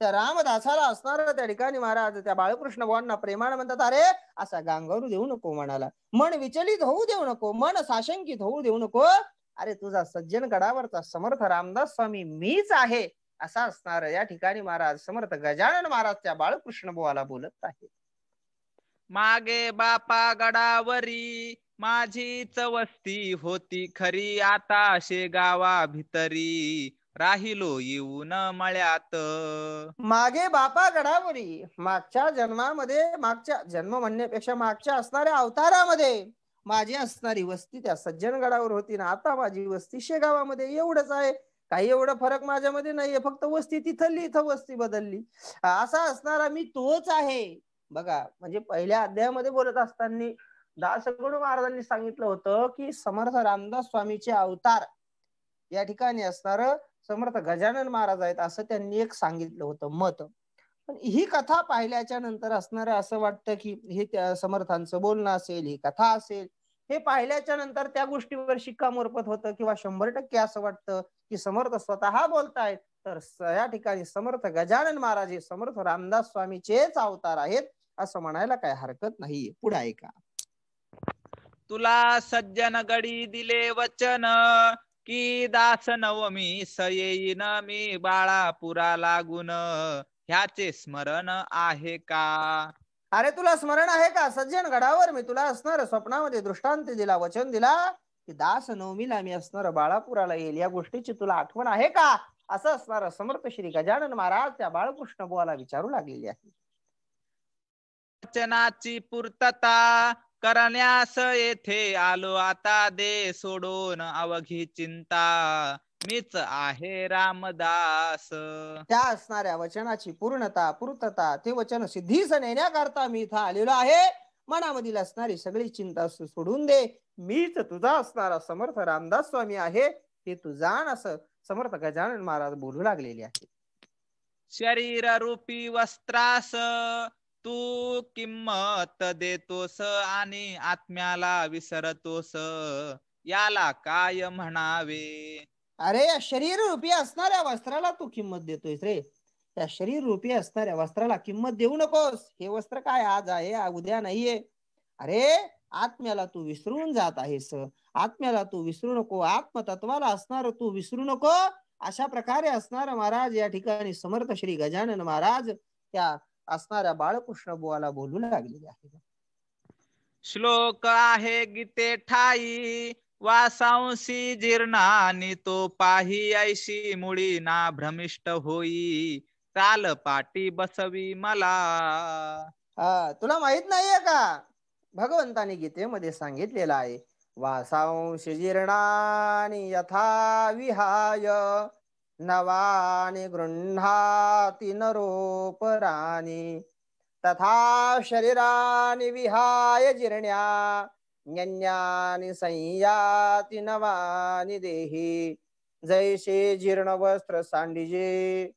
त्या रामदासाला असणार त्या ठिकाणी महाराज त्या बाळकृष्ण बुवांना प्रेमाने म्हणतात, अरे असा गांगारू देऊ नको मनाला, मन विचलित होऊ देऊ नको, मन साशंकित होऊ देऊ नको. अरे तुझा सज्जन गडावरचा समर्थ रामदास स्वामी मीच आहे असा असणार या ठिकाणी महाराज समर्थ गजानन महाराज त्या बाळकृष्ण बुवाला बोलत आहे. मागे बापा गडावरी माझीच वस्ती होती खरी, आता शेगावा भितरी राहिलो येऊन मळ्यात. मागे बापा गडावरी मागच्या जन्मामध्ये, मागच्या जन्म म्हणण्यापेक्षा मागच्या असणाऱ्या अवतारामध्ये माझी असणारी वस्ती त्या सज्जन गडावर होती ना, आता माझी वस्ती शेगावामध्ये. एवढंच आहे, काही एवढं फरक माझ्यामध्ये नाहीये, फक्त वस्ती तिथली इथं वस्ती बदलली. असा असणारा मी तोच आहे. बघा, म्हणजे पहिल्या अध्यायामध्ये बोलत असताना दासगुरु महाराजांनी सांगितलं होतं की समर्थ रामदास स्वामीचे अवतार या ठिकाणी असणार समर्थ गजानन महाराज आहेत असं त्यांनी एक सांगितलं होतं मत. पण ही कथा पाहिल्याच्या नंतर असणार असं वाटतं की हे त्या समर्थांचं बोलणं असेल, ही कथा असेल, हे पाहिल्याच्या नंतर त्या गोष्टीवर शिक्कामोर्तब होतं किंवा 100% असं वाटतं की समर्थ स्वतः बोलतायत, तर या ठिकाणी समर्थ गजानन महाराज हे समर्थ रामदास स्वामीचेच अवतार आहेत असं म्हणायला काय हरकत नाहीये. पुढे ऐका. तुला सज्जन गडी दिले वचन की दास नवमी सयेन मी बाळापुरा लागून, ह्याचे स्मरण आहे का? अरे तुला स्मरण आहे का? सज्जन गडावर मी तुला असणार स्वप्नामध्ये दृष्टांत दिला, वचन दिला की दास नवमीला मी असणार बाळापुराला येईल. या गोष्टीची तुला आठवण आहे का? असं असणार समर्थ श्री गजानन महाराज त्या बाळकृष्ण बुवाला विचारू लागलेली आहे. वचनाची पूर्तता करण्यास येथे आलो आता, दे सोडून अवघी चिंता मीच आहे रामदास. त्या असणाऱ्या वचनाची पूर्तता ते वचन सिद्धीस नेण्याकरता मी इथं आलेलो आहे. मनामधील असणारी सगळी चिंता सोडून दे, मीच तुझा असणारा समर्थ रामदास स्वामी आहे, हे तू जाण असं समर्थ गजानन महाराज बोलू लागलेले आहे. शरीर रूपी वस्त्रास तू किंमत देतोस आणि आत्म्याला विसरतोस, याला काय म्हणावे? अरे या शरीर रूपी असणाऱ्या वस्त्राला तू किंमत देतोयस रे. त्या शरीर रूपी असणाऱ्या वस्त्राला किंमत देऊ नकोस. हे वस्त्र काय आज आहे उद्या नाहीये. अरे आत्म्याला तू विसरून जात आहेस. आत्म्याला तू विसरू नको, आत्मतत्वाला असणार तू विसरू नको. अशा प्रकारे असणार महाराज या ठिकाणी समर्थ श्री गजानन महाराज त्या असणाऱ्या बाळकृष्ण बुवाला बोलू लागलेले आहे. श्लोक आहे गीते ठाई वासांशी जीर्णानी, तो पाही ऐशी मुळी ना भ्रमिष्ट होई, चाल पाटी बसवी मला. तुला माहित नाहीये का? भगवंतानी गीतेमध्ये सांगितलेलं आहे, वासांश जीर्णानि यथा विहाय नवानि गृह्णाति नरोपराणि, तथा शरीरानि विहाय जीर्ण्या न्यन्यानि संयाति नवानि देही. जैसे जीर्ण वस्त्र सांडिजे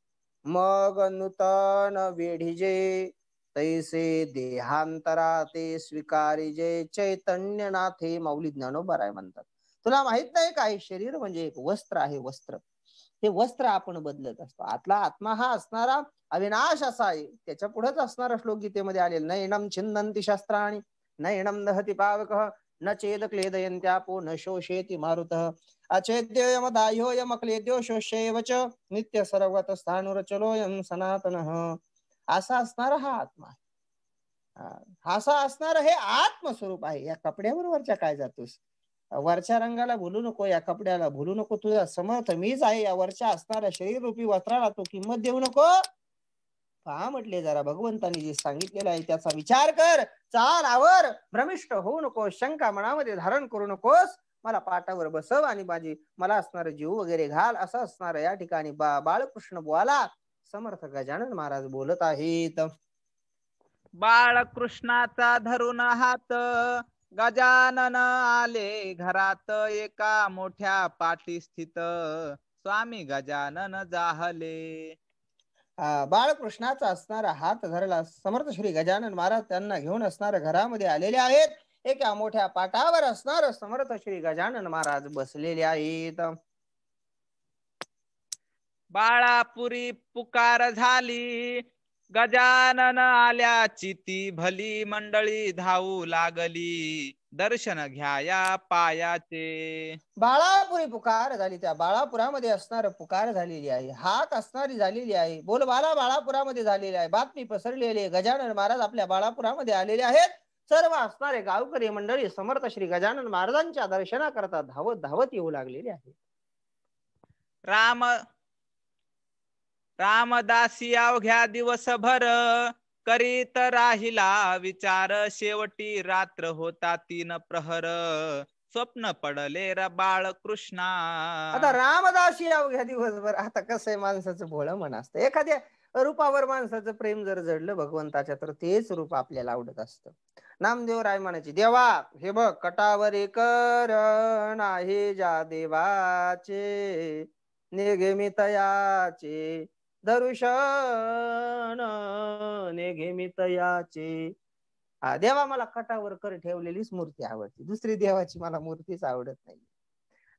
मग नूतन वेढिजे, तैसे देहांतरा ते स्वीकारिजे चैतन्यनाथे. माऊली ज्ञानोबा म्हणतात. तुला माहित नाही का, हे शरीर म्हणजे एक वस्त्र आहे. वस्त्र, हे वस्त्र आपण बदलत असतो. आतला आत्मा हा असणारा अविनाश असा आहे. त्याच्या पुढेच असणारा श्लोक गीतेमध्ये आलेला, नैनम छिन्नन्ति शस्त्राणि नैनम दहति पावकः न चेद क्लेदयन्त्यापो न शोषयति मारुतः, अचेद्योयमदाह्योयम क्लेद्यो शोष्यैव च नित्य सर्वत स्थाणुरचलोयम सनातनः. असा असणारा हा आत्मा आहे. असा असणारा हे आत्मस्वरूप आहे. या कपड्यावर वरच्या काय जातोस? वरच्या रंगाला भुलू नको, या कपड्याला भुलू नको. तुझा समर्थ मीच आहे. या वरच्या असणाऱ्या शरीर रूपी वस्त्राला तू किंमत देऊ नको. पहा म्हटले, जरा भगवंतांनी जे सांगितलेलं आहे त्याचा विचार कर. चाल आवर, भ्रमिष्ट होऊ नको, शंका मनामध्ये धारण करू नकोस. मला पाटावर बसव आणि मला असणार जीव वगैरे घाल, असं असणार या ठिकाणी बाळकृष्ण बुवाला समर्थ गजानन महाराज बोलत आहेत. बाळकृष्णाचा धरून हात गजानन आले घरात, एका मोठ्या पाठी स्थित स्वामी गजानन जाहले. बाळकृष्णाचा असणारा हात धरला समर्थ श्री गजानन महाराज त्यांना घेऊन असणाऱ्या घरामध्ये आलेले आहेत. एका मोठ्या पाटावर असणार समर्थ श्री गजानन महाराज बसलेले आहेत. बाळापुरी पुकार झाली, गजानन आल्याची ती भली मंडळी धावू लागली, दर्शन घ्याया पायाचे. बाळापुरी पुकार झाली, त्या बाळापुरामध्ये असणार पुकार झालेली आहे, हाक असणारी झालेली आहे, बोलबाला बाळापुरामध्ये झालेली आहे, बातमी पसरलेली आहे. गजानन महाराज आपल्या बाळापुरामध्ये आलेले आहेत. सर्व असणारे गावकरी मंडळी समर्थ श्री गजानन महाराजांच्या दर्शनाकरता धावत धावत येऊ लागलेले आहे. रामदासी अवघ्या दिवसभर करीत राहिला विचार, शेवटी रात्र होता 3 प्रहर, स्वप्न पडले र बाळकृष्णा. आता रामदासी अवघ्या दिवसभर. आता कसं आहे, माणसाचं भोळं मन असतं. एखाद्या रूपावर माणसाचं प्रेम जर जडलं भगवंताच्या, तर तेच रूप आपल्याला आवडत असतं. नामदेव राय म्हणायचे, देवा हे बघ कटावर कर नाही ज्या देवाचे, नेघे तयाचे दर्शन, नेघे तयाचे. देवा मला कटावर कर ठेवलेलीच मूर्ती आवडते, दुसरी देवाची मला मूर्तीच आवडत नाही.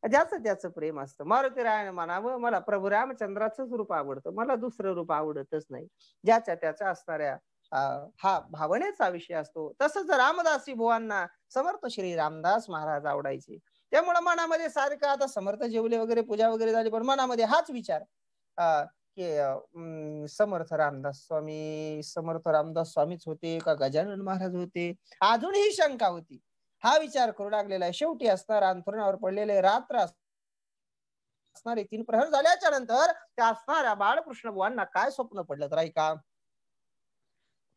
ज्याचं त्याचं प्रेम असतं. मारुती रायाने म्हणावं, मला प्रभू रामचंद्राचंच रूप आवडतं, मला दुसरं रूप आवडतच नाही. ज्याच्या त्याच्या असणाऱ्या हा भावनेचा विषय असतो. तसंच रामदासी बुवांना समर्थ श्री रामदास महाराज आवडायचे. त्यामुळे मनामध्ये सारखं, आता समर्थ जेवले वगैरे, पूजा वगैरे झाली, पण मनामध्ये हाच विचार की समर्थ रामदास स्वामीच होते का गजानन महाराज होते, अजूनही शंका होती. हा विचार करू लागलेला आहे. शेवटी असणार अंथरुणावर पडलेले रात्र असणारे 3 प्रहर झाल्याच्या नंतर त्या असणाऱ्या बाळकृष्ण बुवांना काय स्वप्न पडलं तर ऐका.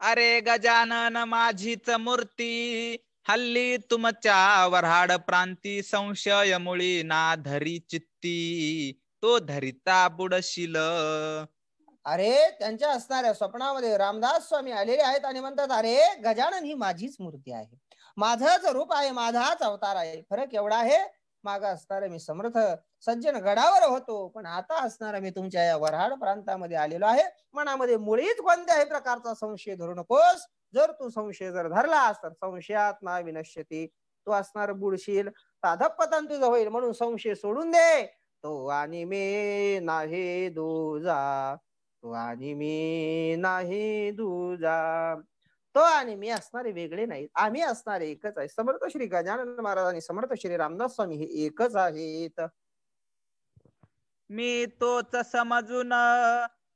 अरे गजानन माझीच मूर्ती, हल्ली तुमच्या वऱ्हाड प्रांती, संशय मुळी ना धरी चित्ती, तो धरिता बुडशील. अरे त्यांच्या असणाऱ्या स्वप्नामध्ये रामदास स्वामी आलेले आहेत आणि म्हणतात, अरे गजानन ही माझीच मूर्ती आहे, माझंच रूप आहे, माझाच अवतार आहे. फरक एवढा आहे, माग असणारे मी समर्थ सज्जन गडावर होतो, पण आता असणारा मी तुमच्या या वऱ्हाड प्रांतामध्ये आलेलो आहे. मनामध्ये मुळीच कोणत्याही प्रकारचा संशय धरू नकोस. जर तू संशय जर धरलास तर संशयात्मा विनश्यती, तू असणार बुडशील, अधःपतन तुझं होईल. म्हणून संशय सोडून दे. तो आणि मी नाही दुजा, तो आणि मी नाही दुजा, तो आणि मी असणारे वेगळे नाहीत, आम्ही असणारे एकच आहे. समर्थ श्री गजानन महाराज आणि समर्थ श्री रामदास स्वामी हे एकच आहेत. मी तोच समजून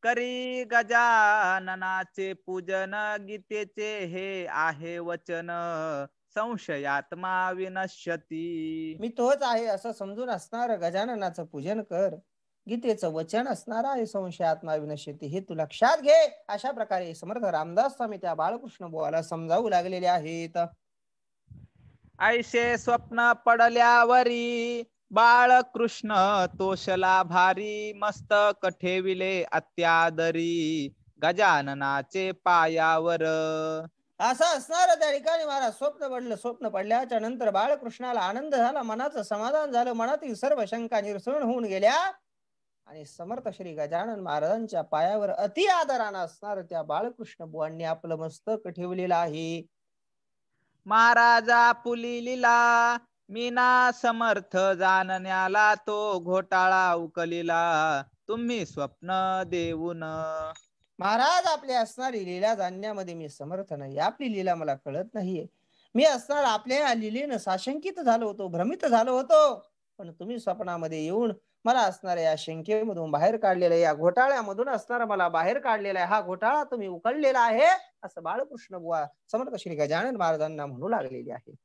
करी गजाननाचे पूजन, गीतेचे हे आहे वचन, संशयात्मा विनश्यती. मी तोच आहे असं समजून असणार गजाननाचं पूजन कर, गीतेचं वचन असणार आहे संशयात्मा विनश्यती, हे तू लक्षात घे. अशा प्रकारे समर्थ रामदास स्वामी त्या बाळकृष्ण बुवाला समजावू लागलेले आहेत. ऐशे स्वप्न पडल्यावरी बाळकृष्ण तोषला भारी, मस्तक ठेविले अत्यादरी, गजाननाचे पायावर. असं असणार त्या ठिकाणी महाराज स्वप्न पडलं. स्वप्न पडल्याच्या नंतर बाळकृष्णाला आनंद झाला, मनाचं समाधान झालं, मनातील सर्व शंका निरसन होऊन गेल्या आणि समर्थ श्री गजानन महाराजांच्या पायावर अति आदरानं असणार त्या बाळकृष्ण बुवांनी आपलं मस्तक ठेवलेलं आहे. महाराजा पुलिलीला मीना समर्थ जाणण्याला, तो घोटाळा उकलीला तुम्ही स्वप्न देऊन. महाराज आपली असणारी लीला जाणण्यामध्ये मी समर्थ नाही, आपली लीला मला कळत नाहीये. मी असणार आपल्या लीलेनं साशंकित झालो होतो, भ्रमित झालो होतो, पण तुम्ही स्वप्नामध्ये येऊन मला असणाऱ्या या शंकेमधून बाहेर काढलेलं, या घोटाळ्यामधून असणारा मला बाहेर काढलेला आहे, हा घोटाळा तुम्ही उकळलेला आहे, असं बाळकृष्ण बुवा समर्थ श्री गजानन महाराजांना म्हणू लागलेले आहे.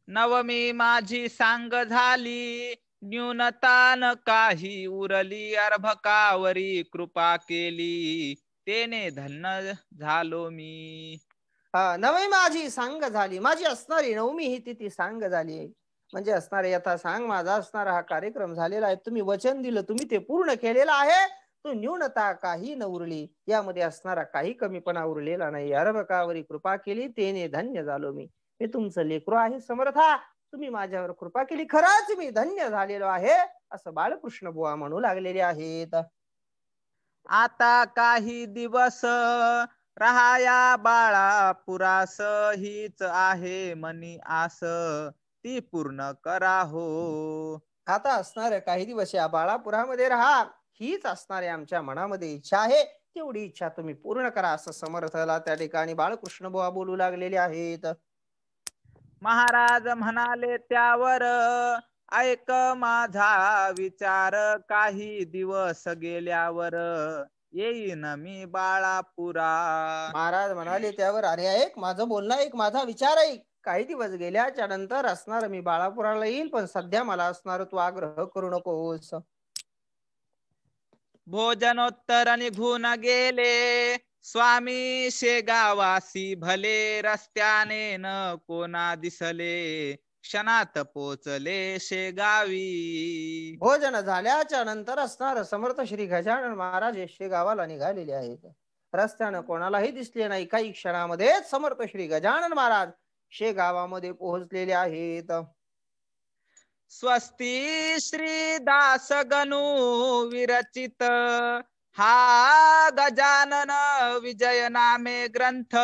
नवमी माझी सांग झाली, न्यूनतान काही उरली, अर्भकावरी कृपा केली, तेने धन्य झालो मी. नवमी माझी सांग झाली, माझी असणारी नवमी ही तिथी सांग झाली, म्हणजे असणारे यथा सांग माझा असणारा हा कार्यक्रम झालेला आहे. तुम्ही वचन दिलं, तुम्ही ते पूर्ण केलेलं आहे. तो न्यूनता काही न उरली, यामध्ये असणारा काही कमीपणा उरलेला नाही. अर्भकावरी कृपा केली, तेने धन्य झालो मी. मी तुमचं लेकरू आहे समर्था, तुम्ही माझ्यावर कृपा केली, खरंच मी धन्य झालेलो आहे, असं बाळकृष्ण बुवा म्हणू लागलेले आहेत. आता काही दिवस राहाया बाळा पुरास, हीच आहे मनी आस, ती पूर्ण करा हो. आता असणार काही दिवस या बाळापुरामध्ये राहा, हीच असणारी आमच्या मनामध्ये इच्छा आहे, तेवढी इच्छा तुम्ही पूर्ण करा, असं समर्थाला त्या ठिकाणी बाळकृष्ण बुवा बोलू लागलेले आहेत. महाराज म्हणाले त्यावर, ऐक माझा विचार, काही दिवस गेल्यावर येईन मी बाळापुरा. महाराज म्हणाले त्यावर, अरे ऐक माझं बोलणं, एक माझा विचार ऐक. काही दिवस गेल्याच्या नंतर असणार मी बाळापुराला येईल, पण सध्या मला असणार तू आग्रह करू नकोस. भोजनोत्तर निघून गेले स्वामी शेगावासी, भले रस्त्याने न कोणा दिसले, क्षणात पोचले शेगावी. भोजन झाल्याच्या नंतर असणार समर्थ श्री गजानन महाराज येशे गावाला निघालेले आहेत. रस्त्यानं कोणालाही दिसले नाही. काही क्षणामध्येच समर्थ श्री गजानन महाराज शे गावामध्ये पोहोचलेले आहेत. स्वस्ती श्री दास गणू विरचित, हा गजानन विजय नामे ग्रंथ,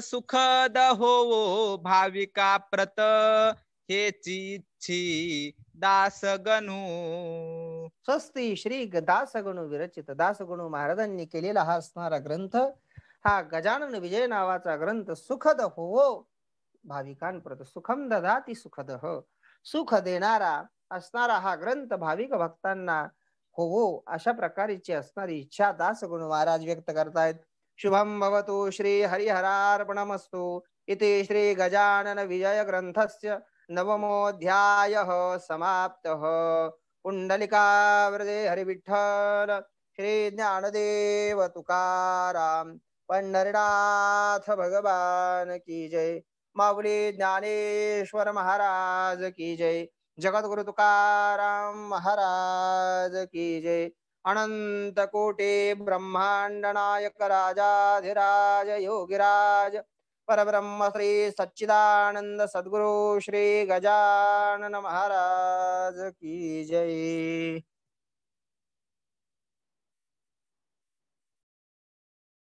सुखद होवो भाविका प्रत, हेची इच्छी दास गणू. स्वस्ती श्री दासगणू विरचित, दासगणू महाराजांनी केलेला हा असणारा ग्रंथ, हा गजानन विजय नावाचा ग्रंथ सुखद होवो भाविकांप्रत, सुखम ददाती सुखद, सुख देणारा असणारा हा ग्रंथ भाविक भक्तांना होवो अशा प्रकारची असणारी इच्छा दासगुण महाराज व्यक्त करतायत. शुभम भवतु श्री हरिहरार्पणमस्तु. इति श्री गजानन विजय ग्रंथस्य नवमोऽध्यायः समाप्तः. पुंडलिकावरदे हरिविठ्ठल श्री ज्ञानदेव तुकाराम पंढरीनाथ भगवान की जय. माऊली ज्ञानेश्वर महाराज की जय. जगद्गुरु तुकाराम महाराज की जय. अनंत कोटी ब्रह्मांड नायक राजाधिराज योगिराज परब्रह्म श्री सच्चिदानंद सद्गुरु श्री गजानन महाराज की जय.